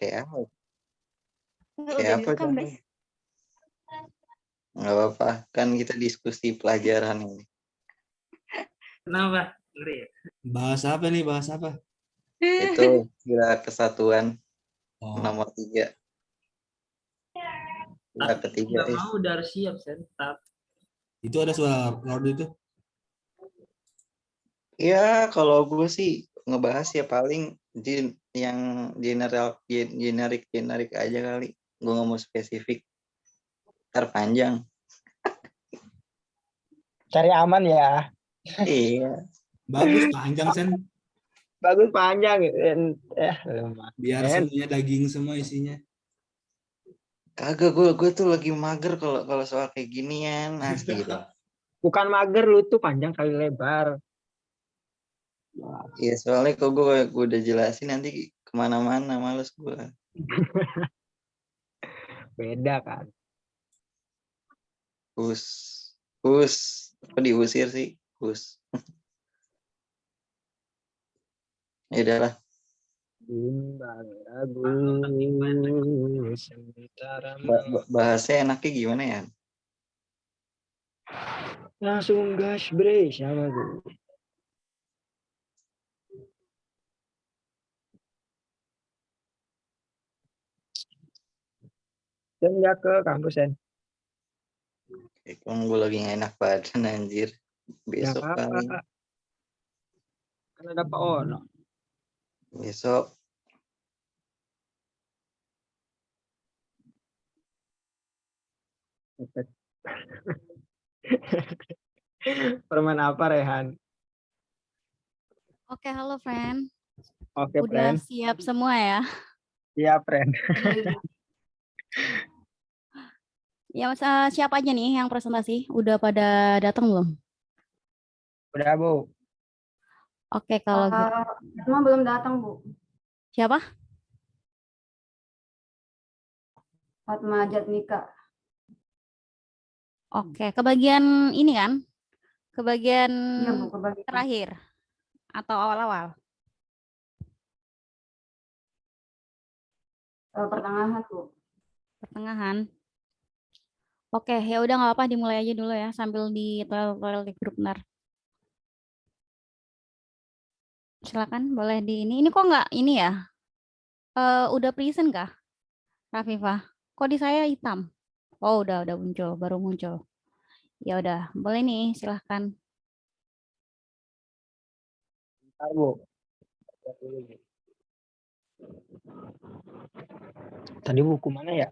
Kayak apa? Udah Kayak apa direkam, dong? Bes. Nggak apa-apa, kan kita diskusi pelajaran ini. Kenapa? Ngeri ya? Bahas apa nih? Bahas apa? Itu Gila Kesatuan Oh, nomor 3. Gila Tapi ketiga. nggak mau udah harus siap, Sen. itu ada suara Lord itu. Ya, kalau gue sih ngebahas ya paling yang generik aja kali. Gue nggak mau spesifik. Ntar panjang. Cari aman ya. Iya. Bagus panjang Sen. Bagus panjang. Lemah. Biar semuanya daging semua isinya. Kagak, gue tuh lagi mager kalau soal kayak ginian asli gitu. Bukan mager, lu tuh panjang kali lebar. Iya, soalnya kok gue udah jelasin nanti kemana-mana, males gue. Beda kan. Hus. Apa diusir sih? Hus. Ya udahlah. Bimbang ragu sementara Bahasnya enaknya gimana ya? langsung gas bre sama gue. Dan nggak ke kampus Sen. Kan gue lagi gak enak badan anjir. Ya Besok apa? kali. Kan ada Pak Ono. Besok. Permen apa Rehan? Oke, halo friend. Oke, Udah friend. siap semua ya? Iya, friend. Ya, Mas, siapa aja nih yang presentasi? Udah pada datang belum? Udah, Bu. Oke, kalau gitu. Emang belum datang, Bu. Siapa? Fatma Jatnika. Oke, kebagian ini kan? Kebagian Iya, Bu, kebagian. terakhir atau awal-awal? Pertengahan, Bu. Pertengahan. Oke, ya udah nggak apa-apa, dimulai aja dulu ya sambil di toilet di grup ntar. Silakan, boleh di ini. Ini kok nggak ini ya? Udah present kah, Rafifah? Kok di saya hitam? Oh, udah muncul, baru muncul. Ya udah, boleh nih, silahkan. Bentar, Bu. Tadi buku mana ya?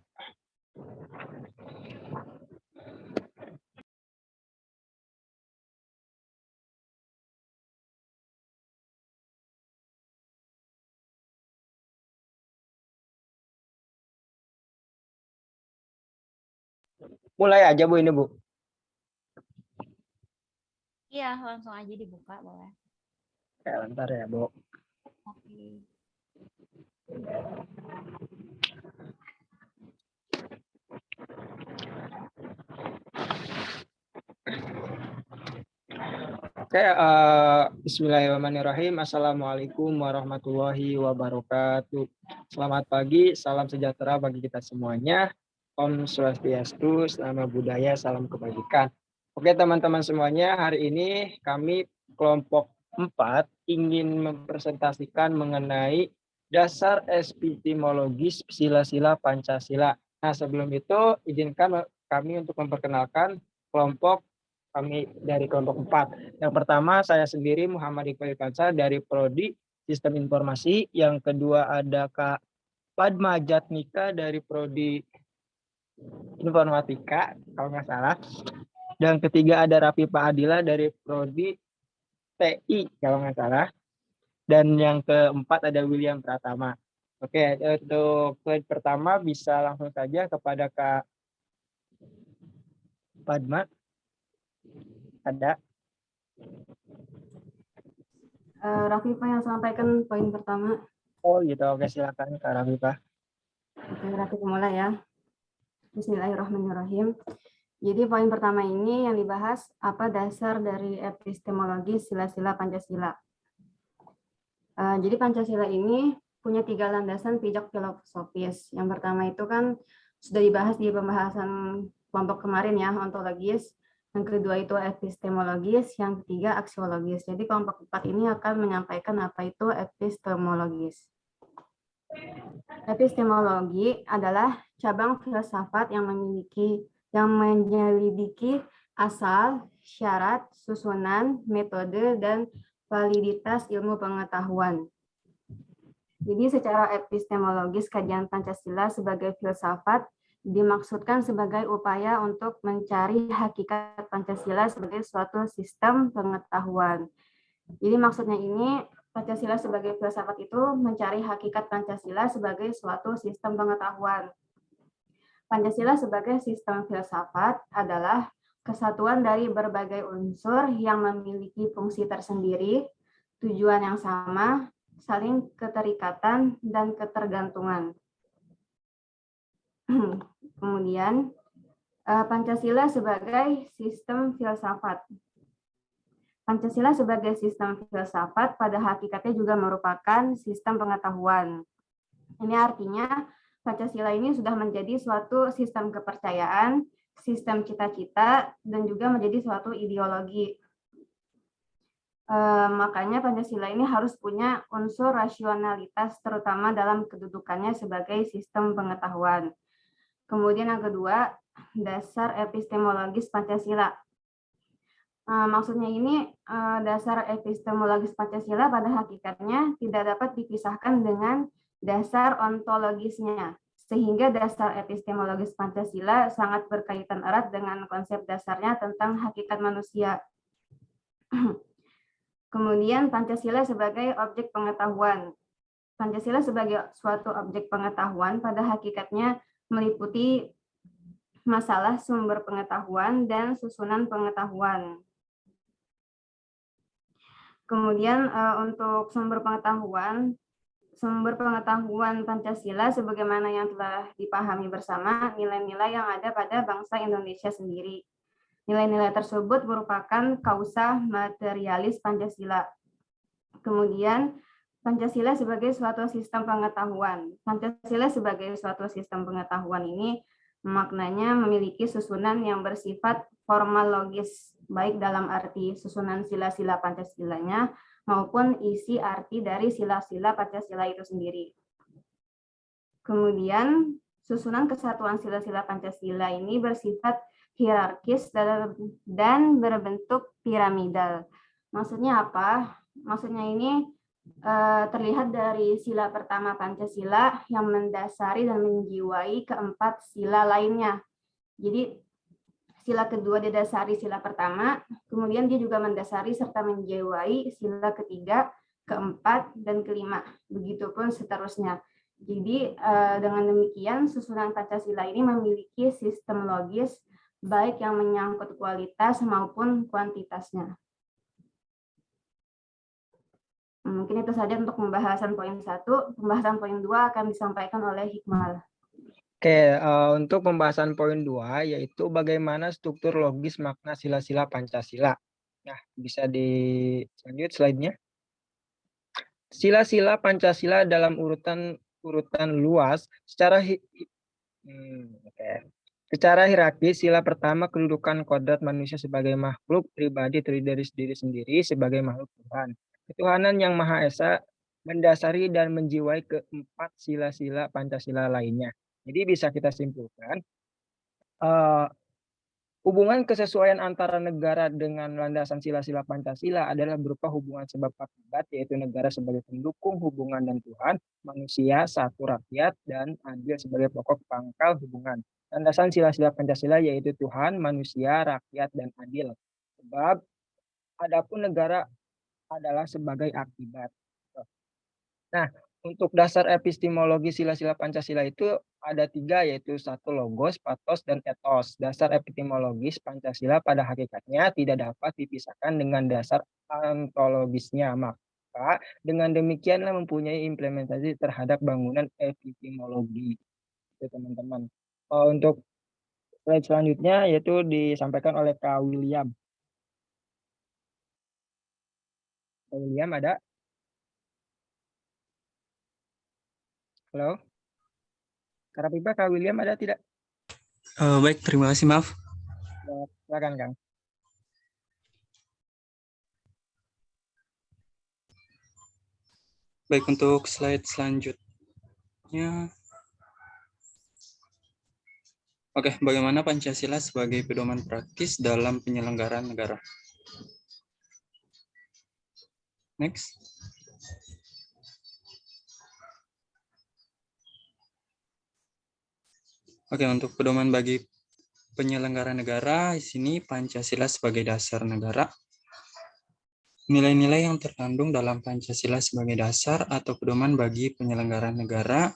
Mulai aja, Bu, ini, Bu. Iya, langsung aja dibuka, boleh. Ya, bentar ya, Bu. Oke. Oke, bismillahirrahmanirrahim. Assalamualaikum warahmatullahi wabarakatuh. Selamat pagi, salam sejahtera bagi kita semuanya. Om Swastiastu, Nama Budaya, salam kebajikan. Oke, teman-teman semuanya, hari ini kami kelompok 4 ingin mempresentasikan mengenai dasar epistemologis sila-sila Pancasila. Nah, sebelum itu izinkan kami untuk memperkenalkan kelompok kami dari kelompok 4. Yang pertama saya sendiri Muhammad Iqbal Kansa dari Prodi Sistem Informasi. Yang kedua ada Kak Padma Jatnika dari Prodi Informatika kalau nggak salah. Dan ketiga ada Rafifah Adila dari Prodi TI kalau nggak salah. Dan yang keempat ada William Pratama. Oke, untuk slide pertama bisa langsung saja kepada Kak Padma. Ada. Rafifah yang sampaikan poin pertama. Oh gitu, oke silakan Kak Rafifah. Oke, Rafifah mulai ya. Bismillahirrahmanirrahim. Jadi poin pertama ini yang dibahas apa dasar dari epistemologi sila-sila Pancasila. Jadi Pancasila ini punya 3 landasan pijak filosofis. Yang pertama itu kan sudah dibahas di pembahasan kelompok kemarin ya, ontologis. Yang kedua itu epistemologis, yang ketiga aksiologis. Jadi kelompok 4 ini akan menyampaikan apa itu epistemologis. Epistemologi adalah cabang filsafat yang menyelidiki asal, syarat, susunan, metode, dan validitas ilmu pengetahuan. Jadi secara epistemologis kajian Pancasila sebagai filsafat dimaksudkan sebagai upaya untuk mencari hakikat Pancasila sebagai suatu sistem pengetahuan. Jadi maksudnya ini Pancasila sebagai filsafat itu mencari hakikat Pancasila sebagai suatu sistem pengetahuan. Pancasila sebagai sistem filsafat adalah kesatuan dari berbagai unsur yang memiliki fungsi tersendiri, tujuan yang sama, saling keterikatan, dan ketergantungan. Kemudian, Pancasila sebagai sistem filsafat. Pancasila sebagai sistem filsafat pada hakikatnya juga merupakan sistem pengetahuan. Ini artinya Pancasila ini sudah menjadi suatu sistem kepercayaan, sistem cita-cita, dan juga menjadi suatu ideologi. Makanya Pancasila ini harus punya unsur rasionalitas, terutama dalam kedudukannya sebagai sistem pengetahuan. Kemudian yang kedua, dasar epistemologis Pancasila. Maksudnya ini dasar epistemologis Pancasila pada hakikatnya tidak dapat dipisahkan dengan dasar ontologisnya, sehingga dasar epistemologis Pancasila sangat berkaitan erat dengan konsep dasarnya tentang hakikat manusia. Kemudian Pancasila sebagai objek pengetahuan. Pancasila sebagai suatu objek pengetahuan pada hakikatnya meliputi masalah sumber pengetahuan dan susunan pengetahuan. Kemudian untuk sumber pengetahuan Pancasila sebagaimana yang telah dipahami bersama, nilai-nilai yang ada pada bangsa Indonesia sendiri. Nilai-nilai tersebut merupakan kausa materialis Pancasila. Kemudian Pancasila sebagai suatu sistem pengetahuan. Pancasila sebagai suatu sistem pengetahuan ini maknanya memiliki susunan yang bersifat formal logis, baik dalam arti susunan sila-sila Pancasilanya maupun isi arti dari sila-sila Pancasila itu sendiri. Kemudian susunan kesatuan sila-sila Pancasila ini bersifat hierarkis dan berbentuk piramidal. Maksudnya apa? Maksudnya ini terlihat dari sila pertama Pancasila yang mendasari dan menjiwai keempat sila lainnya. Jadi sila kedua didasari sila pertama, kemudian dia juga mendasari serta menjiwai sila ketiga, keempat, dan kelima. Begitupun seterusnya. Jadi dengan demikian susunan Pancasila ini memiliki sistem logis baik yang menyangkut kualitas maupun kuantitasnya. Mungkin itu saja untuk pembahasan poin 1. Pembahasan poin 2 akan disampaikan oleh Hikmal. Oke, untuk pembahasan poin 2 yaitu bagaimana struktur logis makna sila-sila Pancasila. Nah, bisa dilanjut slide-nya. Sila-sila Pancasila dalam urutan luas secara secara hierarkis, sila pertama kedudukan kodrat manusia sebagai makhluk pribadi terdiri dari diri sendiri sebagai makhluk Tuhan. Ketuhanan yang Maha Esa mendasari dan menjiwai keempat sila-sila Pancasila lainnya. Jadi bisa kita simpulkan, hubungan kesesuaian antara negara dengan landasan sila-sila Pancasila adalah berupa hubungan sebab akibat, yaitu negara sebagai pendukung hubungan dan Tuhan, manusia, satu rakyat, dan adil sebagai pokok pangkal hubungan. Landasan sila-sila Pancasila yaitu Tuhan, manusia, rakyat, dan adil. Sebab adapun negara adalah sebagai akibat. Nah, untuk dasar epistemologi sila-sila Pancasila itu ada 3, yaitu 1 logos, patos, dan etos. Dasar epistemologis Pancasila pada hakikatnya tidak dapat dipisahkan dengan dasar ontologisnya. Maka dengan demikianlah mempunyai implementasi terhadap bangunan epistemologi. Itu teman-teman. Untuk slide selanjutnya yaitu disampaikan oleh Kak William. Kak William ada? Halo? Kak Rafifah, Kak William ada tidak? Baik, terima kasih. Maaf. Silakan, Kang. Baik, untuk slide selanjutnya. Oke, bagaimana Pancasila sebagai pedoman praktis dalam penyelenggaraan negara? Next. Oke, untuk pedoman bagi penyelenggara negara, di sini Pancasila sebagai dasar negara. Nilai-nilai yang terkandung dalam Pancasila sebagai dasar atau pedoman bagi penyelenggaraan negara.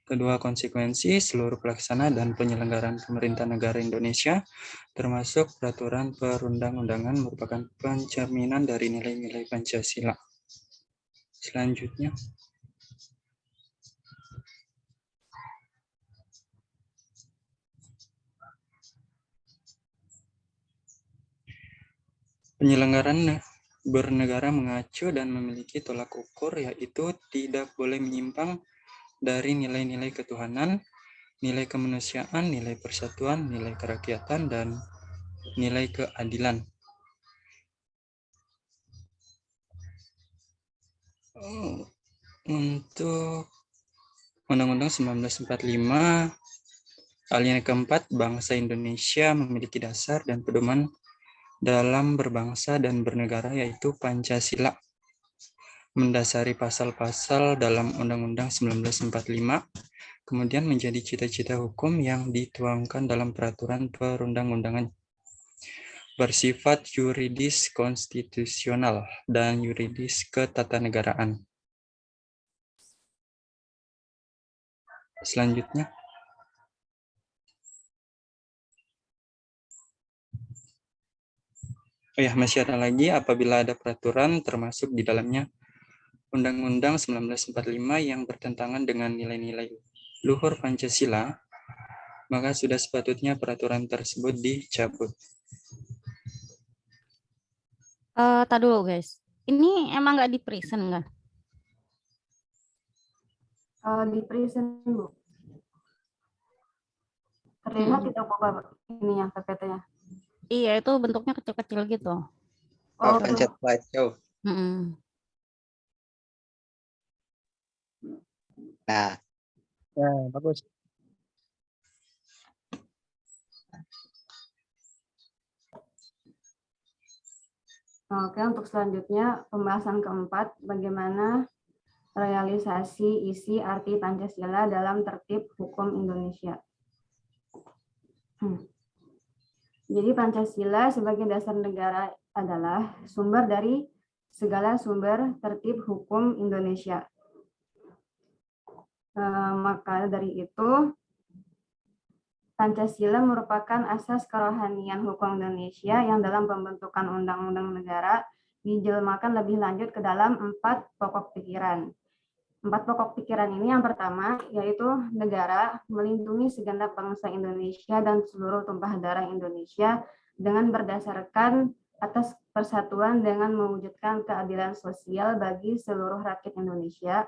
Kedua, konsekuensi seluruh pelaksana dan penyelenggaraan pemerintah negara Indonesia, termasuk peraturan perundang-undangan, merupakan pencerminan dari nilai-nilai Pancasila. Selanjutnya. Penyelenggaraan bernegara mengacu dan memiliki tolak ukur, yaitu tidak boleh menyimpang dari nilai-nilai ketuhanan, nilai kemanusiaan, nilai persatuan, nilai kerakyatan, dan nilai keadilan. Untuk Undang-Undang 1945, alinea keempat, bangsa Indonesia memiliki dasar dan pedoman dalam berbangsa dan bernegara, yaitu Pancasila. Mendasari pasal-pasal dalam Undang-Undang 1945, kemudian menjadi cita-cita hukum yang dituangkan dalam peraturan perundang-undangan. Bersifat yuridis konstitusional dan yuridis ketatanegaraan. Selanjutnya. Masih ada lagi, apabila ada peraturan termasuk di dalamnya Undang-Undang 1945 yang bertentangan dengan nilai-nilai luhur Pancasila, maka sudah sepatutnya peraturan tersebut dicabut. Tadi dulu guys. Ini emang nggak di present nggak? Di present, Bu. Terlihat tidak Bapak ininya PPT-nya? Iya, itu bentuknya kecil-kecil gitu. Oh, pencet slideshow. Nah, Ya, bagus. Oke, untuk selanjutnya pembahasan keempat, bagaimana realisasi isi arti Pancasila dalam tertib hukum Indonesia. Jadi Pancasila sebagai dasar negara adalah sumber dari segala sumber tertib hukum Indonesia. Maka dari itu, Pancasila merupakan asas kerohanian hukum Indonesia yang dalam pembentukan undang-undang negara dijelmakan lebih lanjut ke dalam 4 pokok pikiran. 4 pokok pikiran ini yang pertama yaitu negara melindungi segenap bangsa Indonesia dan seluruh tumpah darah Indonesia dengan berdasarkan atas persatuan dengan mewujudkan keadilan sosial bagi seluruh rakyat Indonesia.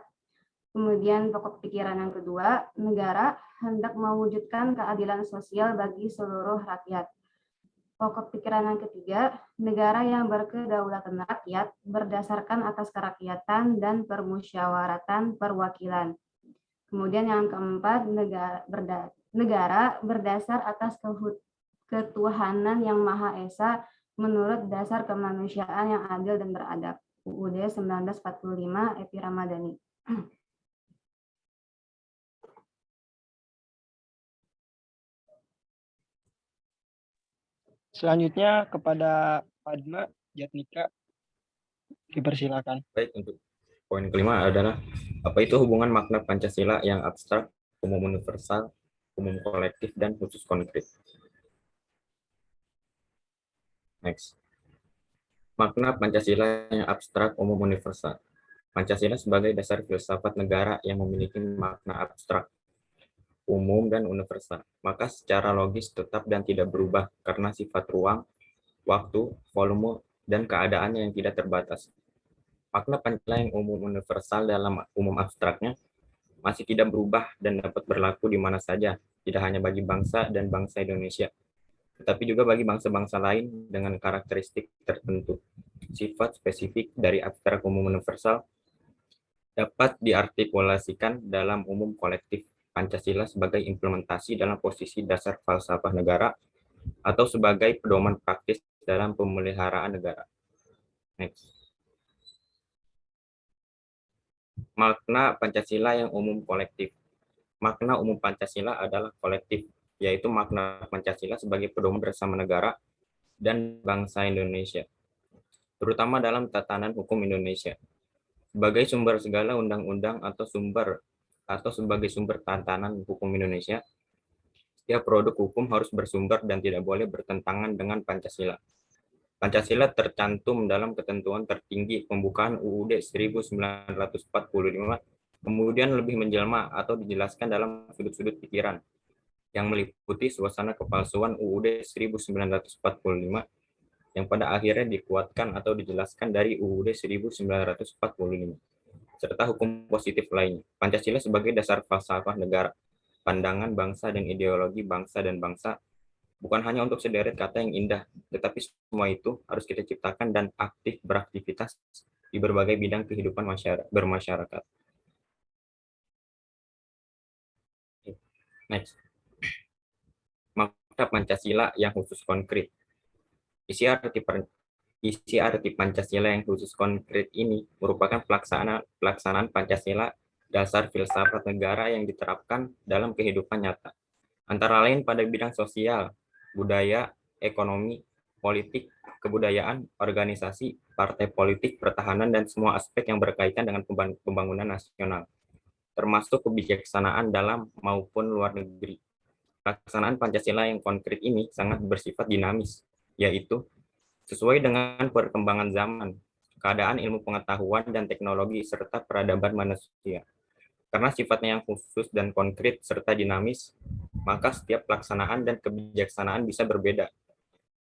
Kemudian pokok pikiran yang kedua, negara hendak mewujudkan keadilan sosial bagi seluruh rakyat. Pokok pikiran yang ketiga, negara yang berkedaulatan rakyat berdasarkan atas kerakyatan dan permusyawaratan perwakilan. Kemudian yang keempat, negara berdasar atas ketuhanan yang Maha Esa menurut dasar kemanusiaan yang adil dan beradab. UUD 1945 Epi Ramadhani. Selanjutnya kepada Padma Jatnika, dipersilakan. Baik, untuk poin kelima adalah apa itu hubungan makna Pancasila yang abstrak, umum universal, umum kolektif, dan khusus konkret. Next. Makna Pancasila yang abstrak, umum universal. Pancasila sebagai dasar filsafat negara yang memiliki makna abstrak, umum, dan universal, maka secara logis tetap dan tidak berubah karena sifat ruang, waktu, volume, dan keadaan yang tidak terbatas. Makna Pancasila yang umum universal dalam umum abstraknya masih tidak berubah dan dapat berlaku di mana saja, tidak hanya bagi bangsa dan bangsa Indonesia, tetapi juga bagi bangsa-bangsa lain dengan karakteristik tertentu. Sifat spesifik dari abstrak umum universal dapat diartikulasikan dalam umum kolektif Pancasila sebagai implementasi dalam posisi dasar falsafah negara atau sebagai pedoman praktis dalam pemeliharaan negara. Next. Makna Pancasila yang umum kolektif. Makna umum Pancasila adalah kolektif, yaitu makna Pancasila sebagai pedoman bersama negara dan bangsa Indonesia, terutama dalam tatanan hukum Indonesia. Sebagai sumber segala undang-undang atau sebagai sumber tatanan hukum Indonesia, setiap produk hukum harus bersumber dan tidak boleh bertentangan dengan Pancasila. Pancasila tercantum dalam ketentuan tertinggi pembukaan UUD 1945, kemudian lebih menjelma atau dijelaskan dalam sudut-sudut pikiran yang meliputi suasana kepalsuan UUD 1945 yang pada akhirnya dikuatkan atau dijelaskan dari UUD 1945, serta hukum positif lainnya. Pancasila sebagai dasar falsafah negara, pandangan bangsa dan ideologi bangsa dan bangsa, bukan hanya untuk sederet kata yang indah, tetapi semua itu harus kita ciptakan dan aktif beraktivitas di berbagai bidang kehidupan bermasyarakat. Next. Makna Pancasila yang khusus konkret. Isi arti Pancasila yang khusus konkret ini merupakan pelaksanaan Pancasila dasar filsafat negara yang diterapkan dalam kehidupan nyata, antara lain pada bidang sosial, budaya, ekonomi, politik, kebudayaan, organisasi, partai politik, pertahanan, dan semua aspek yang berkaitan dengan pembangunan nasional, termasuk kebijaksanaan dalam maupun luar negeri. Pelaksanaan Pancasila yang konkret ini sangat bersifat dinamis, yaitu sesuai dengan perkembangan zaman, keadaan ilmu pengetahuan dan teknologi, serta peradaban manusia. Karena sifatnya yang khusus dan konkret serta dinamis, maka setiap pelaksanaan dan kebijaksanaan bisa berbeda.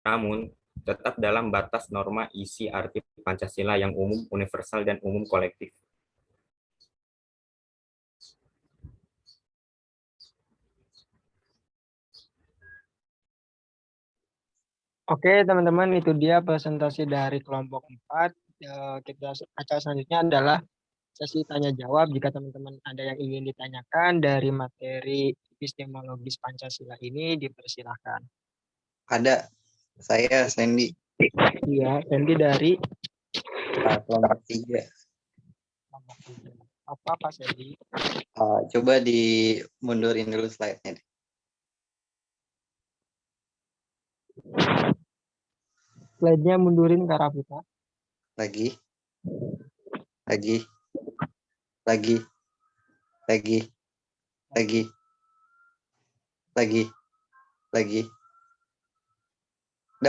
Namun, tetap dalam batas norma isi arti Pancasila yang umum, universal, dan umum kolektif. Oke, teman-teman, itu dia presentasi dari kelompok 4. Acara selanjutnya adalah sesi tanya jawab. Jika teman-teman ada yang ingin ditanyakan dari materi epistemologis Pancasila ini, dipersilahkan. Ada, saya Sandy. Iya, Sandy dari Kelompok 3. kelompok 3. Apa Pak Sandy? Coba dimundurin dulu slide-nya. Slide-nya mundurin Kak Rafita. Lagi.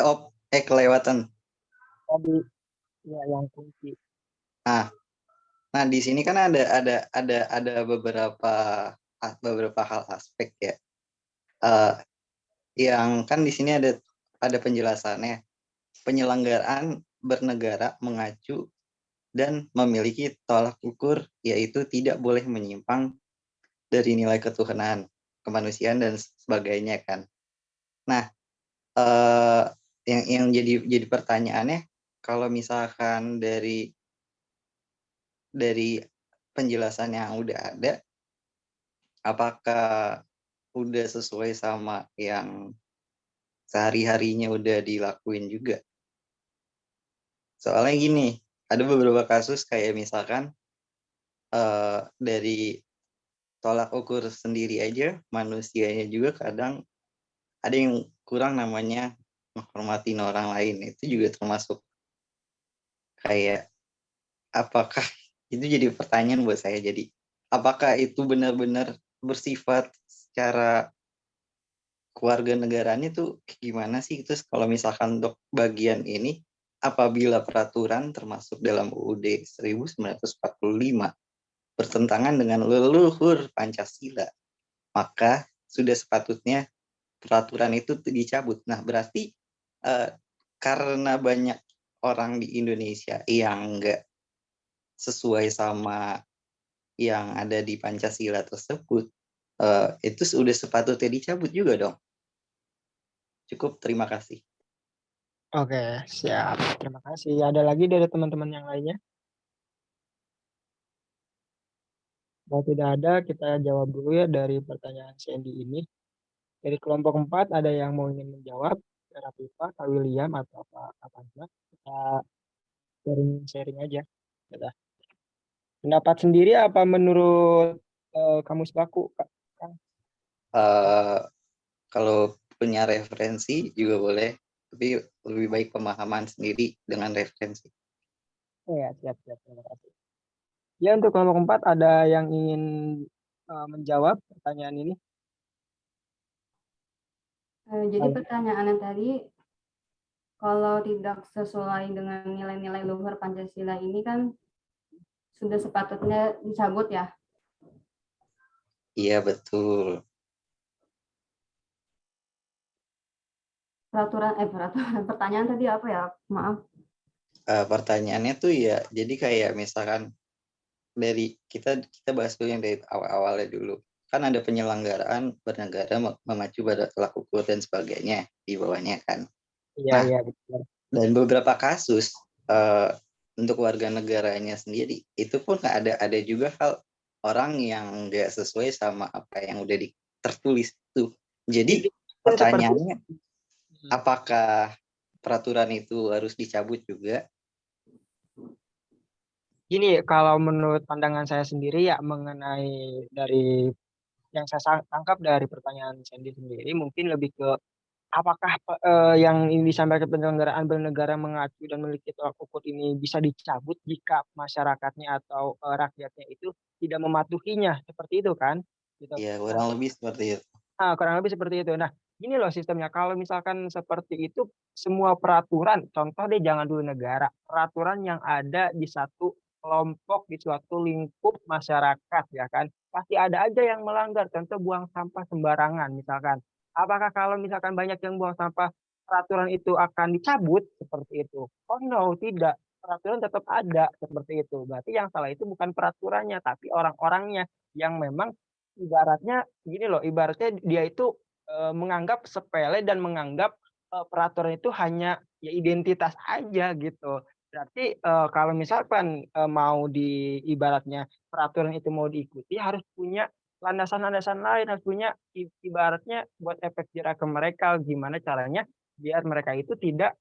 Udah kelewatan. Tadi ya yang kunci. Nah, di sini kan ada beberapa hal aspek ya. Yang kan di sini ada penjelasannya. Penyelenggaraan bernegara mengacu dan memiliki tolak ukur, yaitu tidak boleh menyimpang dari nilai ketuhanan, kemanusiaan, dan sebagainya kan. Nah, yang jadi pertanyaannya, kalau misalkan dari penjelasan yang udah ada, apakah udah sesuai sama yang sehari-harinya udah dilakuin juga? Soalnya gini, ada beberapa kasus kayak misalkan dari tolak ukur sendiri aja, manusianya juga kadang ada yang kurang, namanya menghormati orang lain. Itu juga termasuk kayak, apakah itu jadi pertanyaan buat saya. Jadi apakah itu benar-benar bersifat secara keluarga negaranya tuh gimana sih? Terus kalau misalkan untuk bagian ini, apabila peraturan termasuk dalam UUD 1945 bertentangan dengan leluhur Pancasila, maka sudah sepatutnya peraturan itu dicabut. Nah, berarti karena banyak orang di Indonesia yang nggak sesuai sama yang ada di Pancasila tersebut itu sudah sepatutnya dicabut juga dong. Cukup, terima kasih. Oke, siap. Terima kasih. Ada lagi dari teman-teman yang lainnya? Kalau tidak ada, kita jawab dulu ya dari pertanyaan Sandy ini. Dari kelompok 4, ada yang mau ingin menjawab? Rafifa, Kak William, atau Pak Apanza? Kita sharing aja. Udah. Pendapat sendiri apa menurut kamu sebaku, Kak? Kalau punya referensi juga boleh, tapi lebih baik pemahaman sendiri dengan referensi. Oh ya, siap. Terima kasih. Ya, untuk kelompok 4 ada yang ingin menjawab pertanyaan ini? Jadi pertanyaannya tadi, kalau tidak sesuai dengan nilai-nilai luhur Pancasila ini kan sudah sepatutnya dicabut ya? Iya, betul. Pertanyaan tadi apa ya? Maaf. Pertanyaannya tuh ya, jadi kayak misalkan dari kita bahas dulu yang dari awal-awalnya dulu. Kan ada penyelenggaraan bernegara memacu pada tolak ukur dan sebagainya di bawahnya kan. Iya, betul. Dan beberapa kasus untuk warga negaranya sendiri itu pun ada juga hal orang yang nggak sesuai sama apa yang udah tertulis itu. Jadi pertanyaannya, apakah peraturan itu harus dicabut juga? Gini, kalau menurut pandangan saya sendiri ya mengenai dari yang saya tangkap dari pertanyaan Sandy sendiri mungkin lebih ke apakah yang ini disampaikan penyelenggaraan bernegara mengacu dan memiliki tolak ukur ini bisa dicabut jika masyarakatnya atau rakyatnya itu tidak mematuhinya, seperti itu kan? Gitu. Ya, kurang lebih seperti itu. Kurang lebih seperti itu. Nah, gini loh sistemnya. Kalau misalkan seperti itu, semua peraturan, contoh deh jangan dulu negara, peraturan yang ada di satu kelompok, di suatu lingkup masyarakat, ya kan, pasti ada aja yang melanggar. Contoh buang sampah sembarangan, misalkan. Apakah kalau misalkan banyak yang buang sampah, peraturan itu akan dicabut seperti itu? Oh no, tidak. Peraturan tetap ada seperti itu. Berarti yang salah itu bukan peraturannya, tapi orang-orangnya yang memang ibaratnya gini loh, ibaratnya dia itu menganggap sepele dan menganggap peraturan itu hanya ya identitas aja gitu. Berarti kalau misalkan mau ibaratnya peraturan itu mau diikuti harus punya landasan-landasan lain, harus punya ibaratnya buat efek jerak ke mereka gimana caranya biar mereka itu tidak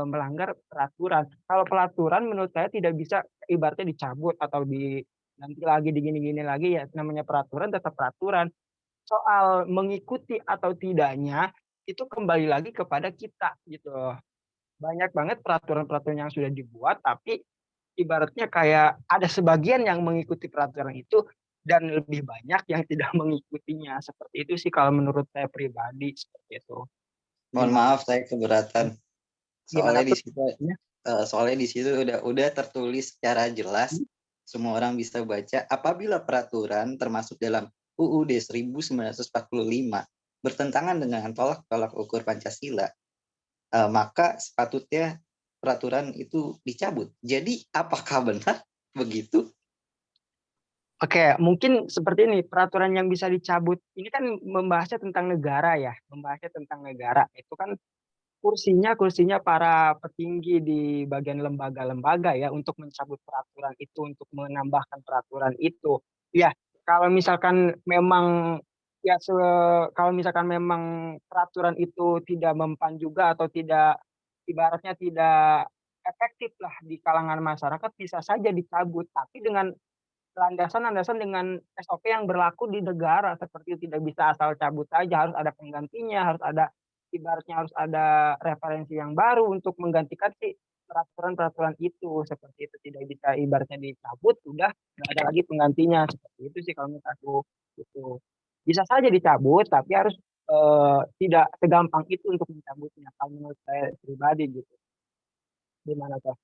melanggar peraturan. Kalau peraturan menurut saya tidak bisa ibaratnya dicabut atau nanti lagi digini-gini lagi, ya namanya peraturan tetap peraturan. Soal mengikuti atau tidaknya itu kembali lagi kepada kita gitu. Banyak banget peraturan-peraturan yang sudah dibuat tapi ibaratnya kayak ada sebagian yang mengikuti peraturan itu dan lebih banyak yang tidak mengikutinya. Seperti itu sih kalau menurut saya pribadi, seperti itu. Mohon maaf, saya keberatan. Gimana Soalnya di tuh? situ udah tertulis secara jelas, semua orang bisa baca. Apabila peraturan termasuk dalam UUD 1945 bertentangan dengan tolak ukur Pancasila, maka sepatutnya peraturan itu dicabut. Jadi apakah benar begitu? Oke, mungkin seperti ini, peraturan yang bisa dicabut. Ini kan membahasnya tentang negara ya, membahasnya tentang negara. Itu kan kursinya para petinggi di bagian lembaga-lembaga ya untuk mencabut peraturan itu, untuk menambahkan peraturan itu. Ya, kalau misalkan memang kalau misalkan memang peraturan itu tidak mempan juga atau tidak ibaratnya tidak efektif lah di kalangan masyarakat bisa saja dicabut, tapi dengan landasan-landasan dengan SOP yang berlaku di negara seperti itu. Tidak bisa asal cabut saja, harus ada penggantinya, harus ada ibaratnya harus ada referensi yang baru untuk menggantikan si peraturan-peraturan itu, seperti itu. Tidak bisa ibaratnya dicabut, udah nggak ada lagi penggantinya, seperti itu sih kalau menurut aku. Gitu. Bisa saja dicabut, tapi harus tidak segampang itu untuk mencabutnya, kalau menurut saya pribadi gitu. Gimana tuh?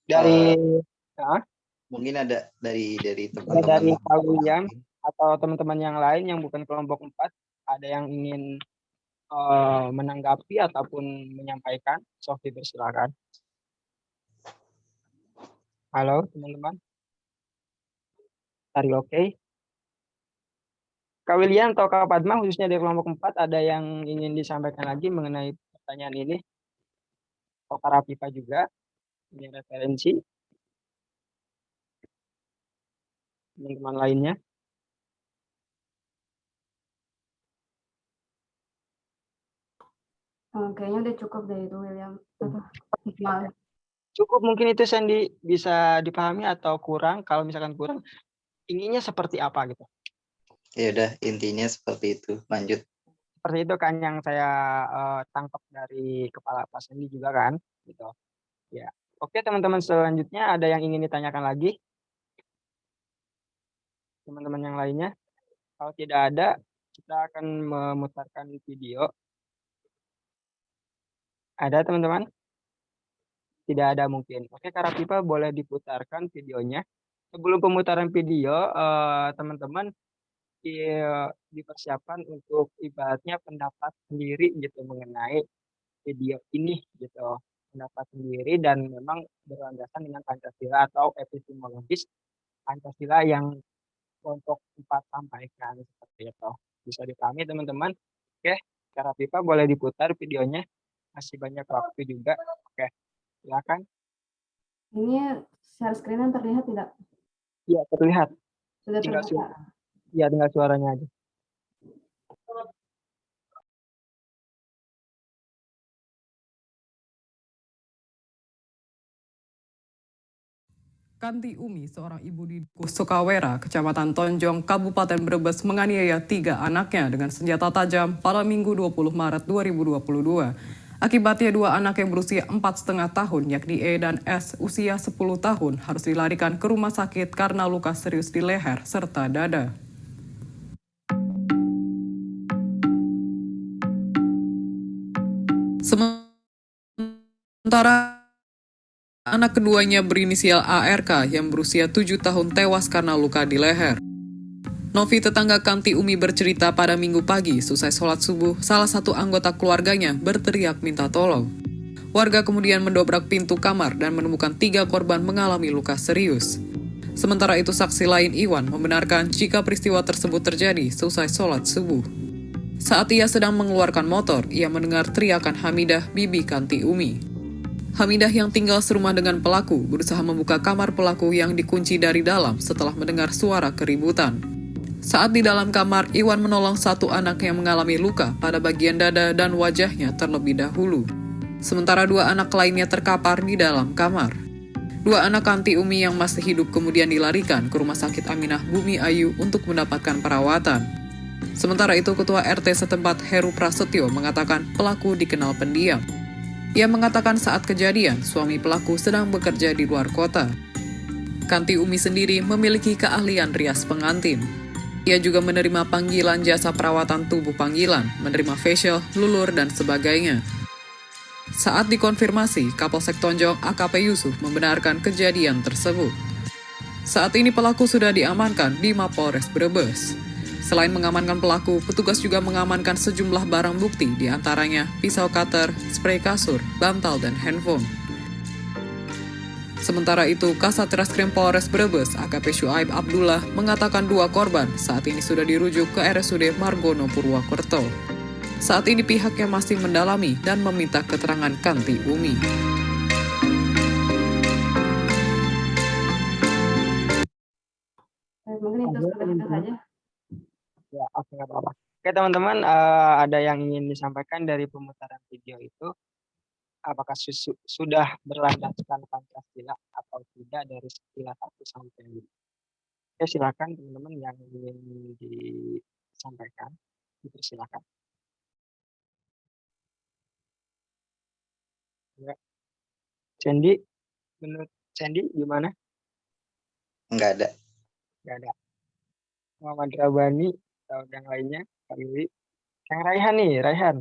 Dari Mungkin ada dari dari teman-teman Pak William atau teman-teman yang lain yang bukan kelompok 4, ada yang ingin menanggapi ataupun menyampaikan, Sofi, silakan. Halo, teman-teman. Are you okay? Kak William atau Kak Padma, khususnya dari kelompok 4, ada yang ingin disampaikan lagi mengenai pertanyaan ini? Atau Kak Rafifa juga, ini referensi, teman-teman lainnya? Kayaknya udah cukup dari itu William. Apa? Iqmal. Cukup mungkin itu Sandy bisa dipahami atau kurang? Kalau misalkan kurang, inginnya seperti apa gitu? Ya udah, intinya seperti itu. Lanjut. Seperti itu kan yang saya tangkap dari kepala Pak Sandy juga kan, gitu. Ya, oke teman-teman, selanjutnya ada yang ingin ditanyakan lagi? Teman-teman yang lainnya? Kalau tidak ada, kita akan memutarkan video. Ada teman-teman? Tidak ada mungkin. Oke, Kak Rafifa boleh diputarkan videonya. Sebelum pemutaran video, teman-teman dipersiapkan untuk ibaratnya pendapat sendiri gitu mengenai video ini gitu. Pendapat sendiri dan memang berlandasan dengan Pancasila atau epistemologis Pancasila yang kelompok 4 sampaikan seperti itu. Bisa dipahami teman-teman? Oke, Kak Rafifa boleh diputar videonya. Masih banyak waktu juga. Oke, silakan. Ini share screen terlihat tidak? Iya, terlihat. Sudah Tinggal terlihat. ya, tinggal suaranya aja. Kanti Umi, seorang ibu di Sukawera, Kecamatan Tonjong, Kabupaten Brebes, menganiaya 3 anaknya dengan senjata tajam pada Minggu 20 Maret 2022. Akibatnya 2 anak yang berusia 4,5 tahun, yakni E dan S, usia 10 tahun, harus dilarikan ke rumah sakit karena luka serius di leher serta dada. Sementara anak keduanya berinisial ARK yang berusia 7 tahun tewas karena luka di leher. Novi, tetangga Kanti Umi, bercerita pada Minggu pagi, selesai sholat subuh, salah satu anggota keluarganya berteriak minta tolong. Warga kemudian mendobrak pintu kamar dan menemukan 3 korban mengalami luka serius. Sementara itu, saksi lain Iwan membenarkan jika peristiwa tersebut terjadi selesai sholat subuh. Saat ia sedang mengeluarkan motor, ia mendengar teriakan Hamidah, bibi Kanti Umi. Hamidah yang tinggal serumah dengan pelaku berusaha membuka kamar pelaku yang dikunci dari dalam setelah mendengar suara keributan. Saat di dalam kamar, Iwan menolong satu anak yang mengalami luka pada bagian dada dan wajahnya terlebih dahulu. Sementara 2 anak lainnya terkapar di dalam kamar. 2 anak Kanti Umi yang masih hidup kemudian dilarikan ke Rumah Sakit Aminah Bumi Ayu untuk mendapatkan perawatan. Sementara itu, Ketua RT setempat Heru Prasetyo mengatakan pelaku dikenal pendiam. Ia mengatakan saat kejadian, suami pelaku sedang bekerja di luar kota. Kanti Umi sendiri memiliki keahlian rias pengantin. Ia juga menerima panggilan jasa perawatan tubuh panggilan, menerima facial, lulur, dan sebagainya. Saat dikonfirmasi, Kapolsek Tonjong AKP Yusuf membenarkan kejadian tersebut. Saat ini pelaku sudah diamankan di Mapolres Brebes. Selain mengamankan pelaku, petugas juga mengamankan sejumlah barang bukti, diantaranya pisau cutter, spray kasur, bantal, dan handphone. Sementara itu, Kasat Reskrim Polres Brebes AKP Syuaib Abdullah mengatakan 2 korban saat ini sudah dirujuk ke RSUD Margono Purwokerto. Saat ini pihaknya masih mendalami dan meminta keterangan Kanti Umi. Mungkin itu saja. Ya, oke, nggak apa-apa. Oke teman-teman, ada yang ingin disampaikan dari pemutaran video itu? Apakah sudah berlandaskan Pancasila atau tidak dari sila 1 sampai 5? Oke, silakan teman-teman yang ingin disampaikan, dipersilakan. Ya. Sandy, menurut Sandy gimana? Nggak ada. Nggak ada. Muhammad Rabani atau yang lainnya, Kak Willy. Yang Raihan nih, Raihan.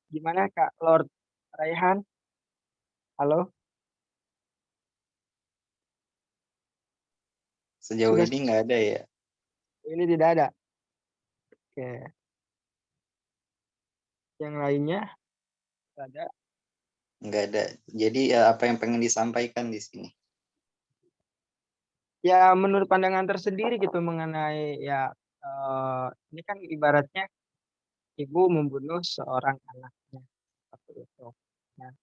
Gimana Kak Lord Raihan? Halo? Sejauh Sudah. ini nggak ada ya. Ini tidak ada. Oke. Yang lainnya ada? Nggak ada. Jadi ya apa yang pengen disampaikan di sini? ya menurut pandangan tersendiri gitu mengenai ya ini kan ibaratnya ibu membunuh seorang anaknya seperti itu. Nah,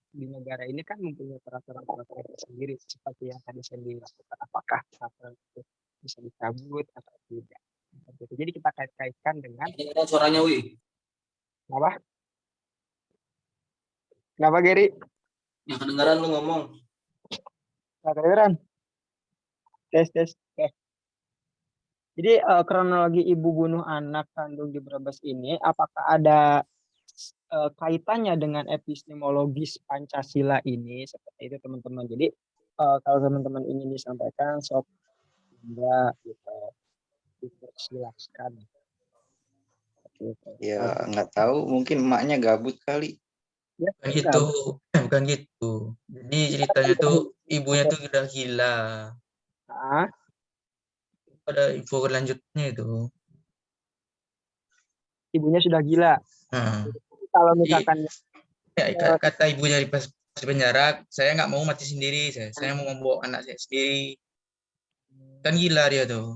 di negara ini kan mempunyai peraturan-peraturan tersendiri seperti yang tadi saya lakukan. Apakah peraturan itu bisa dicabut atau tidak? Seperti itu. Jadi kita kait-kaitkan dengan Suaranya, Wi. apa? Kenapa Gary? Yang kedengaran lu ngomong. Nggak kedengeran? Tes. Oke. Jadi kronologi ibu bunuh anak kandung di Brebes ini, apakah ada kaitannya dengan epistemologis Pancasila ini? Seperti itu teman-teman. Jadi kalau teman-teman ingin disampaikan, sok enggak gitu, dipersilakan. Gitu. Ya nggak tahu, mungkin emaknya gabut kali. Ya, Bukan gitu, bukan gitu. Jadi ceritanya tuh ibunya tuh udah gila. Nah, Pada info lanjutnya itu. ibunya sudah gila. Nah, Kalau jadi misalkan ya, kata ibunya pas di penjara, saya nggak mau mati sendiri, saya mau membawa anak saya sendiri. Kan gila dia tuh.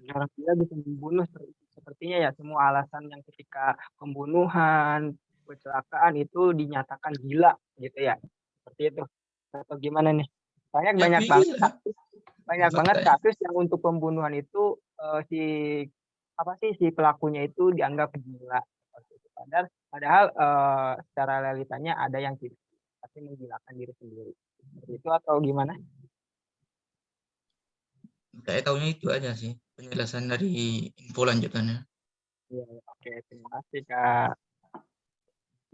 ya, orang gila bisa membunuh sepertinya ya semua alasan yang ketika pembunuhan, kecelakaan itu dinyatakan gila gitu ya. Seperti itu. Atau gimana nih? Ya, Banyak gila. banget Faktanya. kasus yang untuk pembunuhan itu si pelakunya itu dianggap gila. Seperti itu. Padahal secara realitanya ada yang tidak, tapi menggilakan diri sendiri. Seperti itu atau gimana? Saya tahunya itu aja sih penjelasan dari info lanjutannya. Ya, oke, terima kasih Kak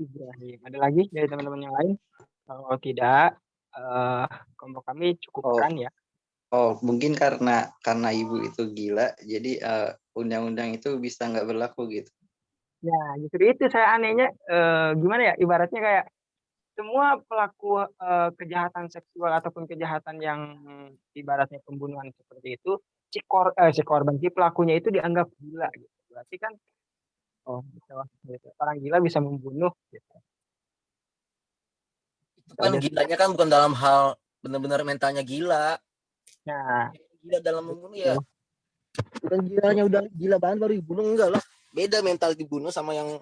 Ibrahim. Ada lagi dari teman-teman yang lain? Kalau tidak, kelompok kami cukupkan ya. Oh, mungkin karena ibu itu gila, jadi undang-undang itu bisa nggak berlaku gitu. Ya, justru itu saya anehnya gimana ya? Ibaratnya kayak semua pelaku kejahatan seksual ataupun kejahatan yang ibaratnya pembunuhan seperti itu, si korban, si pelakunya itu dianggap gila gitu. Berarti kan, oh gitu. Orang gila bisa membunuh gitu. Itu kan gilanya kan bukan dalam hal benar-benar mentalnya gila. Nah, Gila dalam membunuh ya. Bukan gilanya udah gila banget baru dibunuh, enggak lah. Beda mental dibunuh sama yang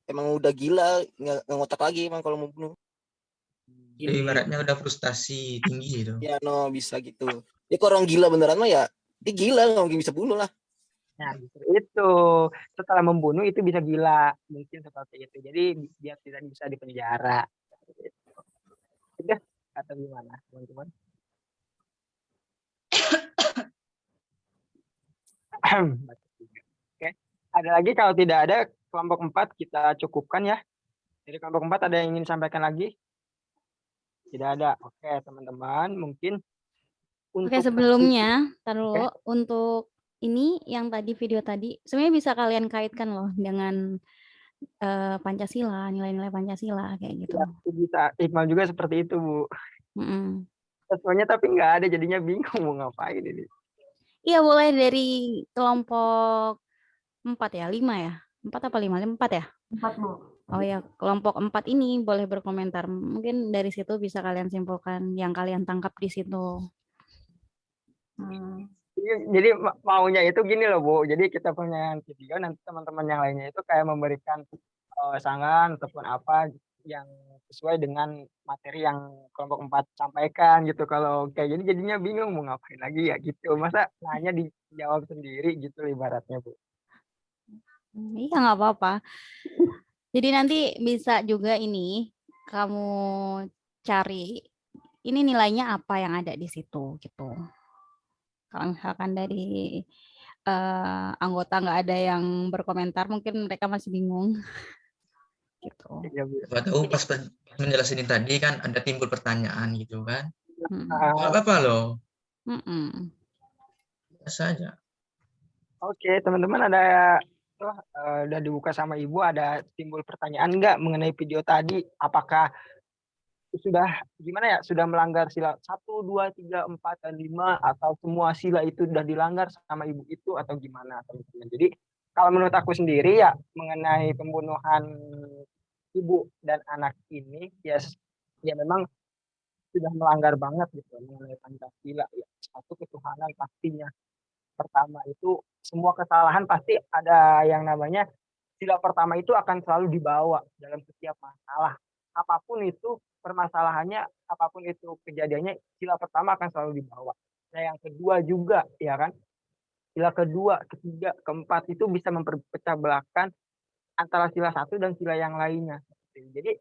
emang udah gila, nggak ngotak lagi emang kalau mau bunuh. Jadi ibaratnya udah frustasi tinggi itu. Ya no bisa gitu. Ya kalau orang gila beneran mah ya dia gila nggak mungkin bisa bunuh lah. nah justru itu setelah membunuh itu bisa gila mungkin seperti itu. Jadi dia tidak bisa dipenjara. Sudah atau gimana teman-teman? Oke. Ada lagi kalau tidak ada kelompok 4 kita cukupkan ya. Jadi kelompok 4 ada yang ingin sampaikan lagi? Tidak ada. Oke, teman-teman, mungkin Oke, sebelumnya taruh untuk ini yang tadi video tadi sebenarnya bisa kalian kaitkan loh dengan Pancasila, nilai-nilai Pancasila kayak gitu. Ya, bisa Iqmal juga seperti itu, Bu. Sesuanya tapi nggak ada, jadinya bingung mau ngapain ini. Iya, boleh dari kelompok 4 ya, 5 ya? 4 apa 5? 4 ya? 4, Bu. Oh ya, kelompok 4 ini boleh berkomentar. Mungkin dari situ bisa kalian simpulkan yang kalian tangkap di situ. Jadi maunya itu gini loh, Bu. Jadi kita punya video, nanti teman-teman yang lainnya itu kayak memberikan sangan ataupun apa yang sesuai dengan materi yang kelompok 4 sampaikan gitu. Kalau kayak gini jadinya bingung mau ngapain lagi ya gitu. Masa nanya dijawab sendiri gitu ibaratnya, Bu. Iya, nggak apa-apa. Jadi nanti bisa juga ini kamu cari ini nilainya apa yang ada di situ gitu. Kalau misalkan dari anggota nggak ada yang berkomentar, mungkin mereka masih bingung. Gitu. Gak tahu pas menjelasin tadi kan ada timbul pertanyaan gitu kan. Nggak apa-apa loh. Biasa aja. Oke, teman-teman ada udah dibuka sama Ibu, ada timbul pertanyaan nggak mengenai video tadi? Apakah sudah gimana ya? Sudah melanggar sila 1, 2, 3, 4, dan 5 atau semua sila itu sudah dilanggar sama Ibu itu atau gimana, teman-teman? Jadi kalau menurut aku sendiri ya mengenai pembunuhan ibu dan anak ini ya memang sudah melanggar banget gitu mengenai Pancasila ya. Satu, ketuhanan pastinya. Pertama itu semua kesalahan pasti ada yang namanya sila pertama itu akan selalu dibawa dalam setiap masalah. Apapun itu permasalahannya, apapun itu kejadiannya, sila pertama akan selalu dibawa. Nah, yang kedua juga, ya kan? Sila kedua, ketiga, keempat itu bisa memperpecah belahkan antara sila satu dan sila yang lainnya. Jadi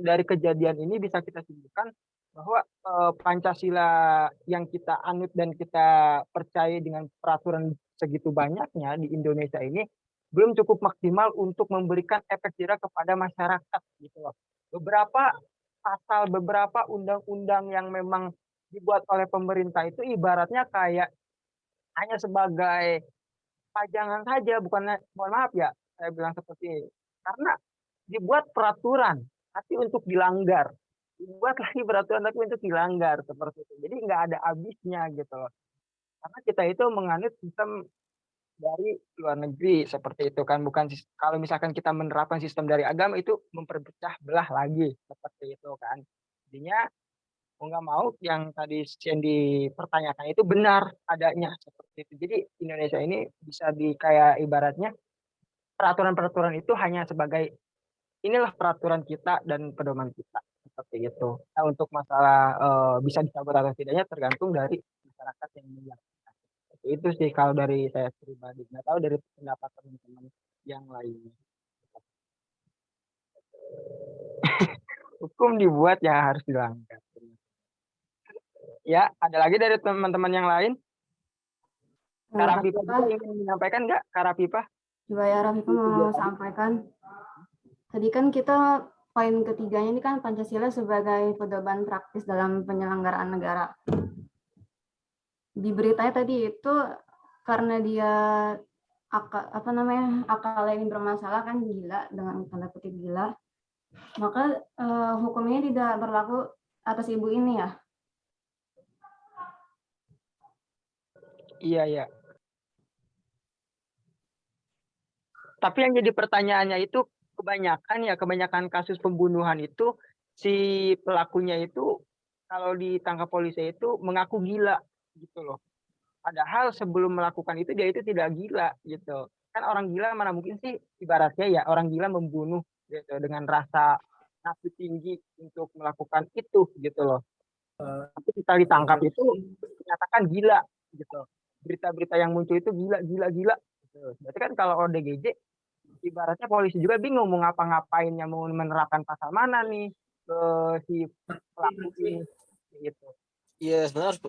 dari kejadian ini bisa kita simpulkan bahwa Pancasila yang kita anut dan kita percaya dengan peraturan segitu banyaknya di Indonesia ini belum cukup maksimal untuk memberikan efek jerah kepada masyarakat gitu loh. Beberapa pasal, beberapa undang-undang yang memang dibuat oleh pemerintah itu ibaratnya kayak hanya sebagai pajangan saja, bukan, mohon maaf ya, saya bilang seperti ini. Karena dibuat peraturan, tapi untuk dilanggar. Dibuat lagi peraturan, tapi untuk dilanggar seperti itu. Jadi nggak ada habisnya gitu loh. Karena kita itu menganut sistem dari luar negeri seperti itu kan, bukan kalau misalkan kita menerapkan sistem dari agama itu memperpecah belah lagi seperti itu kan. Jadinya mau nggak mau yang tadi yang dipertanyakan itu benar adanya seperti itu. Jadi Indonesia ini bisa kayak ibaratnya peraturan-peraturan itu hanya sebagai inilah peraturan kita dan pedoman kita seperti itu. Nah, untuk masalah bisa dicabut atau tidaknya tergantung dari masyarakat yang menjalankan. Itu sih kalau dari saya pribadi. Nggak tahu dari pendapat teman-teman yang lainnya. Hukum dibuat ya harus dilanggar. Ya, ada lagi dari teman-teman yang lain? Karapipa ingin menyampaikan nggak, Karapipa? Coba ya, Rafifa mau sampaikan. Tadi kan kita poin ketiganya ini kan Pancasila sebagai pedoman praktis dalam penyelenggaraan negara. Di beritanya tadi itu karena dia akalnya ini bermasalah kan, gila, dengan tanda kutip gila, maka hukumnya tidak berlaku atas ibu ini ya. Iya. Tapi yang jadi pertanyaannya itu kebanyakan kasus pembunuhan itu si pelakunya itu kalau ditangkap polisi itu mengaku gila gitu loh. Padahal sebelum melakukan itu dia itu tidak gila gitu. Kan orang gila mana mungkin sih ibaratnya ya orang gila membunuh gitu dengan rasa nafsu tinggi untuk melakukan itu gitu loh. Tapi kita ditangkap itu dinyatakan gila gitu. Berita-berita yang muncul itu gila. Gitu. Berarti kan kalau ODGJ ibaratnya polisi juga bingung mau ngapa-ngapainnya, mau menerapkan pasal mana nih ke si pelaku ini gitu. Iya, sebenarnya harus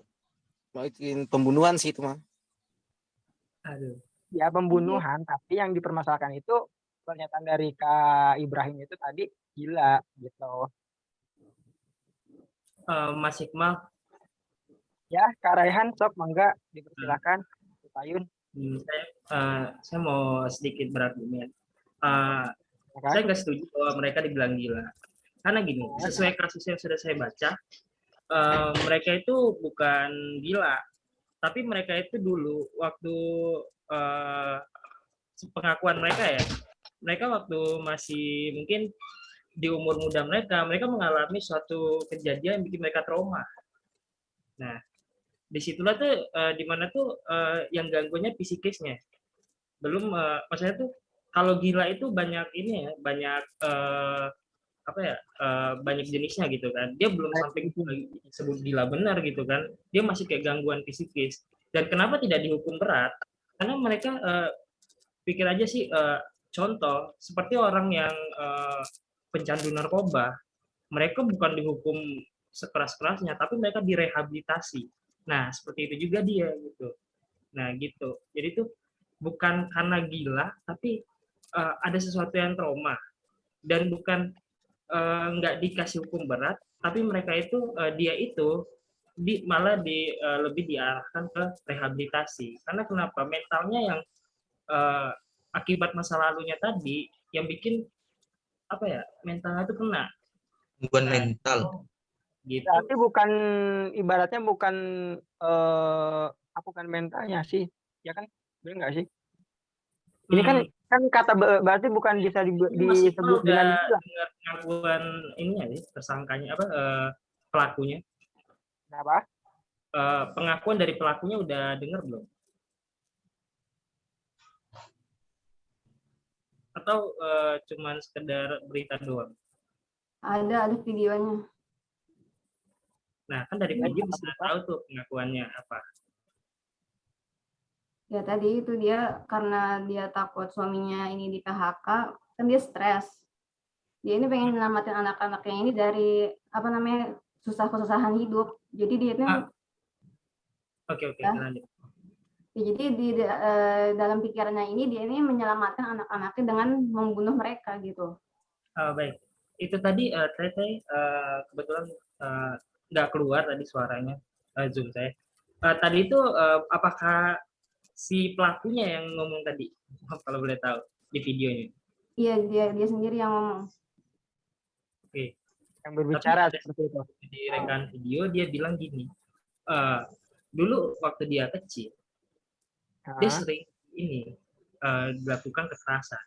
bikin pembunuhan sih itu mah. Aduh. Ya pembunuhan, tapi yang dipermasalahkan itu pernyataan dari Kak Ibrahim itu tadi gila gitu. Mas Iqbal. Ya, Kak Raihan, sok mangga dipersilakan. Payun. Saya mau sedikit berargumen. Saya nggak setuju bahwa mereka dibilang gila. Karena gini, sesuai kasus yang sudah saya baca, mereka itu bukan gila, tapi mereka itu dulu waktu pengakuan mereka ya, mereka waktu masih mungkin di umur muda mereka mengalami suatu kejadian yang bikin mereka trauma. Nah, disitulah tuh dimana tuh yang gangguannya psikisnya. Belum maksudnya tuh kalau gila itu banyak ini ya, banyak banyak jenisnya gitu kan. Dia belum sampai disebut gila benar gitu kan. Dia masih kayak gangguan psikis. Dan kenapa tidak dihukum berat? Karena mereka pikir aja sih contoh seperti orang yang pencandu narkoba, mereka bukan dihukum sekeras-kerasnya, tapi mereka direhabilitasi. Nah, seperti itu juga dia gitu. Nah, gitu. Jadi itu bukan karena gila, tapi ada sesuatu yang trauma. Dan bukan nggak dikasih hukum berat, tapi mereka itu, dia itu malah lebih diarahkan ke rehabilitasi. Karena kenapa? Mentalnya yang akibat masa lalunya tadi, yang bikin mentalnya itu kena. Bukan mental. Gitu. Berarti bukan ibaratnya bukan mentalnya sih, ya kan? Benar nggak sih? Ini kan kata berarti bukan bisa disebut dengan pengakuan ininya sih, tersangkanya pelakunya? Kenapa? Pengakuan dari pelakunya udah dengar belum? Atau cuman sekedar berita doang? Ada videonya. Nah, kan dari video bisa tahu tuh pengakuannya apa. Ya tadi itu dia karena dia takut suaminya ini di PHK, kan dia stres. Dia ini pengen menyelamatin anak-anaknya ini dari apa namanya susah-kesusahan hidup. Jadi dia itu Oke, ya, lanjut. ya, jadi dalam pikirannya ini dia ini menyelamatkan anak-anaknya dengan membunuh mereka gitu. Baik, itu tadi Teteh kebetulan nggak keluar tadi suaranya Zoom saya. Tadi itu apakah si pelakunya yang ngomong tadi, kalau boleh tahu di videonya? Iya, dia sendiri yang ngomong. Oke. Yang berbicara Tapi seperti itu. di rekan video dia bilang gini, dulu waktu dia kecil, dia sering ini dilakukan kekerasan.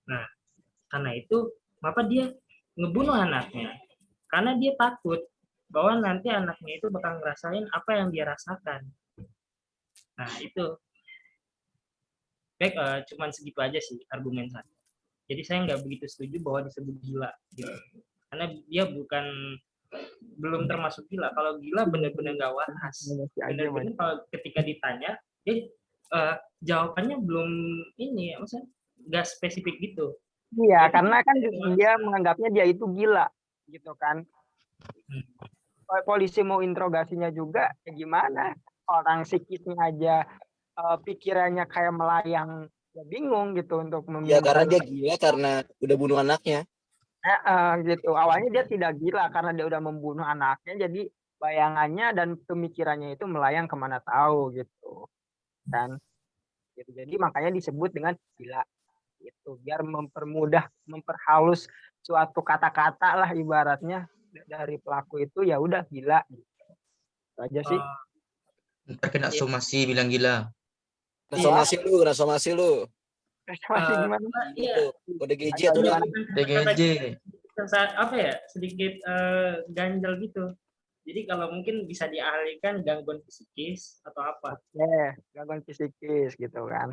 Nah, karena itu maka dia ngebunuh anaknya, karena dia takut bahwa nanti anaknya itu bakal ngerasain apa yang dia rasakan. Nah, itu. Baik, cuman segitu aja sih argumen saya. Jadi saya nggak begitu setuju bahwa disebut gila. Gitu. Karena dia belum termasuk gila. Kalau gila benar-benar nggak waras. Benar-benar kalau ketika ditanya, dia jawabannya belum ini, maksudnya nggak spesifik gitu. Iya, karena kan dia menganggapnya dia itu gila, gitu kan. Polisi mau interogasinya juga, ya gimana? Orang psikisnya aja pikirannya kayak melayang, ya bingung gitu untuk Ya karena dia gila karena udah bunuh anaknya. Gitu. Awalnya dia tidak gila karena dia udah membunuh anaknya, jadi bayangannya dan pemikirannya itu melayang kemana tahu gitu kan. Gitu. Jadi makanya disebut dengan gila. Itu biar memperhalus suatu kata-kata lah ibaratnya dari pelaku itu, ya udah gila gitu. Itu aja sih. Ntar kena somasi bilang gila. Somasi lu. Somasi gimana? Iya. ODGJ tuh. ODGJ. Apa ya, sedikit ganjel gitu. Jadi kalau mungkin bisa dialihkan gangguan psikis atau apa. Oke, gangguan psikis gitu kan.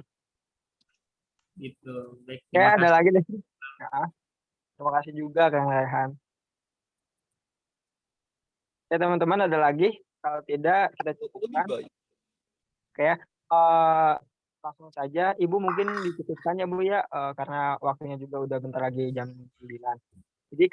Gitu. Baik, Ya, ada lagi deh. Ya. Terima kasih juga Kang Rehan. Ya teman-teman, ada lagi? Kalau tidak kita cukupkan. Oke ya. Langsung saja, Ibu mungkin dicukupkan ya Bu ya, karena waktunya juga udah bentar lagi jam 9. Jadi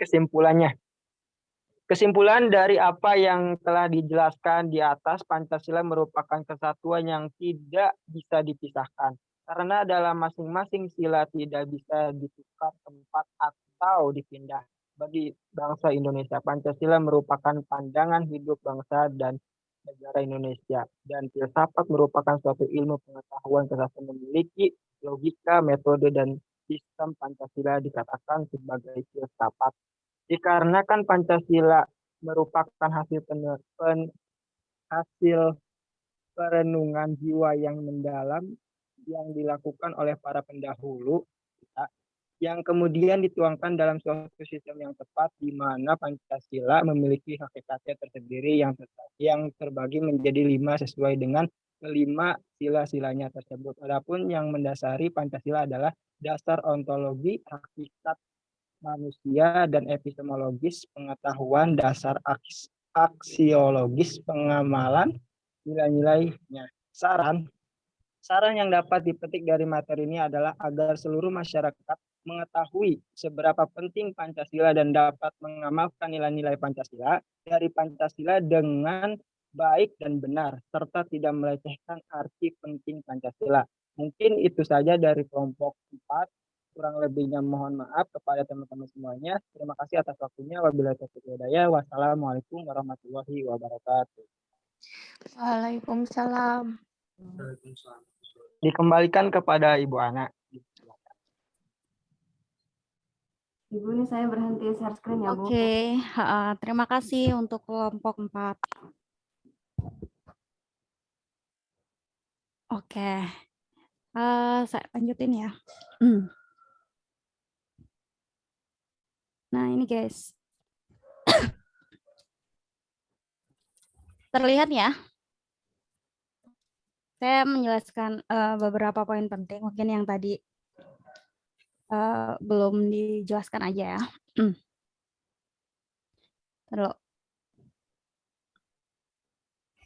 kesimpulan dari apa yang telah dijelaskan di atas, Pancasila merupakan kesatuan yang tidak bisa dipisahkan. Karena dalam masing-masing sila tidak bisa ditukar tempat atau dipindah. Bagi bangsa Indonesia, Pancasila merupakan pandangan hidup bangsa dan negara Indonesia. Dan filsafat merupakan suatu ilmu pengetahuan kesatuan memiliki logika, metode, dan sistem. Pancasila dikatakan sebagai filsafat. Dikarenakan Pancasila merupakan hasil perenungan jiwa yang mendalam yang dilakukan oleh para pendahulu, yang kemudian dituangkan dalam suatu sistem yang tepat, di mana Pancasila memiliki hakikatnya tersendiri yang terbagi menjadi 5 sesuai dengan kelima sila-silanya tersebut. Adapun yang mendasari Pancasila adalah dasar ontologi, hakikat manusia, dan epistemologis pengetahuan, dasar aksiologis pengamalan nilai-nilainya. Saran yang dapat dipetik dari materi ini adalah agar seluruh masyarakat mengetahui seberapa penting Pancasila dan dapat mengamalkan nilai-nilai Pancasila dari Pancasila dengan baik dan benar, serta tidak melecehkan arti penting Pancasila. Mungkin itu saja dari kelompok 4. Kurang lebihnya mohon maaf kepada teman-teman semuanya. Terima kasih atas waktunya. Wabillahi taufiq wal hidayah. Wassalamualaikum warahmatullahi wabarakatuh. Waalaikumsalam. Dikembalikan kepada Ibu Ana. Ibu, ini saya berhenti share screen ya, Bu. Oke, terima kasih untuk kelompok 4. Oke, saya lanjutin ya. Nah, ini guys. Terlihat ya? Saya menjelaskan beberapa poin penting, mungkin yang tadi belum dijelaskan aja ya. Terus,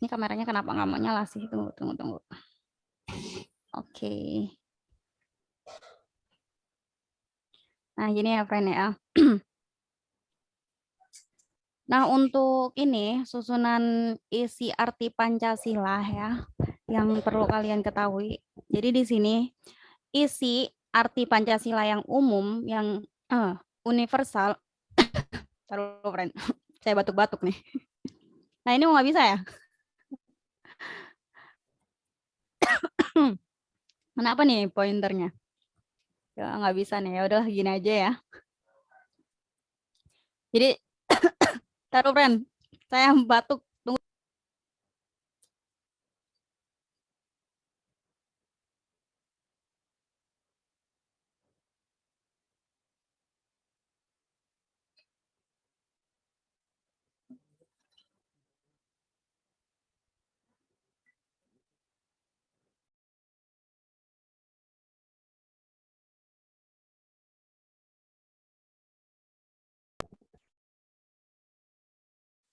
ini kameranya kenapa nggak mau nyala sih? Tunggu. Oke. Nah, gini ya, friend ya. Nah, untuk ini susunan isi arti Pancasila ya, yang perlu kalian ketahui. Jadi di sini isi arti Pancasila yang umum, yang universal. Taruh, friend. Saya batuk-batuk nih. Nah, ini mau nggak bisa ya? Kenapa nih pointernya? Ya, nggak bisa nih. Ya udah gini aja ya. Jadi taruh, friend. Saya batuk. Tunggu.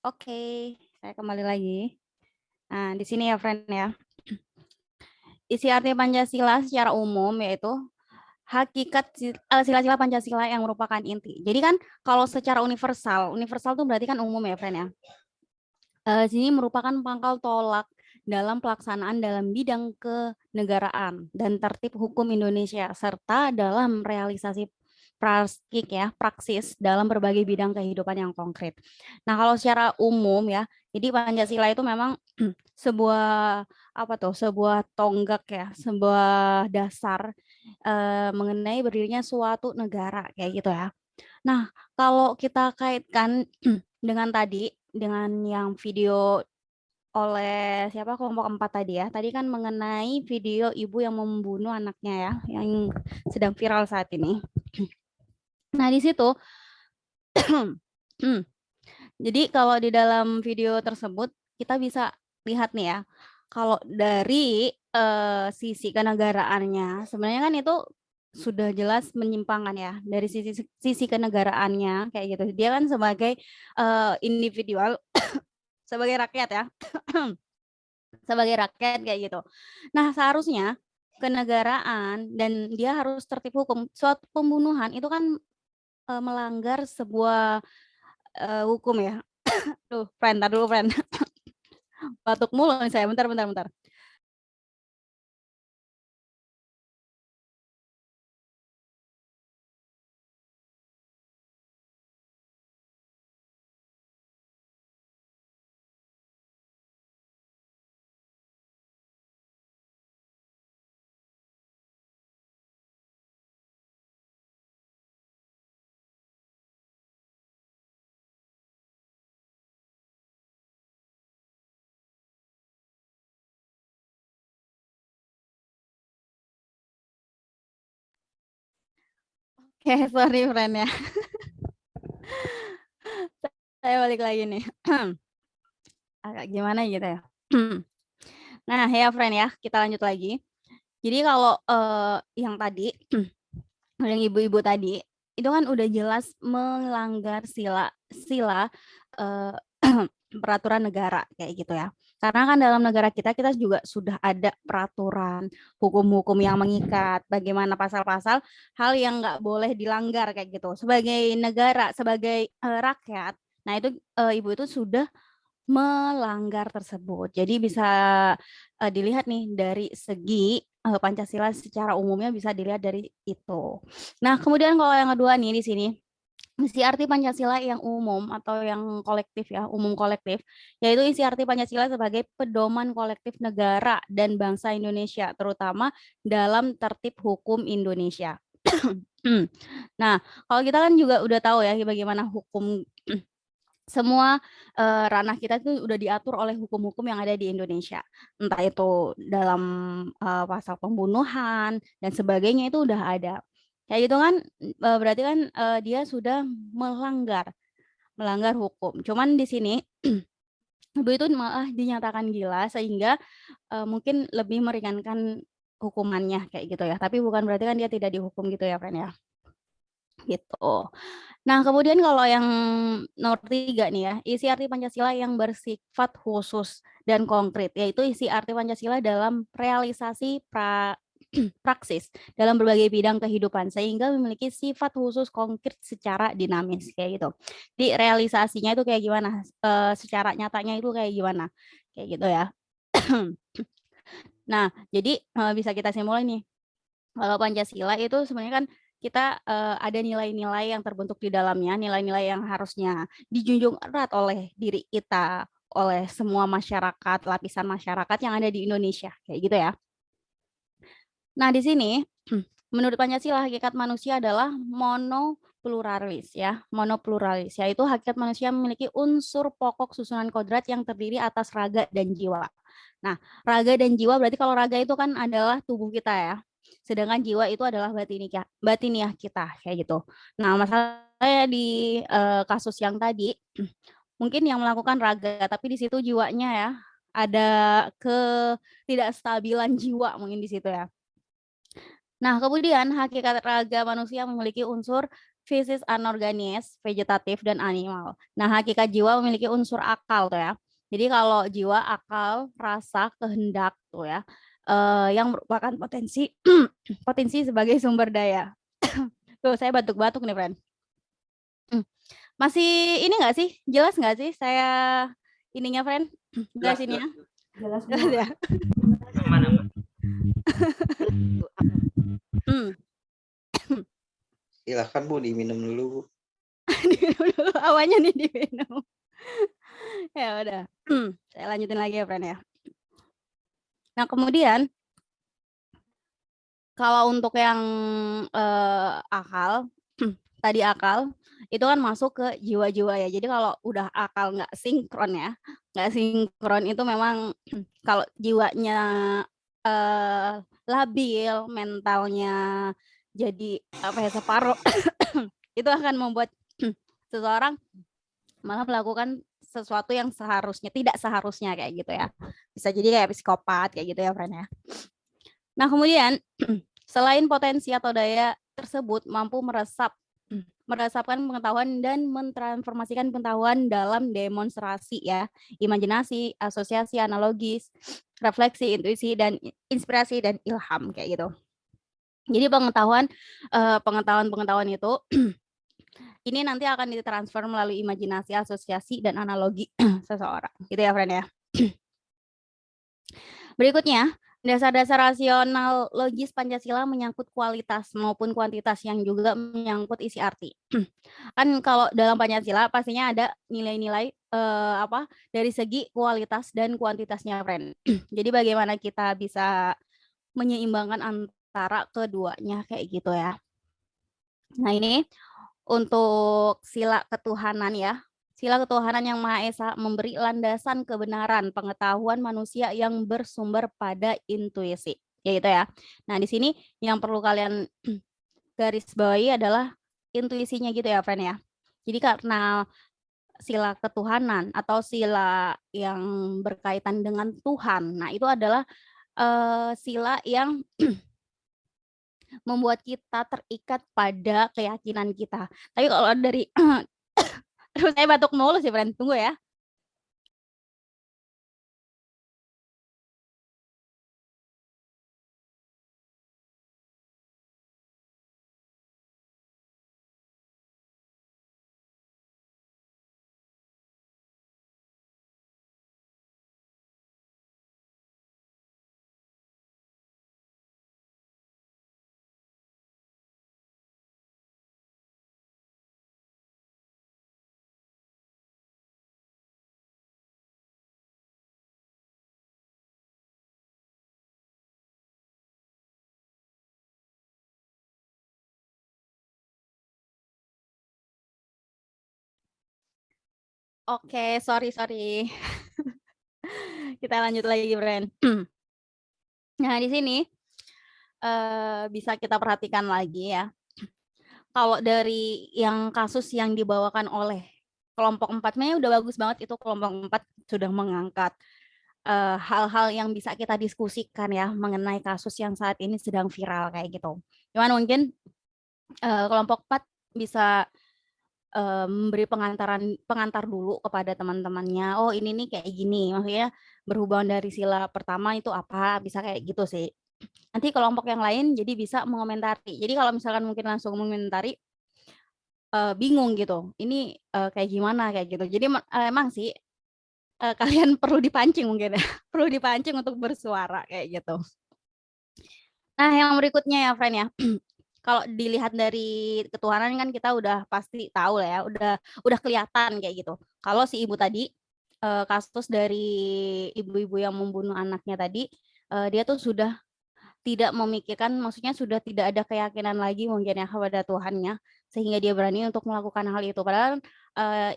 Oke, saya kembali lagi. Nah, di sini ya, friend ya. Isi arti Pancasila secara umum yaitu hakikat sila-sila Pancasila yang merupakan inti. Jadi kan kalau secara universal itu berarti kan umum ya, friend ya. Sini merupakan pangkal tolak dalam pelaksanaan dalam bidang kenegaraan dan tertib hukum Indonesia serta dalam realisasi praksis dalam berbagai bidang kehidupan yang konkret. Nah, kalau secara umum ya, jadi Pancasila itu memang sebuah sebuah tonggak ya, sebuah dasar mengenai berdirinya suatu negara kayak gitu ya. Nah, kalau kita kaitkan dengan yang video oleh siapa kelompok 4 tadi ya. Tadi kan mengenai video ibu yang membunuh anaknya ya, yang sedang viral saat ini. Nah, di situ jadi kalau di dalam video tersebut kita bisa lihat nih ya, kalau dari sisi kenegaraannya sebenarnya kan itu sudah jelas menyimpangkan ya dari sisi kenegaraannya kayak gitu. Dia kan sebagai individual sebagai rakyat ya. Sebagai rakyat kayak gitu. Nah, seharusnya kenegaraan dan dia harus tertib hukum. Suatu pembunuhan itu kan melanggar sebuah hukum ya. Tuh, friend, tar dulu, friend. Batuk mulu nih saya. Bentar. Oke, sorry, friend ya. Saya balik lagi nih. Agak gimana gitu ya. Nah, ya friend ya, kita lanjut lagi. Jadi kalau yang tadi, yang ibu-ibu tadi, itu kan udah jelas melanggar sila peraturan negara kayak gitu ya. Karena kan dalam negara kita juga sudah ada peraturan hukum-hukum yang mengikat, bagaimana pasal-pasal hal yang nggak boleh dilanggar kayak gitu. Sebagai negara, sebagai rakyat, nah itu ibu itu sudah melanggar tersebut. Jadi bisa dilihat nih dari segi Pancasila secara umumnya bisa dilihat dari itu. Nah, kemudian kalau yang kedua nih di sini isi arti Pancasila yang umum atau yang kolektif ya, umum kolektif, yaitu isi arti Pancasila sebagai pedoman kolektif negara dan bangsa Indonesia, terutama dalam tertib hukum Indonesia. Nah, kalau kita kan juga udah tahu ya bagaimana hukum semua ranah kita itu udah diatur oleh hukum-hukum yang ada di Indonesia. Entah itu dalam pasal pembunuhan dan sebagainya itu udah ada. Kayak gitu kan berarti kan dia sudah melanggar hukum. Cuman di sini Ibu itu malah dinyatakan gila sehingga mungkin lebih meringankan hukumannya kayak gitu ya. Tapi bukan berarti kan dia tidak dihukum gitu ya, friend ya. Gitu. Nah, kemudian kalau yang nomor 3 nih ya, isi arti Pancasila yang bersifat khusus dan konkret, yaitu isi arti Pancasila dalam realisasi praksis dalam berbagai bidang kehidupan sehingga memiliki sifat khusus konkret secara dinamis kayak gitu. Di realisasinya itu kayak gimana? Secara nyatanya itu kayak gimana? Kayak gitu ya. Nah, jadi bisa kita simpulkan nih. Kalau Pancasila itu sebenarnya kan kita ada nilai-nilai yang terbentuk di dalamnya, nilai-nilai yang harusnya dijunjung erat oleh diri kita, oleh semua masyarakat, lapisan masyarakat yang ada di Indonesia, kayak gitu ya. Nah, di sini menurut Pancasila hakikat manusia adalah monopluralis ya, monopluralis, yaitu hakikat manusia memiliki unsur pokok susunan kodrat yang terdiri atas raga dan jiwa. Nah, raga dan jiwa berarti kalau raga itu kan adalah tubuh kita ya. Sedangkan jiwa itu adalah batiniah kita kayak gitu. Nah, masalahnya di kasus yang tadi mungkin yang melakukan raga tapi di situ jiwanya ya ada ketidakstabilan jiwa mungkin di situ ya. Nah, kemudian hakikat raga manusia memiliki unsur fisis anorganis, vegetatif dan animal. Nah, hakikat jiwa memiliki unsur akal tuh ya. Jadi kalau jiwa, akal, rasa, kehendak tuh ya, yang merupakan potensi potensi sebagai sumber daya. Tuh, saya batuk-batuk nih, friend. Masih ini nggak sih? Jelas nggak sih saya ininya, friend? Jelas ini ya? Jelas Jelas ya? Mana? Silakan Bu, diminum dulu Bu. Diminum dulu, awalnya nih diminum. Ya udah, saya lanjutin lagi ya, friend ya. Nah, kemudian kalau untuk yang akal, tadi akal, itu kan masuk ke jiwa-jiwa ya. Jadi kalau udah akal nggak sinkron ya, nggak sinkron itu memang kalau jiwanya labil, mentalnya jadi apa ya separuh, itu akan membuat seseorang malah melakukan sesuatu yang tidak seharusnya kayak gitu ya. Bisa jadi kayak psikopat kayak gitu ya, friend ya. Nah, kemudian selain potensi atau daya tersebut mampu meresapkan pengetahuan dan mentransformasikan pengetahuan dalam demonstrasi ya, imajinasi, asosiasi, analogis, refleksi, intuisi dan inspirasi dan ilham kayak gitu. Jadi pengetahuan itu ini nanti akan ditransfer melalui imajinasi, asosiasi dan analogi seseorang. Gitu ya, friend ya. Berikutnya, dasar-dasar rasional logis Pancasila menyangkut kualitas maupun kuantitas yang juga menyangkut isi arti. Kan kalau dalam Pancasila pastinya ada nilai-nilai dari segi kualitas dan kuantitasnya, friend. Jadi bagaimana kita bisa menyeimbangkan antara keduanya kayak gitu ya. Nah, ini untuk sila ketuhanan ya. Sila ketuhanan yang Maha Esa memberi landasan kebenaran pengetahuan manusia yang bersumber pada intuisi. Ya gitu ya. Nah, di sini yang perlu kalian garis bawahi adalah intuisinya gitu ya, friend ya. Jadi karena sila ketuhanan atau sila yang berkaitan dengan Tuhan. Nah, itu adalah sila yang membuat kita terikat pada keyakinan kita. Tapi kalau dari terus saya batuk mulu sih, friend. Tunggu ya. Oke, sorry. Kita lanjut lagi, friend. Nah, di sini bisa kita perhatikan lagi ya. Kalau dari yang kasus yang dibawakan oleh kelompok 4 sebenarnya udah bagus banget, itu kelompok 4 sudah mengangkat hal-hal yang bisa kita diskusikan ya mengenai kasus yang saat ini sedang viral kayak gitu. Cuman mungkin kelompok 4 bisa memberi pengantar dulu kepada teman-temannya. Oh, ini nih kayak gini. Maksudnya berhubungan dari sila pertama itu apa, bisa kayak gitu sih. Nanti kelompok yang lain jadi bisa mengomentari. Jadi kalau misalkan mungkin langsung mengomentari bingung gitu. Ini kayak gimana kayak gitu. Jadi emang sih kalian perlu dipancing mungkin ya. Perlu dipancing untuk bersuara kayak gitu. Nah, yang berikutnya ya, friend ya. Kalau dilihat dari ketuhanan kan kita udah pasti tahu lah ya, udah kelihatan kayak gitu. Kalau si ibu tadi kasus dari ibu-ibu yang membunuh anaknya tadi, dia tuh sudah tidak memikirkan, maksudnya sudah tidak ada keyakinan lagi mungkin ya kepada Tuhannya, sehingga dia berani untuk melakukan hal itu. Padahal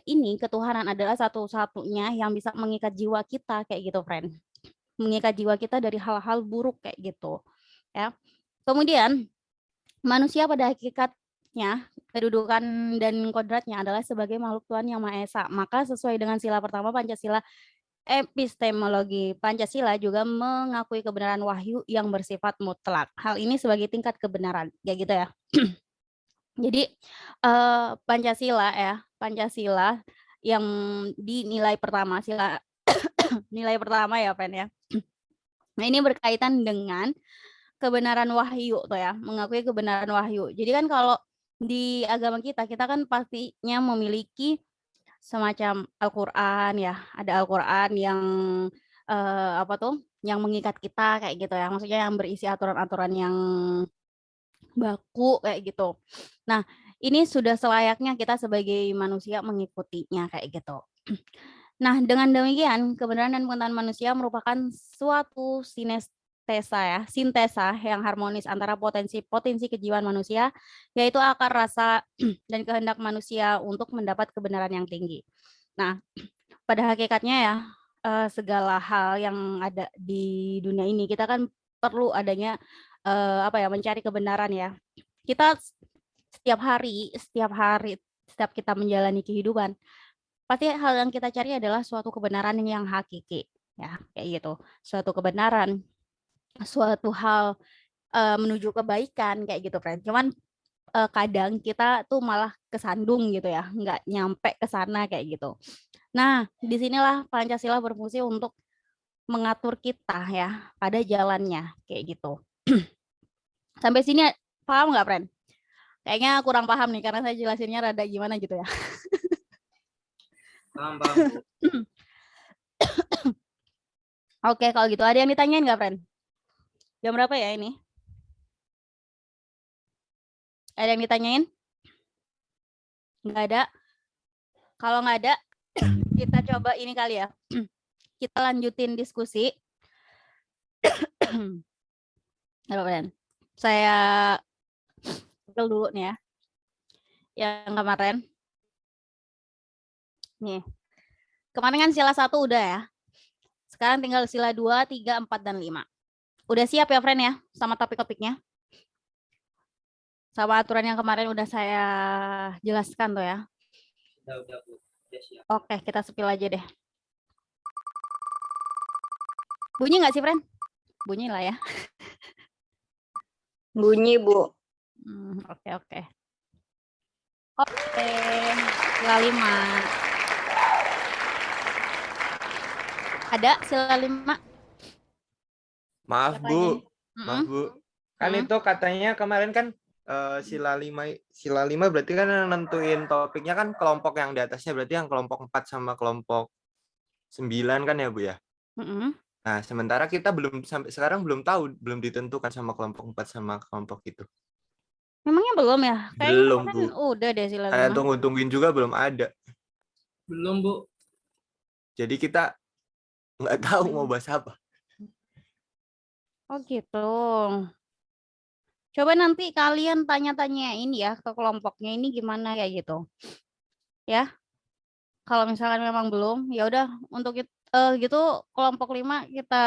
ini ketuhanan adalah satu-satunya yang bisa mengikat jiwa kita kayak gitu, friend. Mengikat jiwa kita dari hal-hal buruk kayak gitu. Ya. Kemudian manusia pada hakikatnya, kedudukan dan kodratnya adalah sebagai makhluk Tuhan yang Maha Esa. Maka sesuai dengan sila pertama Pancasila, epistemologi Pancasila juga mengakui kebenaran wahyu yang bersifat mutlak. Hal ini sebagai tingkat kebenaran, kayak gitu ya. Jadi Pancasila ya, Pancasila yang dinilai pertama, sila nilai pertama ya, Pen ya. Nah, ini berkaitan dengan kebenaran wahyu tuh ya, mengakui kebenaran wahyu. Jadi kan kalau di agama kita kan pastinya memiliki semacam Al-Qur'an ya, ada Al-Qur'an yang yang mengikat kita kayak gitu ya. Maksudnya yang berisi aturan-aturan yang baku kayak gitu. Nah, ini sudah selayaknya kita sebagai manusia mengikutinya kayak gitu. Nah, dengan demikian kebenaran dan pengetahuan manusia merupakan suatu sintesa yang harmonis antara potensi kejiwaan manusia, yaitu akar rasa dan kehendak manusia untuk mendapat kebenaran yang tinggi. Nah, pada hakikatnya ya, segala hal yang ada di dunia ini kita kan perlu adanya mencari kebenaran ya. Kita setiap hari setiap kita menjalani kehidupan, pasti hal yang kita cari adalah suatu kebenaran yang hakiki ya, kayak gitu. Suatu kebenaran, suatu hal menuju kebaikan kayak gitu, friend. Cuman kadang kita tuh malah kesandung gitu ya, nggak nyampe ke sana kayak gitu. Nah, disinilah Pancasila berfungsi untuk mengatur kita ya pada jalannya kayak gitu. Sampai sini paham nggak, friend? Kayaknya kurang paham nih karena saya jelasinnya rada gimana gitu ya. Paham. Oke, kalau gitu ada yang ditanyain nggak, friend? Jam berapa ya ini? Ada yang ditanyain? Nggak ada? Kalau nggak ada, kita coba ini kali ya. Kita lanjutin diskusi. Halo, friend. Saya dulu nih ya. Yang kemarin. Nih. Kemarin kan sila 1 udah ya. Sekarang tinggal sila 2, 3, 4, dan 5. Udah siap ya, friend ya? Sama topik-topiknya? Sama aturan yang kemarin udah saya jelaskan tuh ya. Udah, Bu. Udah siap. Oke, kita spill aja deh. Bunyi nggak sih, friend? Bunyi lah ya. Bunyi, Bu. Oke. Oke, sila 5. Ada sila 5? Maaf, Siapa Bu. aja? Maaf, Bu. Kan itu katanya kemarin kan sila 5 berarti kan yang nentuin topiknya kan kelompok yang di atasnya, berarti yang kelompok 4 sama kelompok 9 kan ya, Bu ya? Nah, sementara kita sampai sekarang belum tahu, belum ditentukan sama kelompok 4 sama kelompok itu. Memangnya belum ya? Kayaknya Belum, kan Bu. udah deh sila 5. Saya tungguin juga belum ada. Belum, Bu. Jadi kita nggak tahu mau bahas apa. Oh gitu. Coba nanti kalian tanya-tanyain ya ke kelompoknya ini gimana kayak gitu. Ya. Kalau misalkan memang belum, ya udah untuk gitu kelompok 5 kita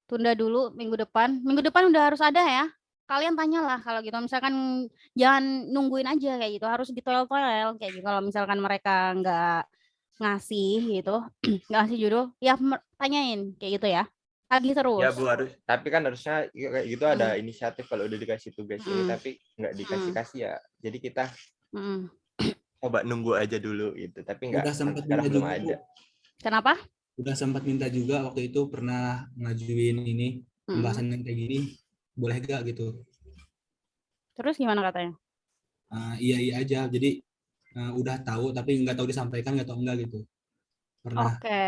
tunda dulu minggu depan. Minggu depan udah harus ada ya. kalian tanyalah kalau gitu. Misalkan jangan nungguin aja kayak gitu, harus ditoel-toel kayak gitu. Kalau misalkan mereka nggak ngasih gitu, nggak ngasih judul, ya tanyain kayak gitu ya. Lagi Ya terus. Bu harus, tapi kan harusnya kayak gitu ada inisiatif kalau udah dikasih tugas ini tapi nggak dikasih ya. Jadi kita coba nunggu aja dulu gitu, tapi nggak Udah sampai sempat sekarang minta belum juga, Bu. ada. Kenapa? Udah sempat minta juga waktu itu pernah ngajuin ini pembahasan yang kayak gini, boleh gak gitu? Terus gimana katanya? Iya aja, jadi udah tahu tapi nggak tahu disampaikan, nggak tahu enggak gitu. Pernah. Oke.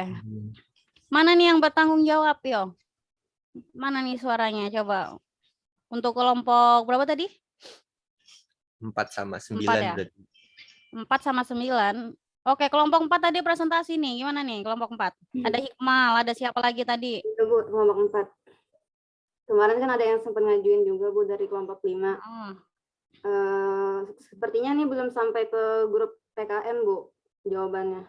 Mana nih yang bertanggung jawab, yo? Mana nih suaranya? Coba. Untuk kelompok berapa tadi? 4 sama 9 ya? berarti. 4 sama 9. Oke, kelompok 4 tadi presentasi nih. Gimana nih kelompok 4? Ada Hikmal, ada siapa lagi tadi? Itu Bu, kelompok 4. Kemarin kan ada yang sempat ngajuin juga Bu dari kelompok 5. Sepertinya nih belum sampai ke grup PKM Bu jawabannya.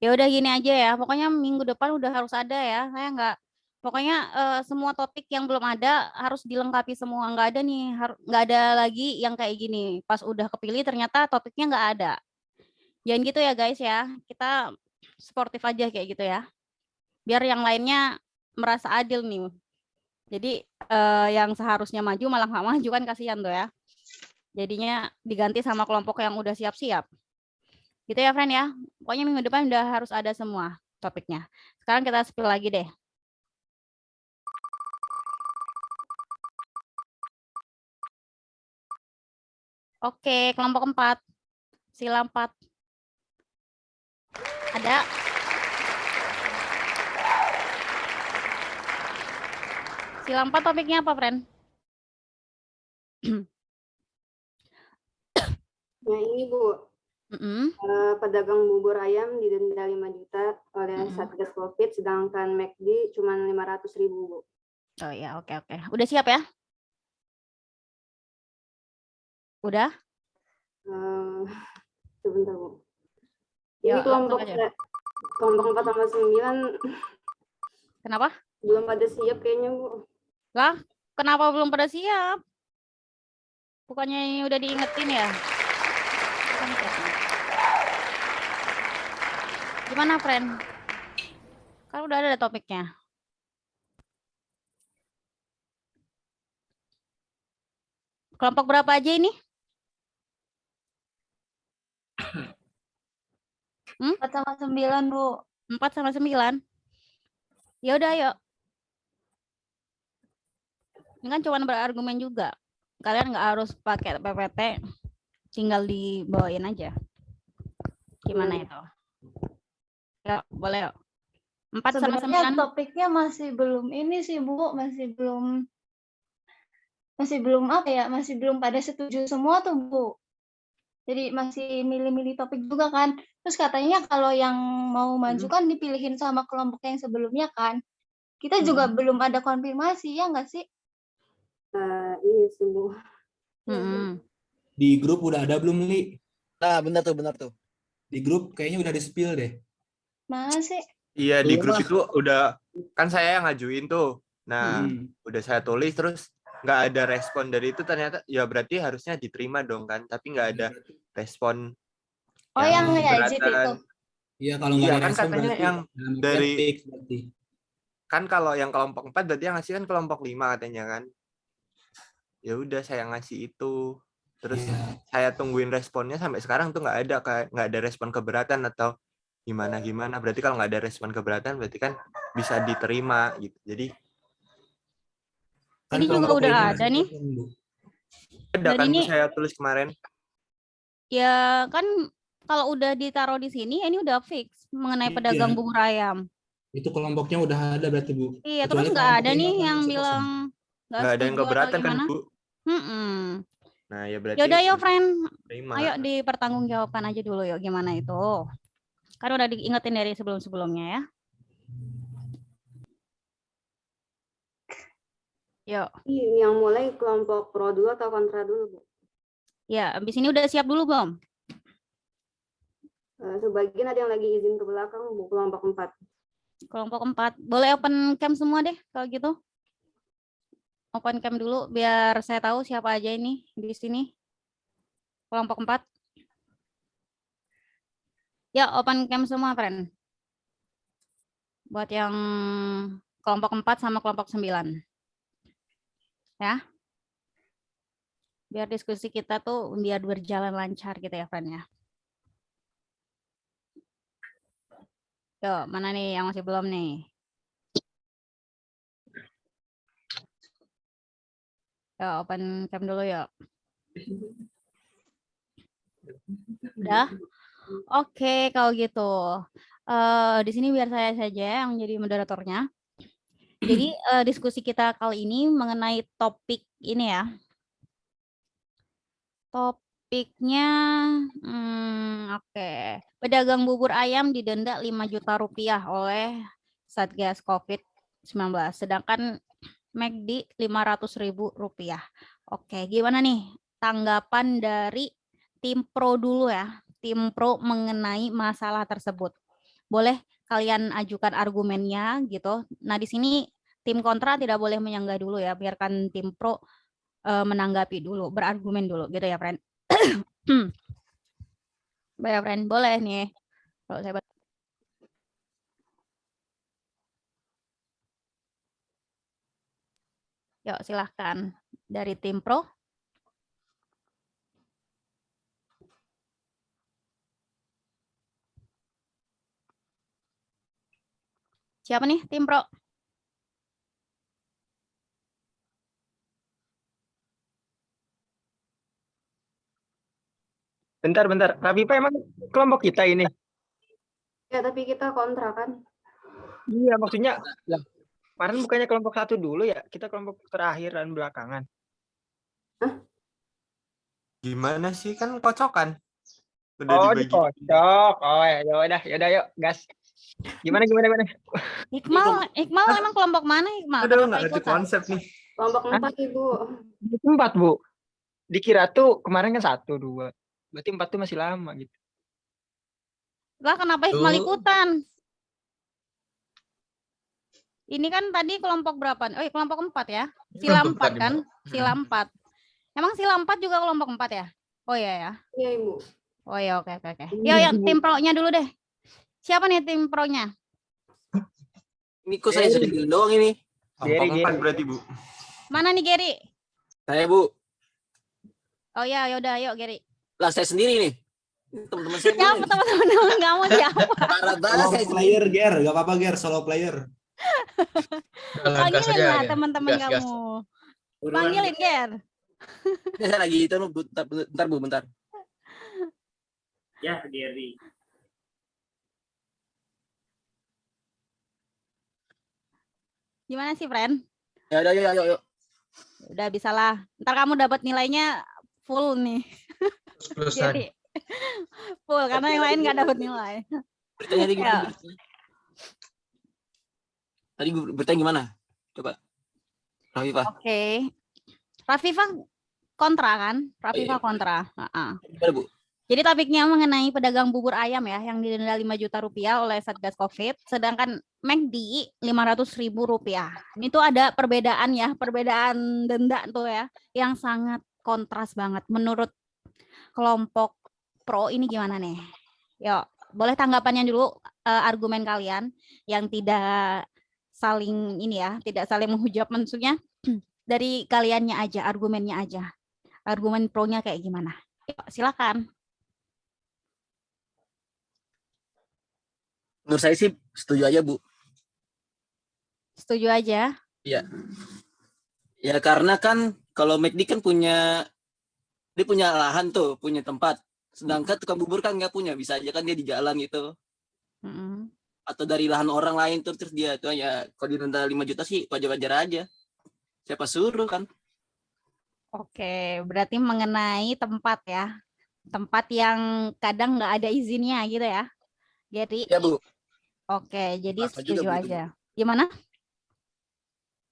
Ya udah gini aja ya. Pokoknya minggu depan udah harus ada ya. Saya pokoknya semua topik yang belum ada harus dilengkapi semua. Nggak ada nih, nggak ada lagi yang kayak gini. Pas udah kepilih ternyata topiknya nggak ada. Jangan gitu ya guys ya. Kita sportif aja kayak gitu ya. Biar yang lainnya merasa adil nih. Jadi yang seharusnya maju malah nggak maju kan, kasihan tuh ya. Jadinya diganti sama kelompok yang udah siap-siap. Gitu ya friend ya. Pokoknya minggu depan udah harus ada semua topiknya. Sekarang kita spill lagi deh. Oke, kelompok 4. Sila 4. Ada? Sila 4 topiknya apa, friend? Nah ini Bu, pedagang bubur ayam didenda 5 juta oleh Satgas Covid, sedangkan McD cuma 500.000 Bu. Oh ya, oke. Udah siap ya? Udah? Sebentar Bu. Ya, Ini kelompok 4 sama 9. Kenapa? Belum pada siap kayaknya Bu. Lah, kenapa belum pada siap? Bukannya udah diingetin ya? Gimana, friend? Kan udah ada topiknya. Kelompok berapa aja ini? 4 sama 9, Bu. 4 sama 9. Ya udah, yuk. Ini kan cuma berargumen juga. Kalian nggak harus pakai PPT, tinggal dibawain aja. Gimana itu? Ya, boleh yuk. 4 sama 9. Topiknya masih belum ini sih Bu, masih belum apa ya, masih belum pada setuju semua tuh Bu. Jadi masih milih-milih topik juga kan. Terus katanya kalau yang mau maju kan dipilihin sama kelompok yang sebelumnya kan. Kita juga belum ada konfirmasi, ya nggak sih? Iya sih Bu. Di grup udah ada belum, Li? Nah, benar tuh. Di grup kayaknya udah di-spill deh. Mana sih? Iya, di grup itu udah, kan saya yang ngajuin tuh. Nah, udah saya tulis terus nggak ada respon dari itu, ternyata ya berarti harusnya diterima dong kan, tapi nggak ada respon. Oh, yang Yazid itu. Iya, kalau nggak ada kan respon katanya berarti yang dari berarti. Kan kalau yang kelompok 4 berarti yang ngasih kan kelompok 5 katanya kan. Ya udah saya ngasih itu. Terus saya tungguin responnya sampai sekarang tuh nggak ada respon keberatan atau gimana. Berarti kalau nggak ada respon keberatan berarti kan bisa diterima gitu. Jadi ini juga udah ada nih. Ada kan ini, saya tulis kemarin. Ya kan kalau udah ditaruh di sini ini udah fix mengenai pedagang bubur ayam. Itu kelompoknya udah ada berarti Bu. Iya, terus nggak ada nih yang bilang nggak ada yang keberatan kan Bu. Nah ya berarti. Yaudah yuk friend, ayo dipertanggungjawabkan aja dulu yuk gimana itu. Kan udah diingetin dari sebelum-sebelumnya ya. Yuk. Yang mulai kelompok pro dulu atau kontra dulu Bu? Ya, abis ini udah siap dulu belum? Sebagian ada yang lagi izin ke belakang Bu, kelompok 4. Kelompok 4. Boleh open cam semua deh kalau gitu. open cam dulu biar saya tahu siapa aja ini di sini. Kelompok 4. Ya, open cam semua, friend. Buat yang kelompok 4 sama kelompok 9. Ya. Biar diskusi kita tuh biar berjalan lancar gitu ya, friend ya. Yuk, mana nih yang masih belum nih? Yuk, open cam dulu yuk. Udah? Oke, kalau gitu. Di sini biar saya saja yang menjadi moderatornya. Jadi diskusi kita kali ini mengenai topik ini ya. Topiknya, oke. Pedagang bubur ayam didenda 5 juta rupiah oleh Satgas COVID-19. Sedangkan McD 500.000 rupiah. Oke, gimana nih tanggapan dari tim pro dulu ya. Tim pro mengenai masalah tersebut. Boleh kalian ajukan argumennya gitu. Nah, di sini tim kontra tidak boleh menyanggah dulu ya. Biarkan tim pro menanggapi dulu, berargumen dulu gitu ya, friend. Baik, friend. Boleh nih. Kalau saya Yuk, silahkan. Dari tim pro. Siapa nih tim pro? Bentar. Rafifa emang kelompok kita ini? Ya, tapi kita kontra kan? Iya, maksudnya lah. Kemarin bukannya kelompok 1 dulu ya? Kita kelompok terakhir dan belakangan. Gimana sih, kan kocokan. Udah Oh, dibagi. dikocok. Oh, ya udah yuk, gas. Gimana? Iqmal emang kelompok mana Iqmal? Aduh, Kenapa nggak ngerti ikutan? konsep nih. Kelompok 4, Ibu. 4, Bu. Dikira tuh kemarin kan 1, 2. Berarti 4 tuh masih lama gitu. Lah kenapa Iqmal ikutan? Ini kan tadi kelompok berapa? Oh, kelompok 4 ya. Sila 4 kan? Sila 4. Emang sila 4 juga kelompok 4 ya? Oh iya ya. Iya, Ibu. Oh iya, oke. Yuk, yang tim pro-nya dulu deh. Siapa nih tim pro-nya? Ini kok saya sendiri doang ini. Kelompok 4 berarti, Bu. Mana nih Gary? Saya, Bu. Oh iya, yaudah, yuk Gary. Lah, saya sendiri nih. Teman-teman saya. Siapa teman-teman kamu siapa? Parah banget Solo saya player, Ger. Gak apa-apa, Ger. Solo player. Panggilin lah teman-teman kamu. Panggilin, Ger. Ini saya lagi itu, bentar, Bu, bentar. Ya, Gary. Gimana sih, friend? Ya udah, yuk. Udah bisa lah. Ntar kamu dapat nilainya full nih. Jadi full karena yang lain nggak dapat nilai. Bertanya tadi gimana? Tadi gue bertanya gimana? Coba. Rafifa. Oke. Rafifa kontra kan? Rafifa kontra. Gimana, Bu? Jadi topiknya mengenai pedagang bubur ayam ya yang didenda 5 juta rupiah oleh Satgas Covid, sedangkan McD 500.000 rupiah. Ini tuh ada perbedaan ya, perbedaan denda tuh ya, yang sangat kontras banget. Menurut kelompok pro ini gimana nih? Yuk, boleh tanggapannya dulu, argumen kalian yang tidak saling ini ya, tidak saling menghujat, maksudnya dari kaliannya aja, argumennya aja. Argumen pro-nya kayak gimana? Yuk, silakan. Menurut saya sih setuju aja, Bu. Setuju aja? Iya. Ya karena kan kalau McD kan dia punya lahan tuh, punya tempat. Sedangkan tukang bubur kan nggak punya, bisa aja kan dia di jalan gitu. Atau dari lahan orang lain tuh, terus dia tuh ya kalau didenda 5 juta sih wajar-wajar aja. Siapa suruh kan? Oke, berarti mengenai tempat ya. Tempat yang kadang nggak ada izinnya gitu ya. Jadi ya, Bu. Oke, jadi Apa setuju juga, Bu, aja. Gimana?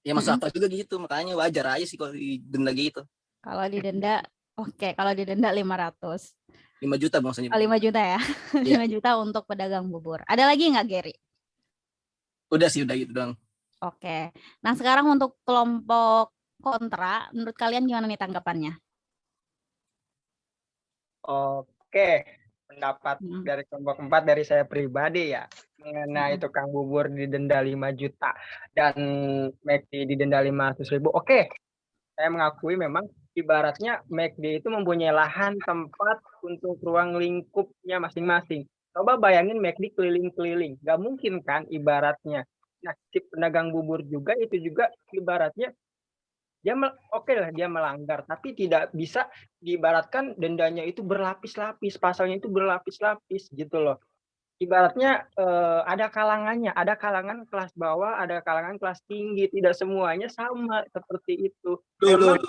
Ya masuk akal juga gitu, makanya wajar aja sih kalau didenda gitu. Kalau didenda, oke, kalau didenda 500. 5 juta maksudnya. Oh, 5 juta ya? Iya. 5 juta untuk pedagang bubur. Ada lagi nggak, Gary? Udah sih, udah gitu doang. Oke. Nah, sekarang untuk kelompok kontra. Menurut kalian gimana nih tanggapannya? Oke, pendapat dari kelompok 4 dari saya pribadi ya mengenai tukang bubur didenda 5 juta dan McD didenda 500.000. Oke, saya mengakui memang ibaratnya McD itu mempunyai lahan tempat untuk ruang lingkupnya masing-masing. Coba bayangin McD keliling-keliling, nggak mungkin kan ibaratnya. Nah, si pedagang bubur juga itu juga ibaratnya dia oke lah dia melanggar, tapi tidak bisa diibaratkan dendanya itu berlapis-lapis, pasalnya itu berlapis-lapis gitu loh. Ibaratnya ada kalangannya, ada kalangan kelas bawah, ada kalangan kelas tinggi, tidak semuanya sama seperti itu. Memang,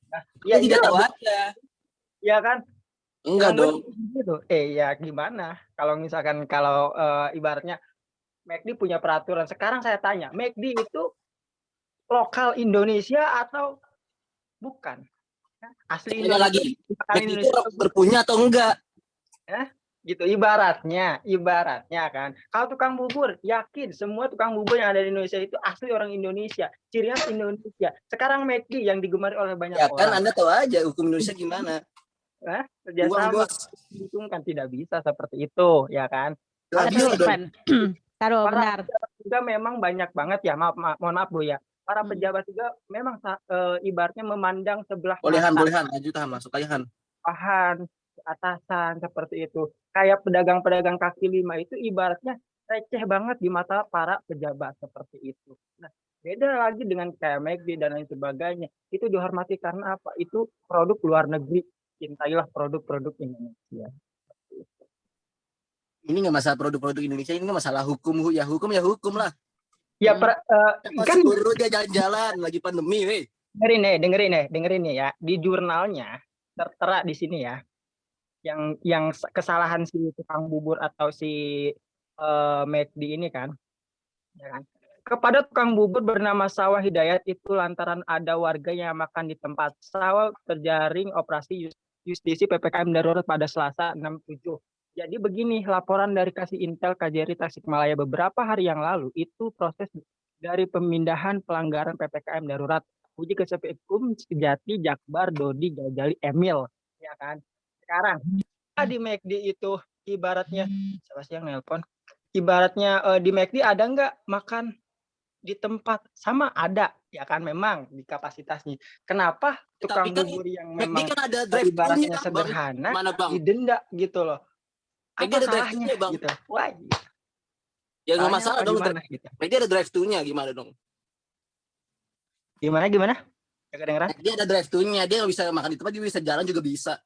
nah, ya tidak tahu iyalah, aja. ya kan? Enggak dong. Gitu. Ya gimana? Kalau misalkan ibaratnya McD punya peraturan. Sekarang saya tanya, McD itu lokal Indonesia atau bukan? Asli Indonesia lagi. McD itu berpunya atau enggak? Gitu ibaratnya kan. Kalau tukang bubur, yakin semua tukang bubur yang ada di Indonesia itu asli orang Indonesia, ciri khas Indonesia. Sekarang McD yang digemari oleh banyak ya, orang. Kan Anda tahu aja hukum Indonesia gimana. Kerjasama diuntungkan tidak bisa seperti itu, ya kan? Taruh bentar. Juga memang banyak banget ya, mohon maaf Bu ya. Para pejabat juga memang ibaratnya memandang sebelah bolehan mata. lanjut masuk aja Han. Bahan atasan seperti itu. Kayak pedagang-pedagang kaki lima itu ibaratnya receh banget di mata para pejabat seperti itu. Nah, beda lagi dengan kayak McD dan lain sebagainya. Itu dihormati karena apa? Itu produk luar negeri. Cintailah produk-produk Indonesia. Ini nggak masalah produk-produk Indonesia, ini nggak masalah hukum ya hukum lah. Ya kan baru dia jalan-jalan lagi pandemi, weh. Dengerin nih ya. Di jurnalnya tertera di sini ya. Yang kesalahan si tukang bubur atau si McD ini kan. Ya kan. Kepada tukang bubur bernama Sawah Hidayat itu lantaran ada warga yang makan di tempat sawah terjaring operasi justisi PPKM darurat pada Selasa 6/7. Jadi begini, laporan dari Kasih Intel KJRI Tasikmalaya beberapa hari yang lalu itu proses dari pemindahan pelanggaran PPKM darurat. Uji Kesepikum Sejati Jakbar Dodi Gajali Emil, ya kan. Sekarang di McD itu ibaratnya siapa sih yang nelpon? Ibaratnya di McD ada nggak makan di tempat? Sama ada, ya kan, memang di kapasitasnya. Kenapa tukang bubur yang memang ibaratnya sederhana didenda gitu loh? Apa salahnya gitu? Wah, ya nggak masalah dong. Gitu. Dia ada drive-thru-nya gimana dong? Gimana? Gak kedengeran? Dia ada drive-thru-nya, dia nggak bisa makan di tempat, dia bisa jalan juga bisa.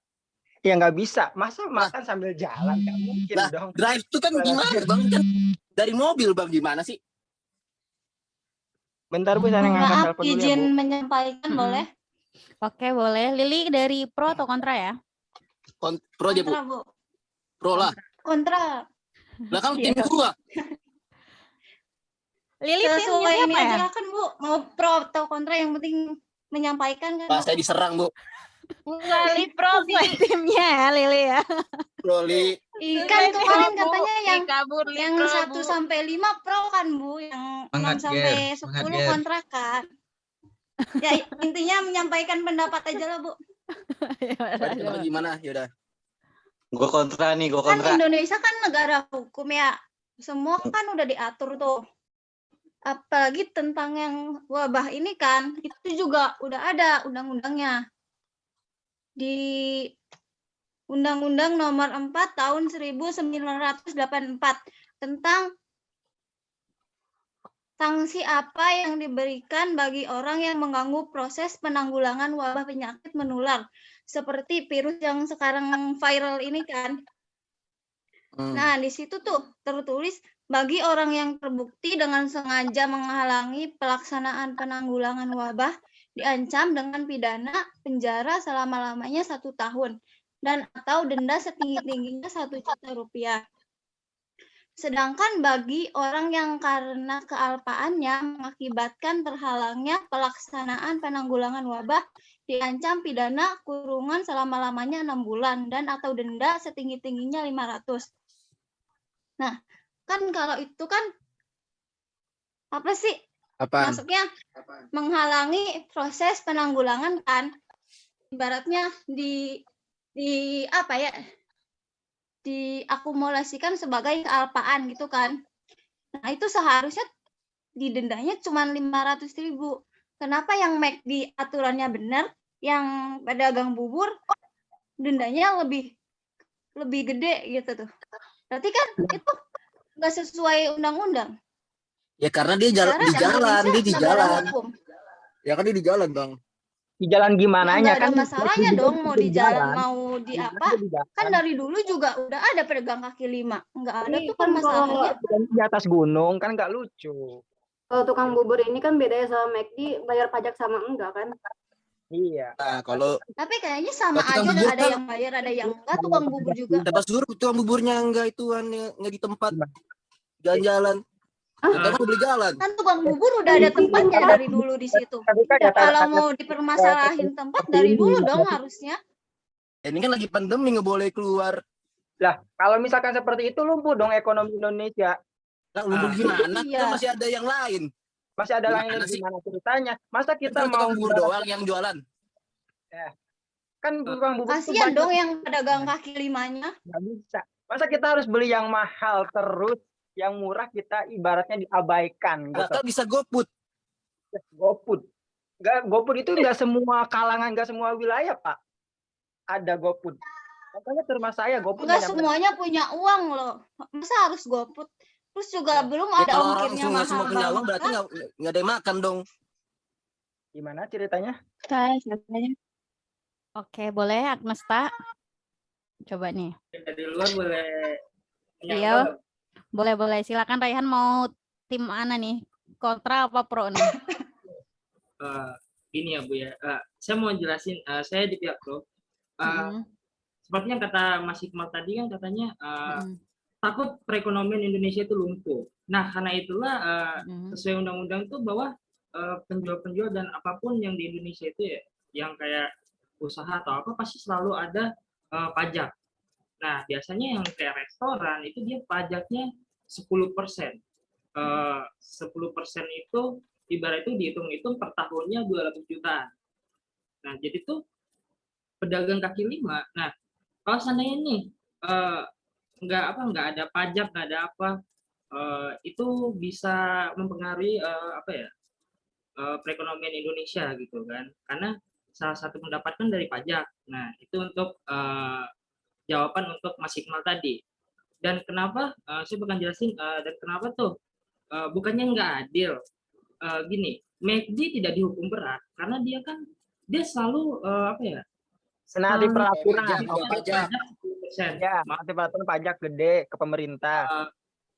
Ya nggak bisa, masa makan sambil jalan? Nggak mungkin dong. Drive-thru kan gimana bang? Kan dari mobil bang, gimana sih? Bentar Bu, saya ngangkat telepon dulu ya Bu. Izin menyampaikan boleh? Oke, boleh. Lili dari pro atau kontra ya? Pro aja Bu. Bu. Pro lah. Kontra. Lah kan tim gua. Lili sesuai timnya ini siapa ya? aja kan Bu, mau pro atau kontra yang penting menyampaikan kan. Pas saya diserang Bu. Lili pro timnya ya Lili ya. Pro Li. Kan kemarin katanya yang 1 sampai 5 pro kan Bu, yang 6 sampai 10 kontra kan. Ya intinya menyampaikan pendapat aja lah Bu. Gimana? Yaudah. Gue kontra. Kan Indonesia kan negara hukum ya. Semua kan udah diatur tuh. Apalagi tentang yang wabah ini kan, itu juga udah ada undang-undangnya. Di Undang-Undang Nomor 4 Tahun 1984 tentang sanksi apa yang diberikan bagi orang yang mengganggu proses penanggulangan wabah penyakit menular. Seperti virus yang sekarang viral ini kan. Nah, di situ tuh tertulis bagi orang yang terbukti dengan sengaja menghalangi pelaksanaan penanggulangan wabah diancam dengan pidana penjara selama-lamanya 1 tahun dan atau denda setinggi-tingginya 1 juta rupiah. Sedangkan bagi orang yang karena kealpaannya mengakibatkan terhalangnya pelaksanaan penanggulangan wabah diancam pidana kurungan selama-lamanya 6 bulan dan atau denda setinggi-tingginya 500. Nah, kan kalau itu kan apa sih Apaan? Masuknya menghalangi proses penanggulangan kan. Ibaratnya di apa ya? Diakumulasikan sebagai kealpaan gitu kan. Nah, itu seharusnya didendanya cuma 500.000. Kenapa yang McD aturannya benar, yang pedagang bubur dendanya lebih gede gitu tuh. Berarti kan itu nggak sesuai undang-undang. Ya karena dia jalan Secara di jalan, dia di negara jalan. hukum. Ya kan dia di jalan, Bang. Di jalan gimananya Nggak ada kan? masalahnya McD dong juga mau di di jalan mau di apa. Di jalan. Kan dari dulu juga udah ada pedagang kaki 5. Nggak ada Ini tuh kan permasalahannya. Di atas gunung kan nggak lucu. Kalau tukang bubur ini kan bedanya sama McD, bayar pajak sama enggak kan? Iya. Nah, kalau Tapi kayaknya sama tukang aja, bubur ada kan yang bayar, ada yang enggak. Tukang bubur juga. dapat suruh tukang buburnya enggak ituan nggak di tempat jalan-jalan. Kita beli jalan. Kan tukang bubur udah ada tempatnya dari dulu di situ. Kalau mau dipermasalahin tempat dari dulu dong harusnya. Ini kan lagi pandemi nggak boleh keluar. Lah, kalau misalkan seperti itu lumpuh dong ekonomi Indonesia. Nah, lumpuh gimana? Iya. Kan masih ada yang lain. Masih ada lain Gimana sih? gimana ceritanya? Masa kita Kan mau tukang bubur doang yang jualan. kan tukang bubur itu Kasihan banyak. dong yang pedagang kaki 5-nya. Nggak bisa. Masa kita harus beli yang mahal terus, yang murah kita ibaratnya diabaikan gitu. Atau bisa GoFood. GoFood. GoFood itu nggak semua kalangan, nggak semua wilayah, Pak. Ada GoFood. Makanya ke rumah saya GoFood Enggak banyak semuanya punya uang loh. Masa harus GoFood? Terus juga belum Ya, ada kalau orang ongkirnya nggak semua mahal punya uang banget berarti kan? nggak ada yang makan dong. Gimana ceritanya? Oke, boleh Agnesta? Coba nih. Dari luar boleh Iya, boleh. Silakan Raihan, mau tim mana nih? Kontra apa pro nih? Gini ya Bu ya, saya mau jelasin, saya di pihak pro. Seperti yang kata Mas Hikmal tadi kan katanya takut perekonomian Indonesia itu lumpuh. Nah karena itulah sesuai undang-undang itu bahwa penjual-penjual dan apapun yang di Indonesia itu ya, yang kayak usaha atau apa pasti selalu ada pajak. Nah biasanya yang kayak restoran itu dia pajaknya 10%. 10% itu ibarat itu dihitung-hitung per tahunnya 200 jutaan. Nah, jadi tuh pedagang kaki 5. Nah, kalau seandainya nih nggak ada pajak, nggak ada apa, itu bisa mempengaruhi perekonomian Indonesia gitu kan. Karena salah satu pendapatan dari pajak. Nah, itu untuk jawaban untuk Mas Hikmal tadi. Dan kenapa saya bakal jelasin dan kenapa tuh bukannya nggak adil. Gini, McD tidak dihukum berat karena dia selalu Senaati peraturan. pajak 10%. Ya, senaati peraturan pajak gede ke pemerintah.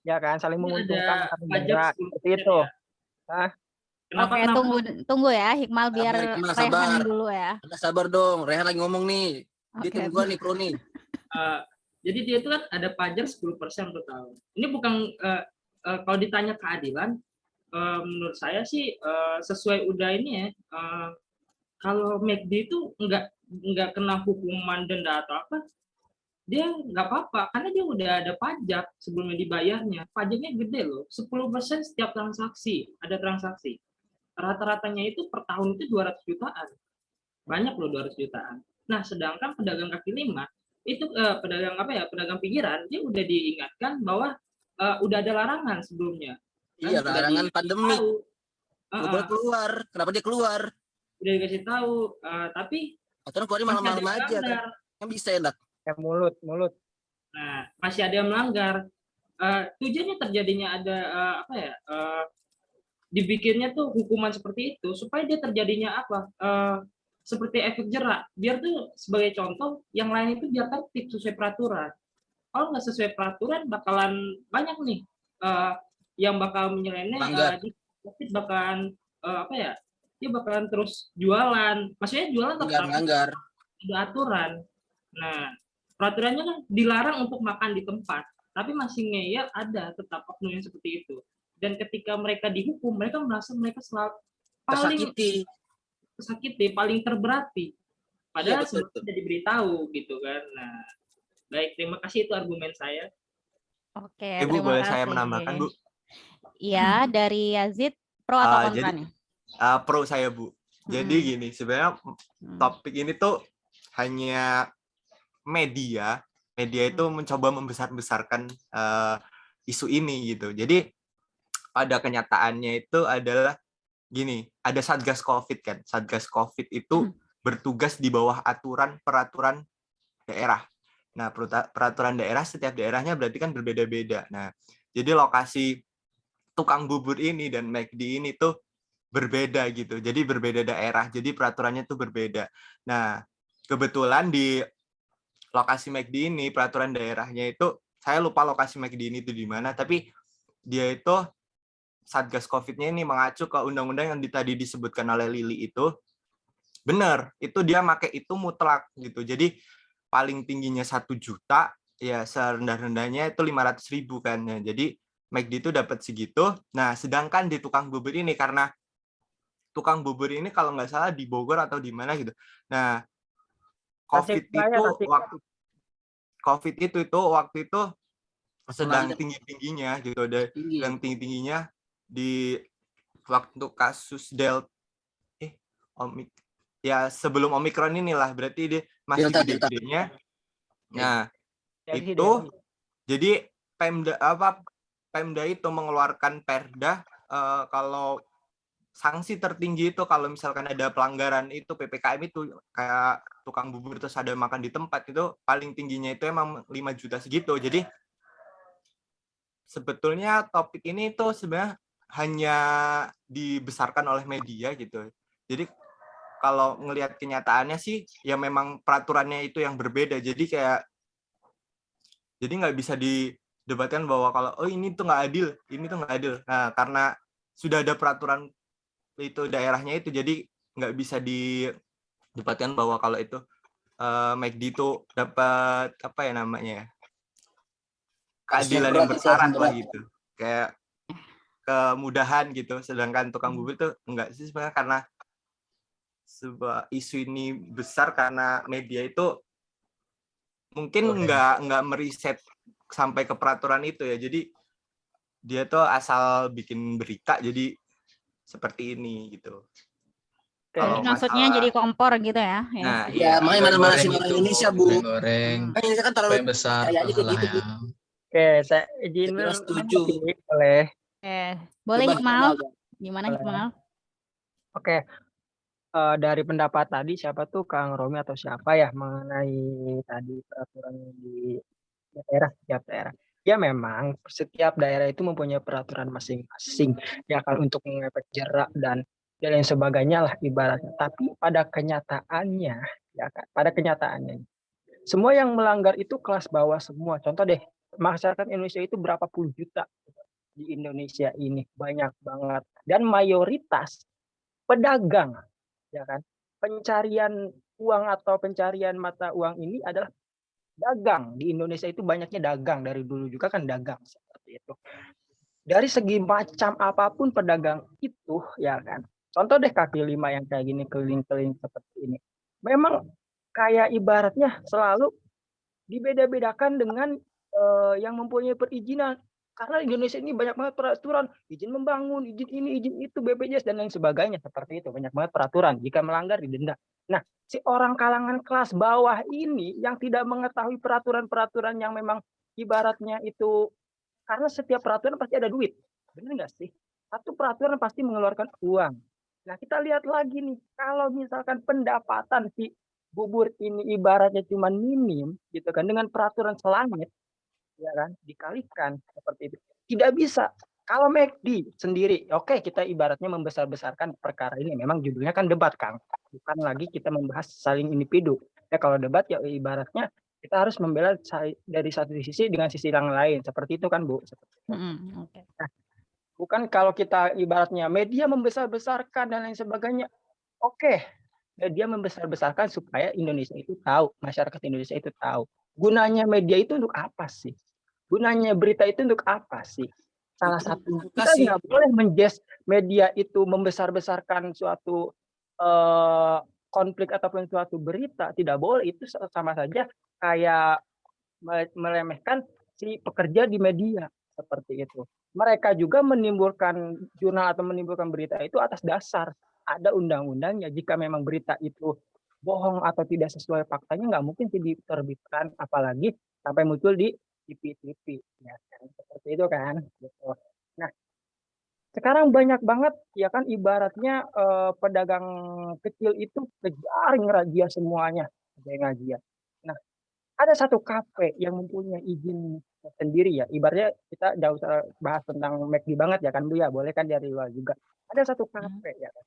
Ya kan, saling menguntungkan antar negara. Seperti itu. Hah? Oke, tunggu ya Hikmal biar Hikmal, Raihan sabar. dulu ya. Anda sabar dong, Rehan lagi ngomong nih. Dia Oke. tim gua nih, pro nih. Jadi dia itu kan ada pajak 10% per tahun. Ini bukan kalau ditanya keadilan, menurut saya sih sesuai udah ini ya. Kalau McD itu nggak kena hukuman denda atau apa, dia nggak apa-apa karena dia udah ada pajak sebelumnya dibayarnya. Pajaknya gede loh, 10% setiap transaksi, ada transaksi. Rata-ratanya itu per tahun itu 200 jutaan. Banyak loh 200 jutaan. Nah, sedangkan pedagang kaki 5 itu pedagang pinggiran dia udah diingatkan bahwa udah ada larangan sebelumnya. Iya, larangan pandemi. Nggak boleh keluar. Kenapa dia keluar? Udah dikasih tahu, tapi atau keluar malam-malam aja kan? Yang bisa enak. Ya mulut. Nah, masih ada yang melanggar. Tujuannya terjadinya ada dibikinnya tuh hukuman seperti itu supaya dia terjadinya seperti efek jerak. Biar tuh sebagai contoh, yang lain itu biar tertib sesuai peraturan. Kalau nggak sesuai peraturan, bakalan banyak nih yang bakal menyeleneh, bakalan dia bakalan terus jualan. Maksudnya jualan tetap Melanggar. ada aturan. Nah, peraturannya kan dilarang untuk makan di tempat, tapi masih ngeyel ada tetap oknum yang seperti itu. Dan ketika mereka dihukum, mereka merasa mereka selalu paling tersakiti, paling terberati. Padahal sebelumnya sudah diberitahu gitu kan. Nah, baik, terima kasih, itu argumen saya. Oke, Bu, terima boleh kasih. saya menambahkan, Bu? Iya, dari Yazid, Pro atau kontra Jadi nih? pro saya, Bu. Jadi gini, sebenarnya topik ini tuh hanya media itu mencoba membesar-besarkan isu ini gitu. Jadi pada kenyataannya itu adalah gini, ada Satgas Covid kan. Satgas Covid itu bertugas di bawah peraturan daerah. Nah, peraturan daerah, setiap daerahnya berarti kan berbeda-beda. Nah, jadi lokasi tukang bubur ini dan McD ini tuh berbeda gitu. Jadi berbeda daerah. Jadi peraturannya tuh berbeda. Nah, kebetulan di lokasi McD ini peraturan daerahnya itu, saya lupa lokasi McD ini itu di mana, tapi dia itu Satgas Covid-nya ini mengacu ke undang-undang yang tadi disebutkan oleh Lili itu. Benar, itu dia pakai itu mutlak gitu. Jadi paling tingginya 1 juta, ya serendah-rendahnya itu 500.000 kan. Ya, jadi McD itu dapat segitu. Nah, sedangkan di tukang bubur ini, karena tukang bubur ini kalau nggak salah di Bogor atau di mana gitu. Nah, COVID itu waktu itu sedang tinggi-tingginya gitu, sedang tinggi-tingginya di waktu kasus ya sebelum Omikron inilah, berarti dia masih gede-gedenya. Nah, itu jadi Pemda itu mengeluarkan perda kalau sanksi tertinggi itu kalau misalkan ada pelanggaran itu PPKM itu kayak tukang bubur terus ada makan di tempat, itu paling tingginya itu emang 5 juta segitu. Jadi sebetulnya topik ini tuh sebenarnya hanya dibesarkan oleh media gitu. Jadi kalau ngelihat kenyataannya sih ya memang peraturannya itu yang berbeda. Jadi nggak bisa didebatkan bahwa kalau ini tuh nggak adil, ini tuh nggak adil. Nah, karena sudah ada peraturan itu daerahnya itu, jadi nggak bisa didebatkan bahwa kalau itu McD itu dapat apa ya namanya, keadilan yang bersyarat lah gitu, kayak kemudahan gitu. Sedangkan tukang bubur itu enggak sih sebenarnya, karena sebuah isu ini besar karena media itu mungkin nggak meriset sampai ke peraturan itu ya. Jadi dia tuh asal bikin berita jadi seperti ini gitu. Kalau maksudnya jadi kompor gitu ya. Nah, iya, makanya mana sih orang Indonesia, Bu. Goreng. Indonesia kan terlalu besar kayak gitu, Bu. Oke, saya izin setuju. Boleh. Boleh Hikmal. Gimana Hikmal? Oke. Dari pendapat tadi siapa tuh Kang Romi atau siapa ya mengenai tadi peraturan di daerah, setiap daerah. Ya memang setiap daerah itu mempunyai peraturan masing-masing ya kan, untuk mengefek jerak dan lain sebagainya lah ibaratnya. Tapi pada kenyataannya ya kan, pada kenyataannya semua yang melanggar itu kelas bawah semua. Contoh deh, masyarakat Indonesia itu berapa puluh juta di Indonesia ini, banyak banget, dan mayoritas pedagang ya kan. Pencarian uang atau pencarian mata uang ini adalah dagang. Di Indonesia itu banyaknya dagang, dari dulu juga kan dagang seperti itu. Dari segi macam apapun pedagang itu ya kan. Contoh deh kaki lima yang kayak gini, keliling-keliling seperti ini. Memang kayak ibaratnya selalu dibeda-bedakan dengan yang mempunyai perizinan. Karena Indonesia ini banyak banget peraturan, izin membangun, izin ini, izin itu, BPJS dan lain sebagainya, seperti itu. Banyak banget peraturan, jika melanggar didenda. Nah, si orang kalangan kelas bawah ini yang tidak mengetahui peraturan-peraturan yang memang ibaratnya itu, karena setiap peraturan pasti ada duit. Benar nggak sih? Satu peraturan pasti mengeluarkan uang. Nah, kita lihat lagi nih, kalau misalkan pendapatan si bubur ini ibaratnya cuma minim, gitu kan, dengan peraturan selangit, ya kan, dikalikan seperti itu. Tidak bisa. Kalau McD sendiri, oke, kita ibaratnya membesar-besarkan perkara ini. Memang judulnya kan debat, Kang. Bukan lagi kita membahas saling individu. Ya kalau debat ya ibaratnya kita harus membela dari satu sisi dengan sisi yang lain. Seperti itu kan, Bu. Nah, bukan kalau kita ibaratnya media membesar-besarkan dan lain sebagainya. Oke, media membesar-besarkan supaya Indonesia itu tahu, masyarakat Indonesia itu tahu. Gunanya media itu untuk apa sih? Gunanya berita itu untuk apa sih? Salah satu, kita nggak boleh menjudge media itu membesar-besarkan suatu konflik ataupun suatu berita. Tidak boleh, itu sama saja kayak meremehkan si pekerja di media. seperti itu. Mereka juga menimbulkan jurnal atau menimbulkan berita itu atas dasar ada undang-undangnya. Jika memang berita itu bohong atau tidak sesuai faktanya, nggak mungkin diterbitkan, apalagi sampai muncul di TV, ya kan? Seperti itu kan. Gitu. Nah, sekarang banyak banget ya kan, ibaratnya pedagang kecil itu kejar ngerazia semuanya, ada yang razia. Nah, ada satu kafe yang mempunyai izin sendiri ya, ibaratnya kita nggak usah bahas tentang McD banget ya kan Bu ya, boleh kan dari luar juga. Ada satu kafe ya kan,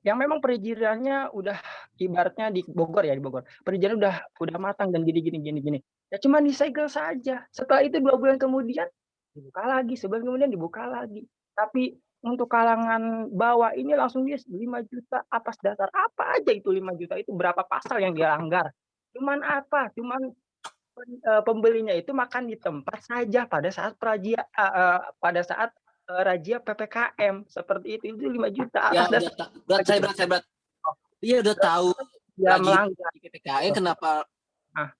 yang memang perizinannya udah ibaratnya di Bogor ya, di Bogor. Perizinan udah matang dan gini. Ya cuma disegel saja. Setelah itu 2 bulan kemudian dibuka lagi, sebulan kemudian dibuka lagi. Tapi untuk kalangan bawah ini langsung dia 5 juta atas dasar apa aja itu 5 juta itu, berapa pasal yang dilanggar. Cuman apa? Cuman pembelinya itu makan di tempat saja pada saat razia PPKM seperti itu 5 juta Ya atas udah berat. Dia udah tahu ya lagi melanggar di PPKM, kenapa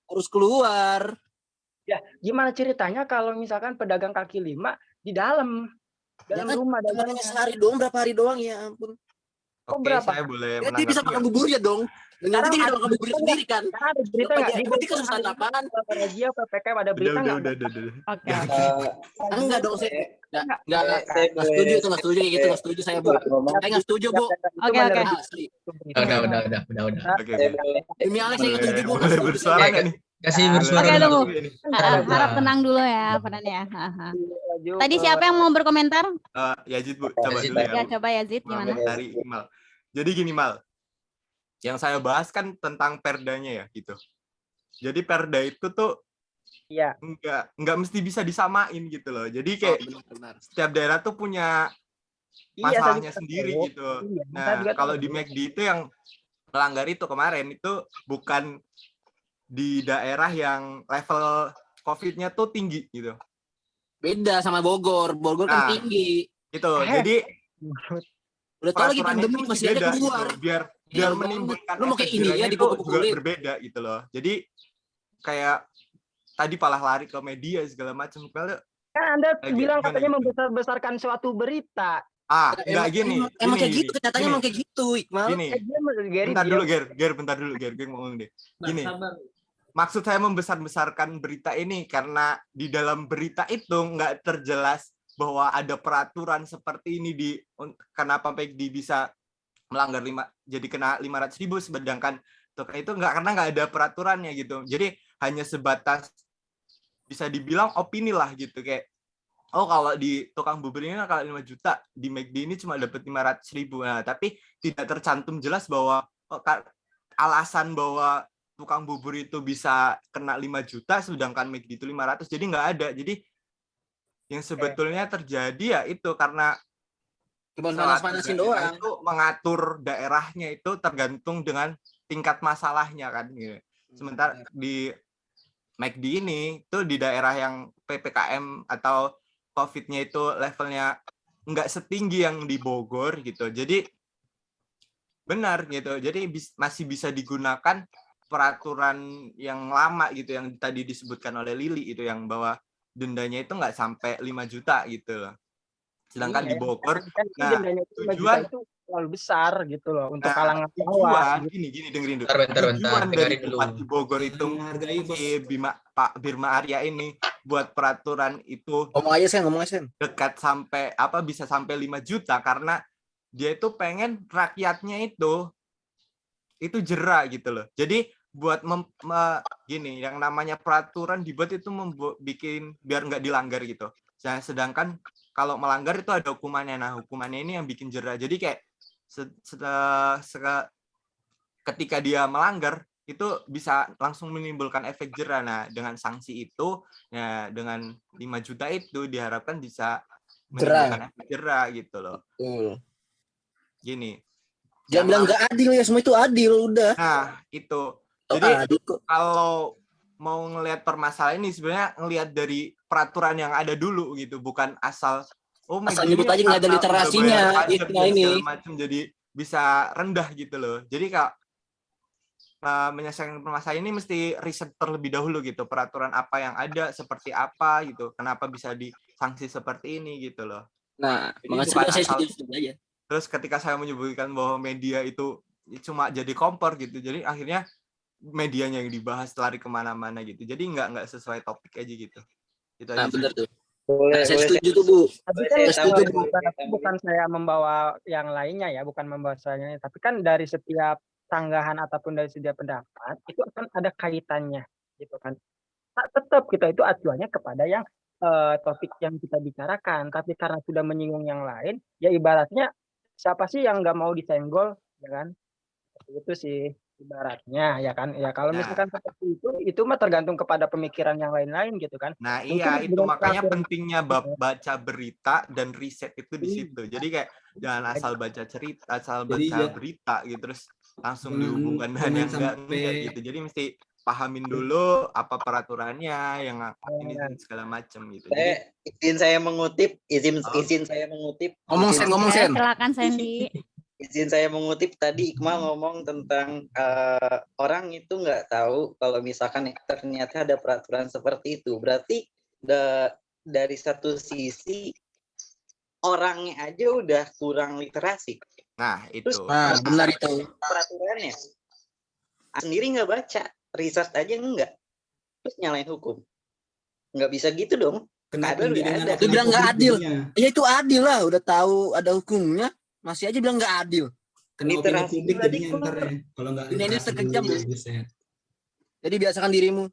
harus keluar? Ya, gimana ceritanya kalau misalkan pedagang kaki 5 di dalam Ya kan, rumah cuma dagangnya. sehari doang, berapa hari doang, ya ampun. Oh, Oke, berapa? saya boleh Ya, dia bisa makan buburnya dong. Dengan Sekarang dia bisa ada makan buburnya sendiri kan. Sekarang ada berita nggak? Di Berarti Bogor kesusahan hari ini apaan? razia PPKM ada berita nggak? Oke. Enggak dong, saya enggak Saya setuju itu, enggak setuju kayak gitu, enggak setuju saya, Bu. Saya enggak setuju, Bu. Oke. Asli. Udah. Oke. Demi Allah saya enggak setuju, Bu. Boleh bersuara nggak nih? Kasih Boleh bersuara Oke, dulu. tunggu. Harap tenang dulu ya, Farhan ya. Tadi siapa yang mau berkomentar? Yazid, Bu, coba Yazid, dulu ya. Ya, coba Yazid gimana? Dari Imal. Jadi gini, Mal. Yang saya bahas kan tentang perdanya ya, gitu. Jadi perda itu tuh Iya. Nggak mesti bisa disamain gitu loh. Jadi kayak Benar. setiap daerah tuh punya masalahnya sendiri gitu. Nah, kalau di McD itu yang melanggar itu kemarin itu bukan di daerah yang level COVID-nya tuh tinggi gitu. Beda sama Bogor. Bogor kan tinggi. Gitu. Jadi udah tahu lagi peraturannya pandemi itu masih aja beda keluar. gitu. Biar menimbulkan lu mau kayak ini ya, itu dipukul-pukulin. juga berbeda gitu loh. Jadi kayak tadi palah lari ke media segala macam. Kalau kan Anda bilang gimana katanya gitu? membesar-besarkan suatu berita. Enggak gini. Emang kayak gitu, kenyataannya emang kayak gitu, Iqmal. Gini. Bentar dulu, Ger, gue ngomong deh. Gini. Maksud saya membesar-besarkan berita ini karena di dalam berita itu nggak terjelas bahwa ada peraturan seperti ini kenapa McD bisa melanggar jadi kena 500.000, sedangkan itu karena nggak ada peraturannya gitu. Jadi hanya sebatas bisa dibilang opini lah gitu, kayak kalau di tukang bubur ini kalau 5 juta, di McD ini cuma dapat 500.000. Nah, tapi tidak tercantum jelas bahwa alasan bahwa tukang bubur itu bisa kena 5 juta sedangkan McD itu 500. Jadi nggak ada. Jadi yang sebetulnya terjadi ya itu karena cuma panas-panasin doang. Itu mengatur daerahnya itu tergantung dengan tingkat masalahnya kan gitu. Sementara di McD ini tuh di daerah yang PPKM atau COVID-nya itu levelnya nggak setinggi yang di Bogor gitu. Jadi benar gitu. Jadi masih bisa digunakan peraturan yang lama gitu yang tadi disebutkan oleh Lili itu, yang bahwa dendanya itu nggak sampai 5 juta gitu. Sedangkan di Bogor, tujuan itu terlalu besar gitu loh untuk kalangan bawah. Gini dengerin dulu. Bentar, Tujuan dari dengerin dulu. Bupati Bogor itu Pak Birma Arya ini buat peraturan itu ngomong aja Sen. Dekat sampai bisa sampai 5 juta karena dia itu pengen rakyatnya itu jera gitu loh. Jadi buat gini, yang namanya peraturan dibuat itu bikin biar nggak dilanggar gitu. Sedangkan kalau melanggar itu ada hukumannya. Nah, hukumannya ini yang bikin jera. Jadi kayak ketika dia melanggar itu bisa langsung menimbulkan efek jera. Nah, dengan sanksi itu ya dengan 5 juta itu diharapkan bisa menimbulkan efek jera gitu loh. Gini. Jangan bilang nggak adil ya, semua itu adil udah. Nah, itu. Jadi kalau mau ngelihat permasalahan ini sebenarnya ngelihat dari peraturan yang ada dulu gitu, bukan asal nyebut aja nggak ada literasinya ini macam jadi bisa rendah gitu loh. Jadi menyelesaikan permasalahan ini mesti riset terlebih dahulu gitu, peraturan apa yang ada, seperti apa gitu, kenapa bisa disanksi seperti ini gitu loh. Nah, Jadi makanya bukan saya asal. setuju aja. Terus ketika saya menyebutkan bahwa media itu cuma jadi kompor gitu, jadi akhirnya medianya yang dibahas lari kemana-mana gitu, jadi nggak sesuai topik aja gitu. Itu Nah, aja sih. benar tuh. Boleh, Nah, saya boleh setuju tuh, Bu. Tapi boleh kan saya setuju, tambahin, Bu. boleh saya bukan tambahin. saya membawa yang lainnya ya, bukan membawa saya, tapi kan dari setiap sanggahan ataupun dari setiap pendapat itu akan ada kaitannya gitu kan. Tetap kita itu acuannya kepada yang topik yang kita bicarakan, tapi karena sudah menyinggung yang lain, ya ibaratnya siapa sih yang nggak mau disenggol, ya kan? Seperti itu sih ibaratnya, ya kan? Ya kalau Nah. misalkan seperti itu mah tergantung kepada pemikiran yang lain-lain gitu kan. Nah, Mungkin iya itu dengan makanya peraturan pentingnya baca berita dan riset itu di situ. Jadi kayak jangan asal baca cerita, asal Jadi baca ya, berita gitu terus langsung jangan dihubungkan dengan jangan yang enggak sampai gitu. Jadi mesti pahamin dulu apa peraturannya, yang ini Ya. segala macam gitu. Jadi Izin saya mengutip. Ngomong Sen, ngomong Sen. Silakan Sandy. Izin saya mengutip tadi Iqmal ngomong tentang orang itu nggak tahu kalau misalkan ternyata ada peraturan seperti itu. Berarti dari satu sisi orangnya aja udah kurang literasi. nah Terus itu. Nah, benar itu. peraturannya sendiri nggak baca, research aja enggak, terus nyalain hukum. Nggak bisa gitu dong. kena Ada tinggi udah dengan ada. Dia bilang nggak adil. jadinya. Ya itu adil lah, udah tahu ada hukumnya, masih aja bilang nggak adil. Kena opini Literasi publik juga jadinya dikit. ntar ya. Kalau nggak Dunia ini literasi terkejam, dulu, Bu. riset. Jadi biasakan dirimu.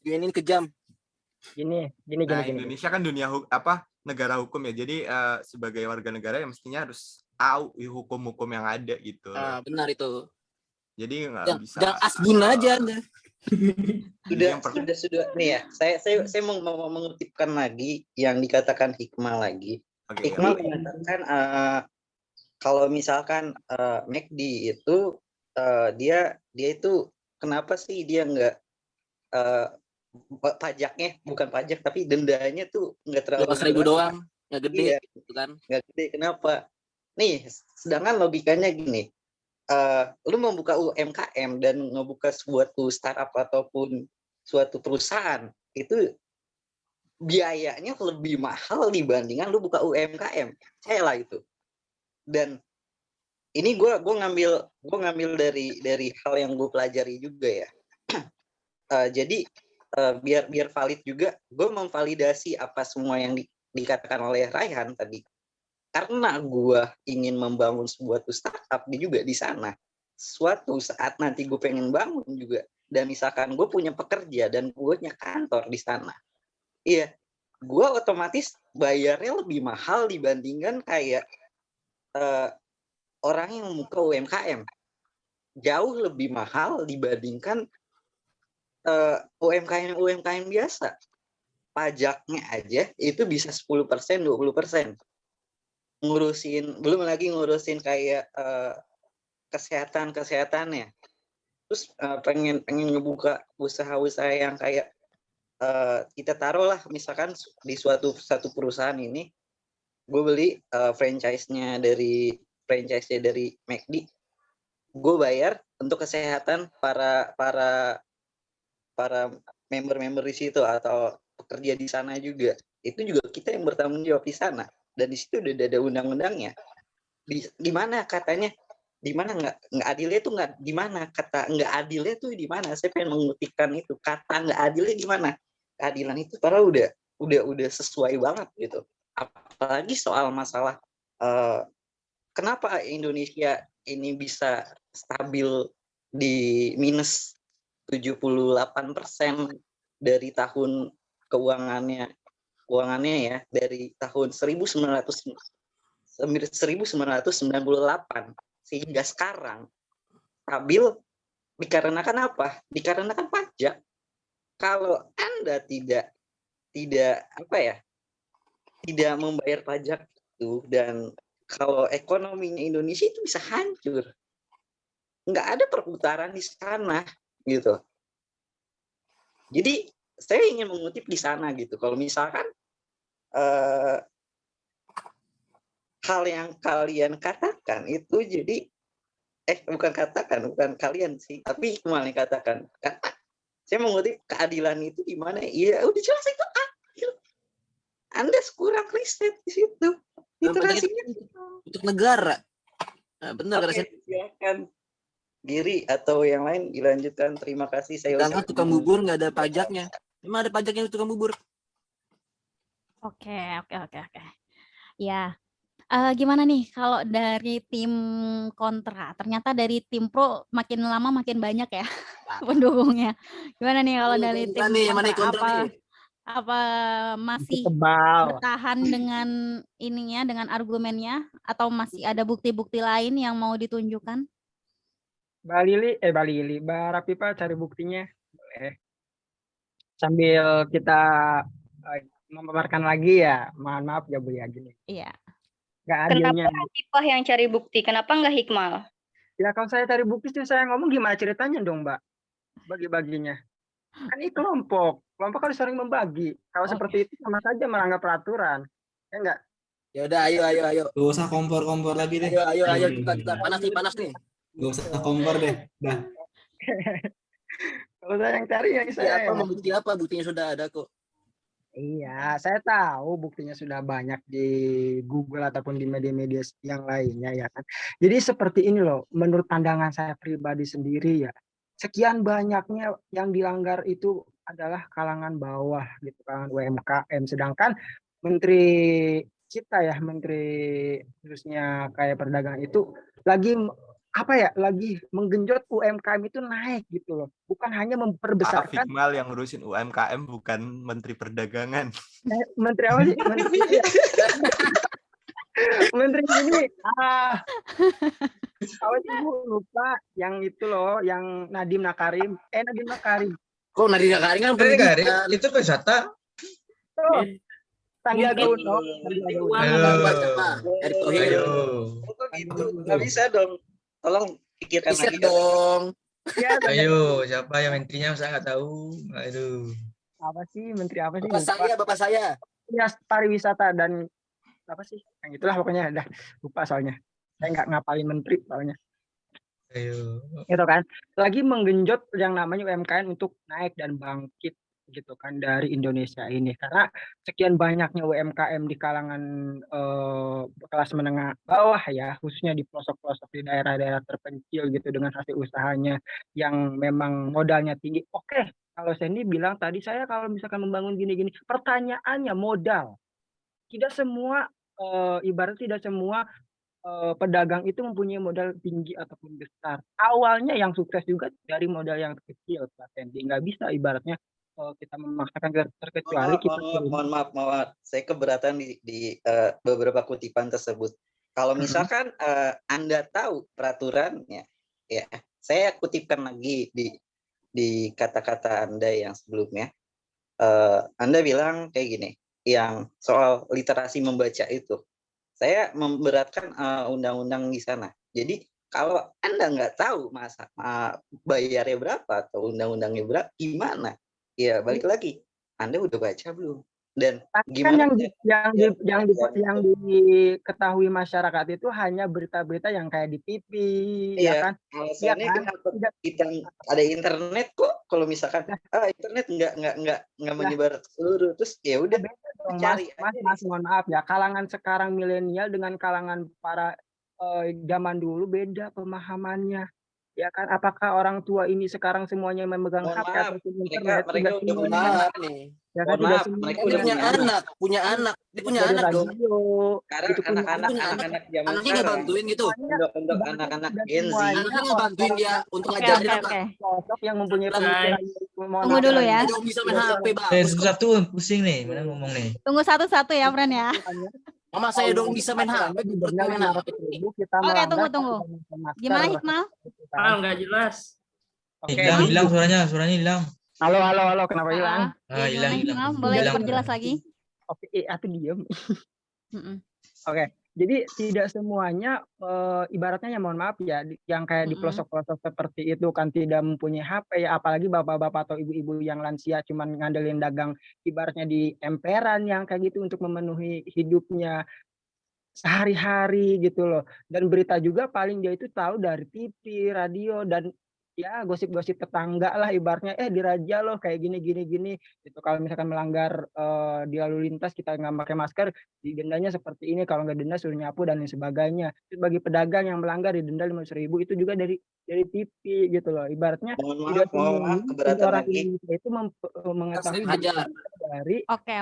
Dunia ini kejam. Gini. Nah, Indonesia kan negara hukum ya. Jadi sebagai warga negara ya mestinya harus tahu hukum-hukum yang ada gitu. Nah, benar itu. Jadi nggak bisa. Jangan asbun aja Anda. Sudah nih ya. Saya mau mengutipkan lagi yang dikatakan Hikmah lagi. Oke, Hikmah mengatakan kalau misalkan McD itu dia itu kenapa sih dia nggak pajaknya, bukan pajak tapi dendanya tuh nggak terlalu 12.000 doang, nggak gede, iya, gitu kan? nggak gede. Kenapa? Nih, sedangkan logikanya gini, lu membuka UMKM dan ngebuka suatu startup ataupun suatu perusahaan itu biayanya lebih mahal dibandingkan lu buka UMKM. Saya lah itu. Dan ini gue ngambil dari hal yang gue pelajari juga ya. Jadi biar valid juga, gue memvalidasi apa semua yang dikatakan oleh Raihan tadi. Karena gue ingin membangun sebuah startup juga di sana. Suatu saat nanti gue pengen bangun juga. Dan misalkan gue punya pekerja dan gue punya kantor di sana. Iya, gue otomatis bayarnya lebih mahal dibandingkan kayak orang yang membuka UMKM. Jauh lebih mahal dibandingkan UMKM biasa. Pajaknya aja itu bisa 10%, 20%. Belum lagi ngurusin kayak kesehatannya. Terus pengen ngebuka usaha-usaha yang kayak kita taruhlah misalkan di satu perusahaan ini gue beli franchise-nya dari McD, gue bayar untuk kesehatan para member-member di situ atau pekerja di sana juga. Itu juga kita yang bertanggung jawab di sana. Dan di situ udah ada undang-undangnya. Di mana katanya? Di mana nggak adilnya itu nggak? Di mana kata nggak adilnya tuh di mana? Saya pengen mengutipkan itu, kata nggak adilnya di mana? Keadilan itu padahal udah sesuai banget gitu. Apalagi soal masalah kenapa Indonesia ini bisa stabil di minus 78% dari tahun keuangannya ya, dari tahun 1998 sehingga sekarang stabil dikarenakan apa? Dikarenakan pajak. Kalau Anda tidak membayar pajak itu, dan kalau ekonominya Indonesia itu bisa hancur. Nggak ada perputaran di sana gitu. Jadi saya ingin mengutip di sana gitu. Kalau misalkan hal yang kalian katakan itu jadi bukan kalian sih, tapi Ikmal yang katakan. Karena saya mengutip keadilan itu di mana? Iya, udah jelas itu adil. Anda kurang riset di situ. Literasinya untuk negara. Nah, benar kata saya. Silakan Giri atau yang lain dilanjutkan. Terima kasih. Saya Sedangkan tukang bubur nggak ada pajaknya. Emang ada pajaknya tukang bubur? Oke. Ya, gimana nih kalau dari tim kontra? Ternyata dari tim pro makin lama makin banyak ya pendukungnya. Gimana nih kalau dari tim kontra? Apa masih bertahan dengan ininya, dengan argumennya, atau masih ada bukti-bukti lain yang mau ditunjukkan? Mbak Rafifa cari buktinya. Boleh. Sambil kita memaparkan lagi ya. Mohon maaf ya Bu ya gini. Iya. Nggak adilnya. Kenapa Rafifa yang cari bukti? Kenapa nggak Hikmal? Ya kalau saya cari bukti sih saya ngomong gimana ceritanya dong Mbak? Bagi-baginya. Kan ini kelompok harus sering membagi. Kalau seperti itu sama saja melanggar peraturan. Ya enggak? Ya udah, ayo. Gak usah kompor lagi deh. Ayo kita panas nih. Gak usah kompor deh. Dah. Kalau saya yang cari ya saya. Bukti apa? Buktinya sudah ada kok. Iya, saya tahu buktinya sudah banyak di Google ataupun di media-media yang lainnya ya kan. Jadi seperti ini loh, menurut pandangan saya pribadi sendiri ya. Sekian banyaknya yang dilanggar itu adalah kalangan bawah gitu, kalangan UMKM. Sedangkan menteri kita ya, menteri khususnya kayak perdagangan itu lagi lagi menggenjot UMKM itu naik gitu loh. Bukan hanya memperbesarkan. Hikmal yang ngurusin UMKM bukan menteri perdagangan. Menteri apa sih? Menteri ini Bu lupa yang itu loh, yang Nadiem Makarim. Kok Nadiem Makarim kan pendidikan. Itu wisata. Sandiaga Uno. Ayo. Nggak bisa dong. Tolong pikirkan lagi dong. Ayo, siapa yang menterinya saya nggak tahu. Aduh. Apa sih menteri apa sih? Bapak saya. Ya, pariwisata dan apa sih? Yang itulah pokoknya udah lupa soalnya. Saya nggak ngapalin menteri soalnya. Ayo. Itu kan lagi menggenjot yang namanya UMKM untuk naik dan bangkit gitu kan dari Indonesia ini, karena sekian banyaknya UMKM di kalangan kelas menengah bawah ya, khususnya di pelosok-pelosok di daerah-daerah terpencil gitu dengan hasil usahanya yang memang modalnya tinggi. Oke, kalau Sandy bilang tadi saya kalau misalkan membangun gini-gini, pertanyaannya modal. Tidak semua ibarat tidak semua pedagang itu mempunyai modal tinggi ataupun besar. Awalnya yang sukses juga dari modal yang kecil, Pak Sandy. Nggak bisa ibaratnya kita memaksakan terkecuali kita. Mohon maaf, saya keberatan di beberapa kutipan tersebut. Kalau misalkan Anda tahu peraturannya, ya saya kutipkan lagi di kata-kata Anda yang sebelumnya. Anda bilang kayak gini, yang soal literasi membaca itu, saya memberatkan undang-undang di sana. Jadi kalau Anda nggak tahu bayarnya berapa atau undang-undangnya berapa, gimana? Ya balik lagi, Anda udah baca belum? Dan gimana? Kan yang diketahui masyarakat itu hanya berita-berita yang kayak di TV, ya kan? Alasannya kenapa kita ada internet kok? Kalau misalkan internet nggak menyebar seluruh, terus ya udah cari. Mas, mohon maaf ya, kalangan sekarang milenial dengan kalangan para zaman dulu beda pemahamannya. Ya kan, apakah orang tua ini sekarang semuanya memegang HP atau internet? Mereka udah maaf nih. Ya kan, mereka udah punya anak dong. Sekarang anak-anak zaman anaknya nggak bantuin gitu. Untuk anak-anak Gen Z. Anaknya nggak bantuin dia untuk ngajarin apa? Sosok yang mempunyai pemikiran. Tunggu dulu ya. Bisa main HP bang. Satu pusing nih, mana ngomong nih. Tunggu satu-satu ya, Fran ya. Mama saya dong bisa main HP. Oke, tunggu. Gimana Hikmal? Nggak jelas. Hilang suaranya hilang. Halo, kenapa hilang? Hilang. Boleh diperjelas lagi? Oke, atau diam. Oke, jadi tidak semuanya ibaratnya ya mohon maaf ya, yang kayak di pelosok-pelosok seperti itu kan tidak mempunyai HP ya, apalagi bapak-bapak atau ibu-ibu yang lansia cuman ngandelin dagang ibaratnya di emperan yang kayak gitu untuk memenuhi hidupnya. sehari-hari gitu loh. Dan berita juga paling dia itu tahu dari TV, radio, dan ya gosip-gosip tetangga lah ibaratnya, di Raja loh kayak gini gini gini gitu. Kalau misalkan melanggar di lalu lintas kita nggak pakai masker, didendanya seperti ini, kalau nggak denda suruh nyapu dan lain sebagainya. Terus bagi pedagang yang melanggar didenda 500.000, itu juga dari TV gitu loh. Ibaratnya tidak Mohon maaf, semuanya keberatan orang lagi. Indonesia itu mengetahui Hajar. dari Oke.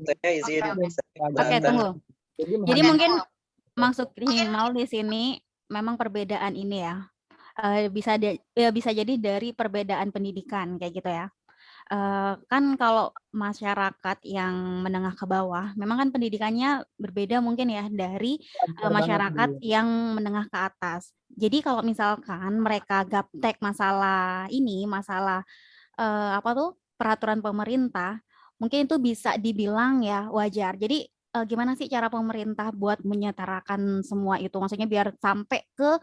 Saya izin. Oke, keberatan. tunggu. Jadi Jadi mohon mungkin maksud Himal di sini memang perbedaan ini ya. Bisa jadi dari perbedaan pendidikan kayak gitu ya. Kan kalau masyarakat yang menengah ke bawah, memang kan pendidikannya berbeda mungkin ya dari masyarakat yang menengah ke atas. Jadi kalau misalkan mereka gaptek masalah peraturan pemerintah, mungkin itu bisa dibilang ya wajar. Jadi gimana sih cara pemerintah buat menyetarakan semua itu? Maksudnya biar sampai ke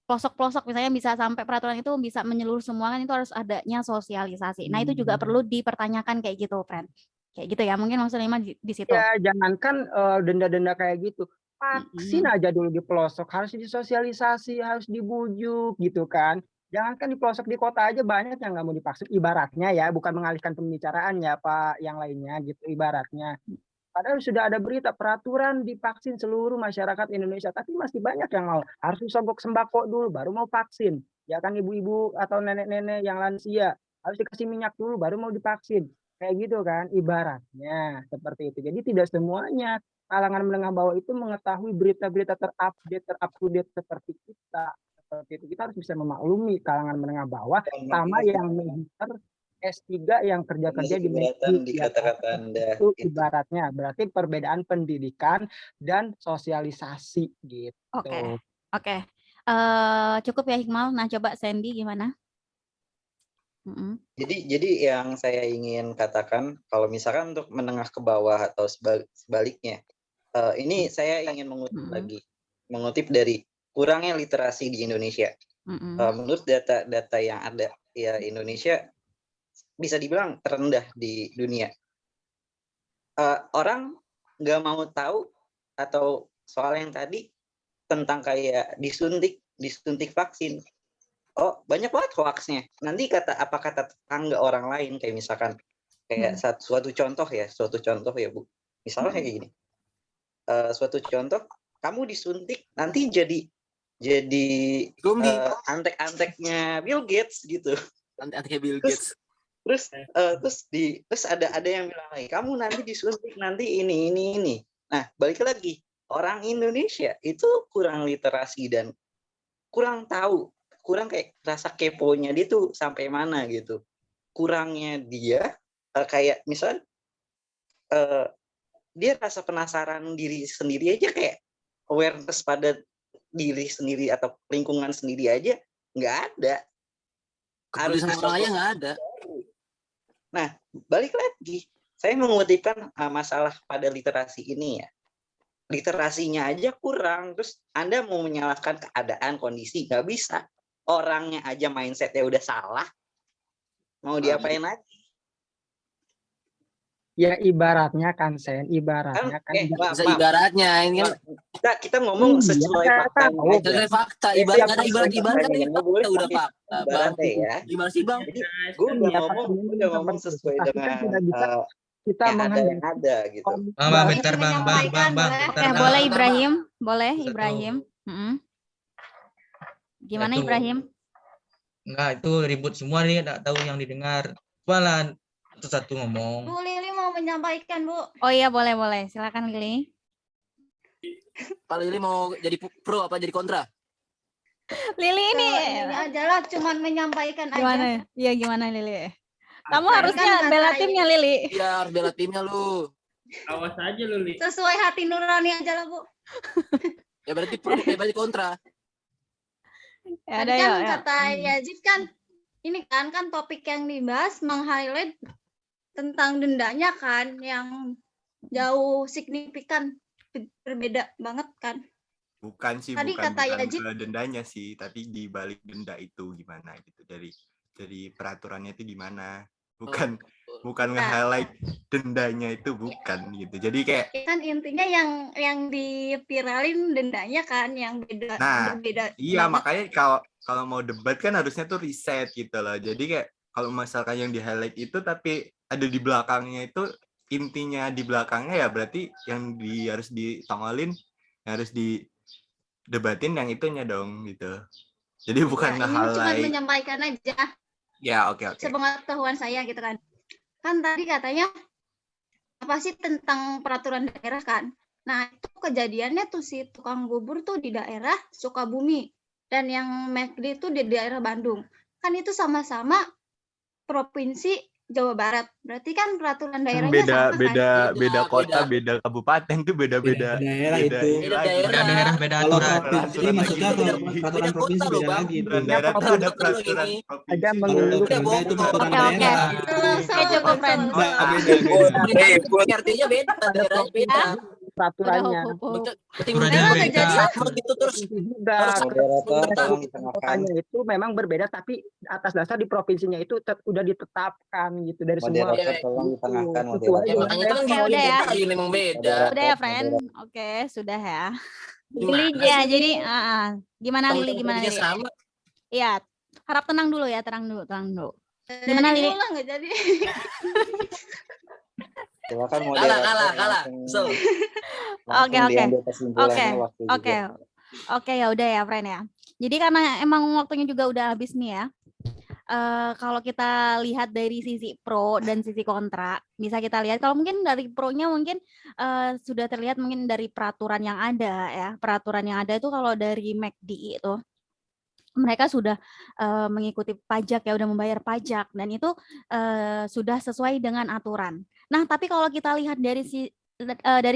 pelosok-pelosok, misalnya bisa sampai peraturan itu bisa menyeluruh semua, kan itu harus adanya sosialisasi. Nah itu juga perlu dipertanyakan kayak gitu, friend. Kayak gitu ya, mungkin maksudnya di situ. Ya, jangankan denda-denda kayak gitu, vaksin aja dulu di pelosok harus disosialisasi, harus dibujuk gitu kan. Jangankan di pelosok, di kota aja banyak yang nggak mau divaksin, ibaratnya ya, bukan mengalihkan pembicaraan ya Pak, yang lainnya gitu ibaratnya. Padahal sudah ada berita peraturan divaksin seluruh masyarakat Indonesia, tapi masih banyak yang mau. Harus disogok sembako dulu, baru mau vaksin. Ya kan ibu-ibu atau nenek-nenek yang lansia, harus dikasih minyak dulu, baru mau divaksin. Kayak gitu kan, ibaratnya seperti itu. Jadi tidak semuanya kalangan menengah bawah itu mengetahui berita-berita terupdate seperti kita. Seperti itu, kita harus bisa memaklumi kalangan menengah bawah, sama yang magister S3 yang kerja-kerja di kata-kata Anda itu ibaratnya berarti perbedaan pendidikan dan sosialisasi gitu. Oke. Cukup ya Hikmal. Nah coba Sandy gimana? Jadi yang saya ingin katakan, kalau misalkan untuk menengah ke bawah atau sebaliknya, ini saya ingin mengutip dari kurangnya literasi di Indonesia. Menurut data yang ada, ya Indonesia bisa dibilang terendah di dunia. Orang nggak mau tahu atau soal yang tadi tentang kayak disuntik vaksin. Oh, banyak banget hoaxnya. Nanti kata tetangga orang lain, kayak misalkan kayak suatu contoh ya Bu. Misalnya kayak gini. Suatu contoh, kamu disuntik nanti jadi antek-anteknya Bill Gates gitu. Antek-anteknya Bill Gates. Terus ada yang bilang lagi, kamu nanti disuntik nanti ini. Nah, balik lagi, orang Indonesia itu kurang literasi dan kurang tahu, kurang kayak rasa keponya dia tuh sampai mana gitu. Kurangnya dia kayak misalnya dia rasa penasaran diri sendiri aja, kayak awareness pada diri sendiri atau lingkungan sendiri aja nggak ada. Harus orang aja nggak ada. Nah, balik lagi, saya mengutipkan masalah pada literasi ini ya. Literasinya aja kurang, terus Anda mau menyalahkan keadaan, kondisi, nggak bisa. Orangnya aja mindsetnya udah salah, mau diapain lagi? Ya ibaratnya kan, Sen, ibaratnya kan. Ibaratnya ini kan kita ngomong sesuai fakta. Sesuai fakta, ibarat udah fakta. Ibaratnya ya. Gimana sih Bang? Jadi gue udah ngomong sesuai dengan yang ada gitu. Bang, bentar Bang. Boleh Ibrahim. Gimana Ibrahim? Enggak, itu ribut semua nih, enggak tahu yang didengar. Malah satu ngomong. Bu Lili mau menyampaikan, Bu. Oh iya, boleh. Silakan Lili. Pak Lili mau jadi pro apa jadi kontra? Lili ini adalah cuman menyampaikan gimana? aja. Iya, gimana Lili? Kamu harusnya bela timnya Lili. Iya, harus bela timnya lu. Awas aja lu, Lili. Sesuai hati nurani aja lah, Bu. Ya berarti pro, ya berarti kontra. Ya, kata Yazid kan, ini kan topik yang dibahas meng-highlight tentang dendanya kan, yang jauh signifikan, berbeda banget kan. Bukan sih, tadi bukan Yazid, dendanya sih, tapi di balik denda itu gimana gitu, dari peraturannya itu gimana, bukan bukan nge-highlight dendanya itu, bukan gitu. Jadi kayak kan intinya yang dipiralin dendanya kan yang beda berbeda iya, banget. makanya kalau mau debat kan harusnya tuh riset gitu loh. Jadi kayak kalau misalkan yang di-highlight itu tapi ada di belakangnya itu, intinya di belakangnya ya berarti yang harus ditongolin, yang harus didebatin yang itunya dong gitu. Jadi bukan Ya, ini cuma nge-highlight. menyampaikan aja. Ya, oke. Sepengetahuan saya gitu kan. Kan tadi katanya apa sih tentang peraturan daerah kan. Nah, itu kejadiannya tuh si tukang bubur tuh di daerah Sukabumi dan yang McD itu di daerah Bandung. Kan itu sama-sama provinsi Jawa Barat. Berarti kan peraturan daerahnya sama kan? Beda kota, beda kabupaten tuh beda daerah itu. Beda daerah. Beda Kalau aturan. provinsi maksudnya peraturan provinsi beda lagi itu. Peraturan daerah tuh ada peraturan provinsi. Agak Kalau mengeluh. Pemda itu peraturan Oke. daerah. Oke, cukup, Ren. Beda. Artinya beda, daerahnya beda. Peraturannya. Aturannya beda. Sama gitu terus Juga Moderator tolong ditengahkan. kotanya itu memang berbeda tapi atas dasar di provinsinya itu udah ditetapkan gitu dari semua. Moderator tolong ditengahkan, Sesuai moderator. dengan Makanya kan Oke, udah ya. ini memang beda. Udah ya, friend. Oke, sudah ya. Gimana Ya, sih? jadi gimana Lili, gimana Lili? Sama. Iya, harap tenang dulu ya, tenang dulu. Gimana Lili? Lah nggak jadi. Silakan moderator. Kalah. So. Oke. Diambil kesimpulannya waktu juga. Oke, ya udah ya, friend ya. Jadi karena emang waktunya juga udah habis nih ya. Kalau kita lihat dari sisi pro dan sisi kontra, bisa kita lihat kalau mungkin dari pro-nya mungkin sudah terlihat mungkin dari peraturan yang ada ya. Peraturan yang ada itu kalau dari McD itu mereka sudah mengikuti pajak ya, udah membayar pajak dan itu sudah sesuai dengan aturan. Nah, tapi kalau kita lihat dari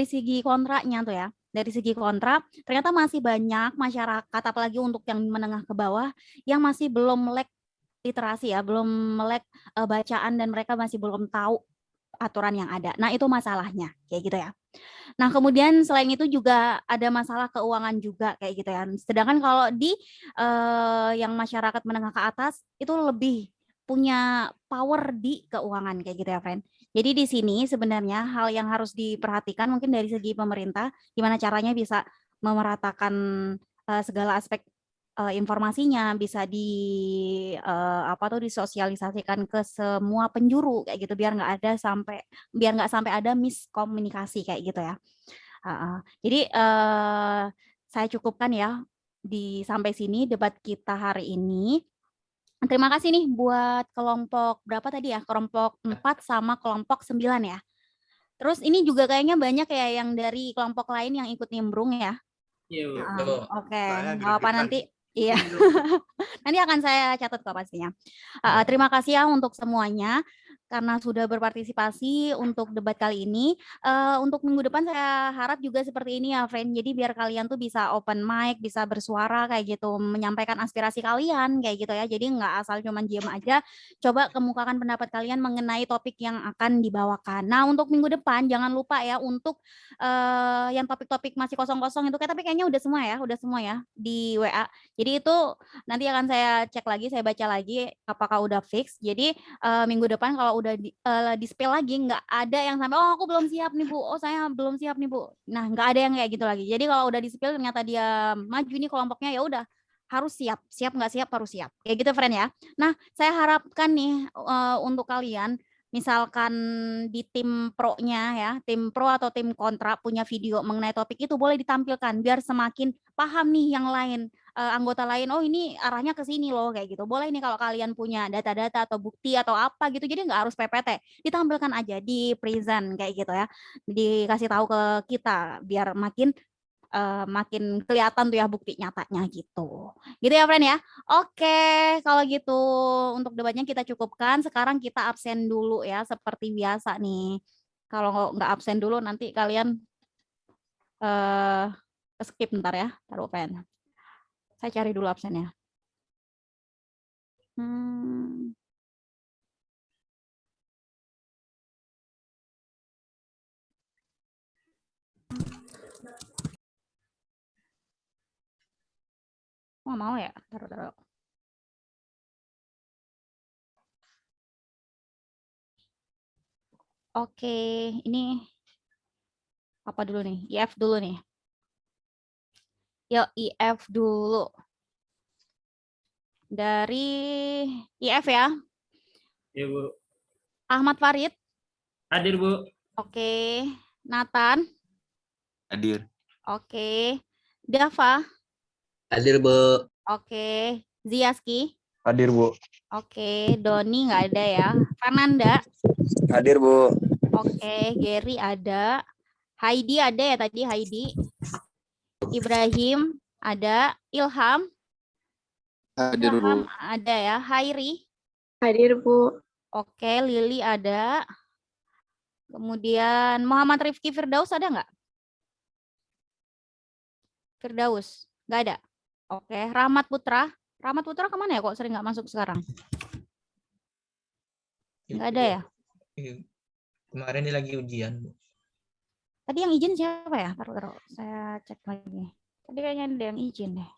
segi kontranya tuh ya, dari segi kontra ternyata masih banyak masyarakat apalagi untuk yang menengah ke bawah yang masih belum melek literasi ya, belum melek bacaan dan mereka masih belum tahu aturan yang ada. Nah, itu masalahnya kayak gitu ya. Nah, kemudian selain itu juga ada masalah keuangan juga kayak gitu ya. Sedangkan kalau di yang masyarakat menengah ke atas itu lebih punya power di keuangan kayak gitu ya, friend. Jadi di sini sebenarnya hal yang harus diperhatikan mungkin dari segi pemerintah gimana caranya bisa memeratakan segala aspek informasinya bisa disosialisasikan ke semua penjuru kayak gitu biar nggak sampai ada miskomunikasi kayak gitu ya. Jadi saya cukupkan ya sampai sini debat kita hari ini. Terima kasih nih buat kelompok berapa tadi ya? Kelompok 4 sama kelompok 9 ya. Terus ini juga kayaknya banyak ya yang dari kelompok lain yang ikut nimbrung ya. Oke, nggak apa nanti. Iya, nanti akan saya catat kok pastinya. Terima kasih ya untuk semuanya karena sudah berpartisipasi untuk debat kali ini. Untuk minggu depan saya harap juga seperti ini ya, friend. Jadi biar kalian tuh bisa open mic, bisa bersuara kayak gitu, menyampaikan aspirasi kalian kayak gitu ya. Jadi nggak asal cuman diam aja. Coba kemukakan pendapat kalian mengenai topik yang akan dibawakan. Nah, untuk minggu depan jangan lupa ya untuk yang topik-topik masih kosong-kosong itu tapi kayaknya udah semua ya di WA. Jadi itu nanti akan saya cek lagi, saya baca lagi apakah udah fix. Jadi minggu depan kalau udah di-spill lagi nggak ada yang sampai aku belum siap nih Bu, saya belum siap nih Bu. Nah, nggak ada yang kayak gitu lagi. Jadi kalau udah di-spill ternyata dia maju nih kelompoknya ya udah harus siap nggak siap harus siap. Kayak gitu, friend ya. Nah, saya harapkan nih untuk kalian misalkan di tim pro-nya ya, tim pro atau tim kontra punya video mengenai topik itu boleh ditampilkan biar semakin paham nih yang lain. Anggota lain, oh ini arahnya ke sini loh kayak gitu. Boleh nih kalau kalian punya data-data atau bukti atau apa gitu. Jadi nggak harus PPT, ditampilkan aja di present kayak gitu ya. Dikasih tahu ke kita biar makin kelihatan tuh ya bukti nyatanya gitu. Gitu ya, friend ya. Oke, kalau gitu untuk debatnya kita cukupkan. Sekarang kita absen dulu ya seperti biasa nih. Kalau nggak absen dulu nanti kalian skip ntar ya, taruh pen. Saya cari dulu absennya. Mau ya? Taruh. Oke, ini apa dulu nih? IF dulu nih. Yuk, IF dulu. Dari IF ya. Ya, Bu. Ahmad Farid. Hadir, Bu. Oke. Nathan. Hadir. Oke. Dava. Hadir, Bu. Oke. Ziaski. Hadir, Bu. Oke. Doni nggak ada ya. Fernanda. Hadir, Bu. Oke. Gary ada. Heidi ada ya tadi, Heidi. Ibrahim ada. Ilham. Hadir, Ilham Bu. ada ya. Hairi. Hadir, Bu. Oke. Lili ada. Kemudian Muhammad Rifki Firdaus ada nggak? Firdaus. Nggak ada. Oke. Rahmat Putra. Rahmat Putra kemana ya kok sering nggak masuk sekarang? Nggak ada ya? Kemarin dia lagi ujian, Bu. Tadi yang izin siapa ya? Taruh. Saya cek lagi. Tadi kayaknya ada yang izin deh.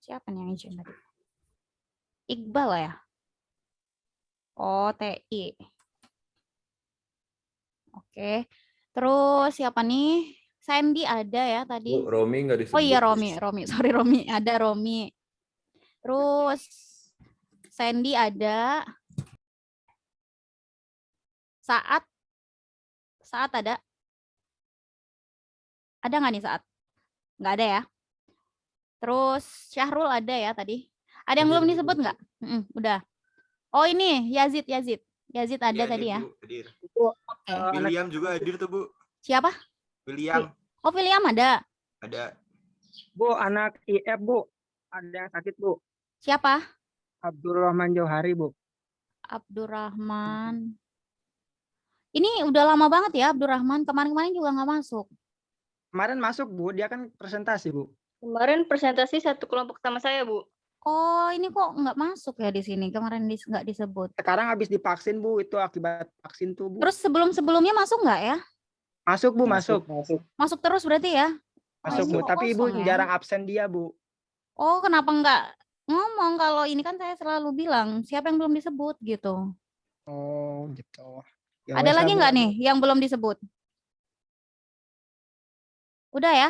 Siapa nih yang izin tadi? Iqbal ya? Oh, TI. Oke. Terus siapa nih? Sandy ada ya tadi. Bu, Romi nggak disebut. Oh iya, Romi. Sorry, Romi. Ada Romi. Terus Sandy ada. Saat ada. Ada nggak nih Saat? Nggak ada ya. Terus Syahrul ada ya tadi. Ada yang belum disebut nggak? Udah. Oh ini Yazid ada tadi ya. Hadir. Oke. William juga hadir tuh, Bu. Siapa? William. Oh William ada. Ada. Bu, anak IF, Bu. Ada yang sakit, Bu. Siapa? Abdurrahman Johari, Bu. Abdurrahman. Ini udah lama banget ya Abdurrahman. Kemarin-kemarin juga nggak masuk. Kemarin masuk, Bu. Dia kan presentasi, Bu. Kemarin presentasi satu kelompok sama saya, Bu. Oh ini kok nggak masuk ya di sini. Kemarin nggak disebut. Sekarang habis divaksin, Bu. Itu akibat vaksin tuh, Bu. Terus sebelum-sebelumnya masuk nggak ya? Masuk, Bu. Masuk. Masuk terus berarti ya? Masuk, ini Bu. kok Tapi Ibu kosong ya? jarang absen dia, Bu. Oh kenapa nggak ngomong? Kalau ini kan saya selalu bilang siapa yang belum disebut gitu. Oh, gitu. Ya Ada wes lah, lagi Bu. nggak nih yang belum disebut? Udah ya?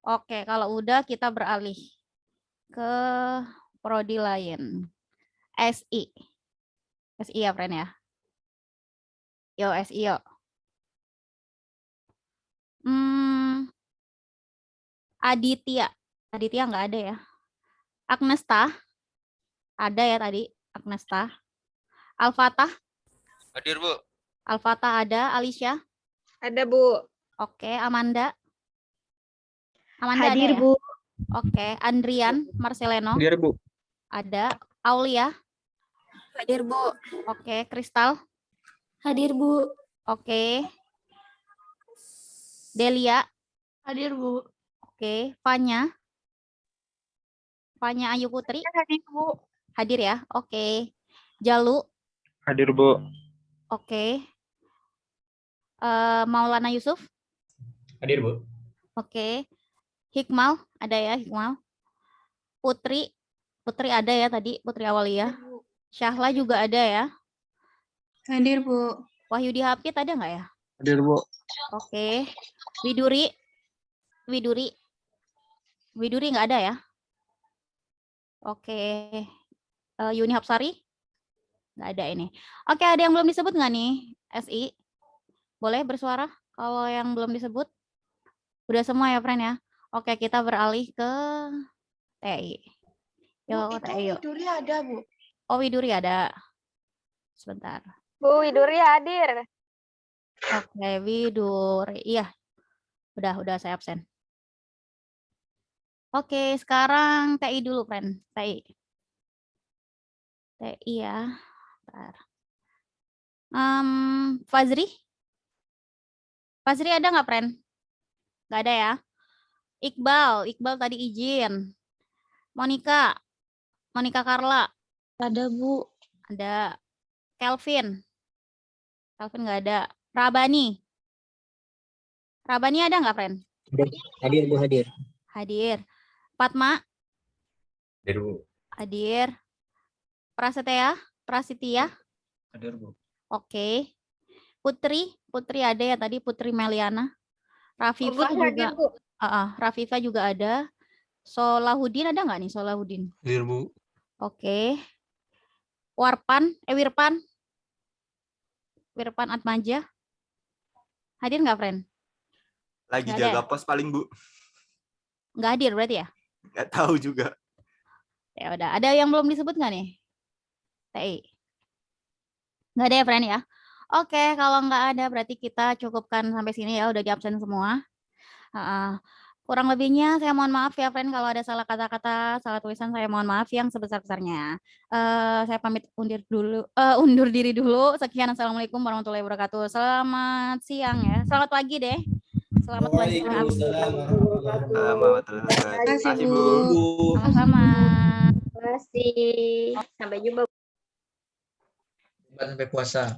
Oke, kalau udah kita beralih ke prodi lain. SI. SI ya, friend ya. Yo, SI yo. Aditya. Aditya nggak ada ya. Agnesta. Ada ya tadi, Agnesta. Al-Fatah. Hadir, Bu. Al-Fatah ada. Alicia. Ada, Bu. Oke, Amanda. Amanda Hadir, ada ya? Bu. Oke, Andrian Marceleno. Hadir, Bu. Ada. Aulia. Hadir, Bu. Oke, Kristal. Hadir, Bu. Oke. Delia. Hadir, Bu. Oke, Fanya. Fanya Ayu Putri. Hadir, Bu. Hadir ya. Oke. Jalu. Hadir, Bu. Oke. Maulana Yusuf. Hadir, Bu. Oke. Hikmal ada ya, Hikmal. Putri. Putri ada ya tadi, Putri Awalia. Syahla juga ada ya. Hadir, Bu. Wahyudi Hafid ada nggak ya? Hadir, Bu. Oke. Widuri. Widuri nggak ada ya? Oke. Yuni Hapsari? Nggak ada ini. Oke, ada yang belum disebut nggak nih? SI? Boleh bersuara kalau yang belum disebut? Udah semua ya, friend ya? Oke, kita beralih ke TI. Yo, TI yuk. Widuri ada, Bu. Oh, Widuri ada. Sebentar. Bu Widuri hadir. Oke, Widuri. Iya. Udah saya absen. Oke, sekarang TI dulu, friend. TI ya. Bentar. Fazri? Fazri ada nggak, friend? Nggak ada ya. Iqbal tadi izin. Monica Carla. Ada, Bu. Ada. Kelvin nggak ada. Rabani ada nggak, friend? Hadir, Bu, hadir. Hadir. Fatma? Hadir, Bu. Hadir. Prasetya? Hadir, Bu. Oke. Putri ada ya tadi, Putri Meliana. Rafifah juga. Rafifah juga ada. Solahudin ada nggak nih Solahudin? Hadir, Bu. Oke. Wirpan Atmaja. Hadir nggak, friend? Lagi Nggak ada jaga ya? pos paling, Bu. Nggak hadir berarti ya? Nggak tahu juga. Ya udah. Ada yang belum disebut nggak nih? TI. Nggak ada ya, friend ya? Oke, kalau nggak ada berarti kita cukupkan sampai sini ya. Udah di absen semua. Kurang lebihnya saya mohon maaf ya, friend. Kalau ada salah kata-kata, salah tulisan, saya mohon maaf yang sebesar-besarnya. Saya pamit undur diri dulu. Sekian, assalamualaikum warahmatullahi wabarakatuh. Selamat siang ya. Selamat pagi deh. Selamat melanjutkan aktivitas. Terima kasih, Bu. Sama-sama. Terima kasih. Sampai jumpa. Sampai puasa.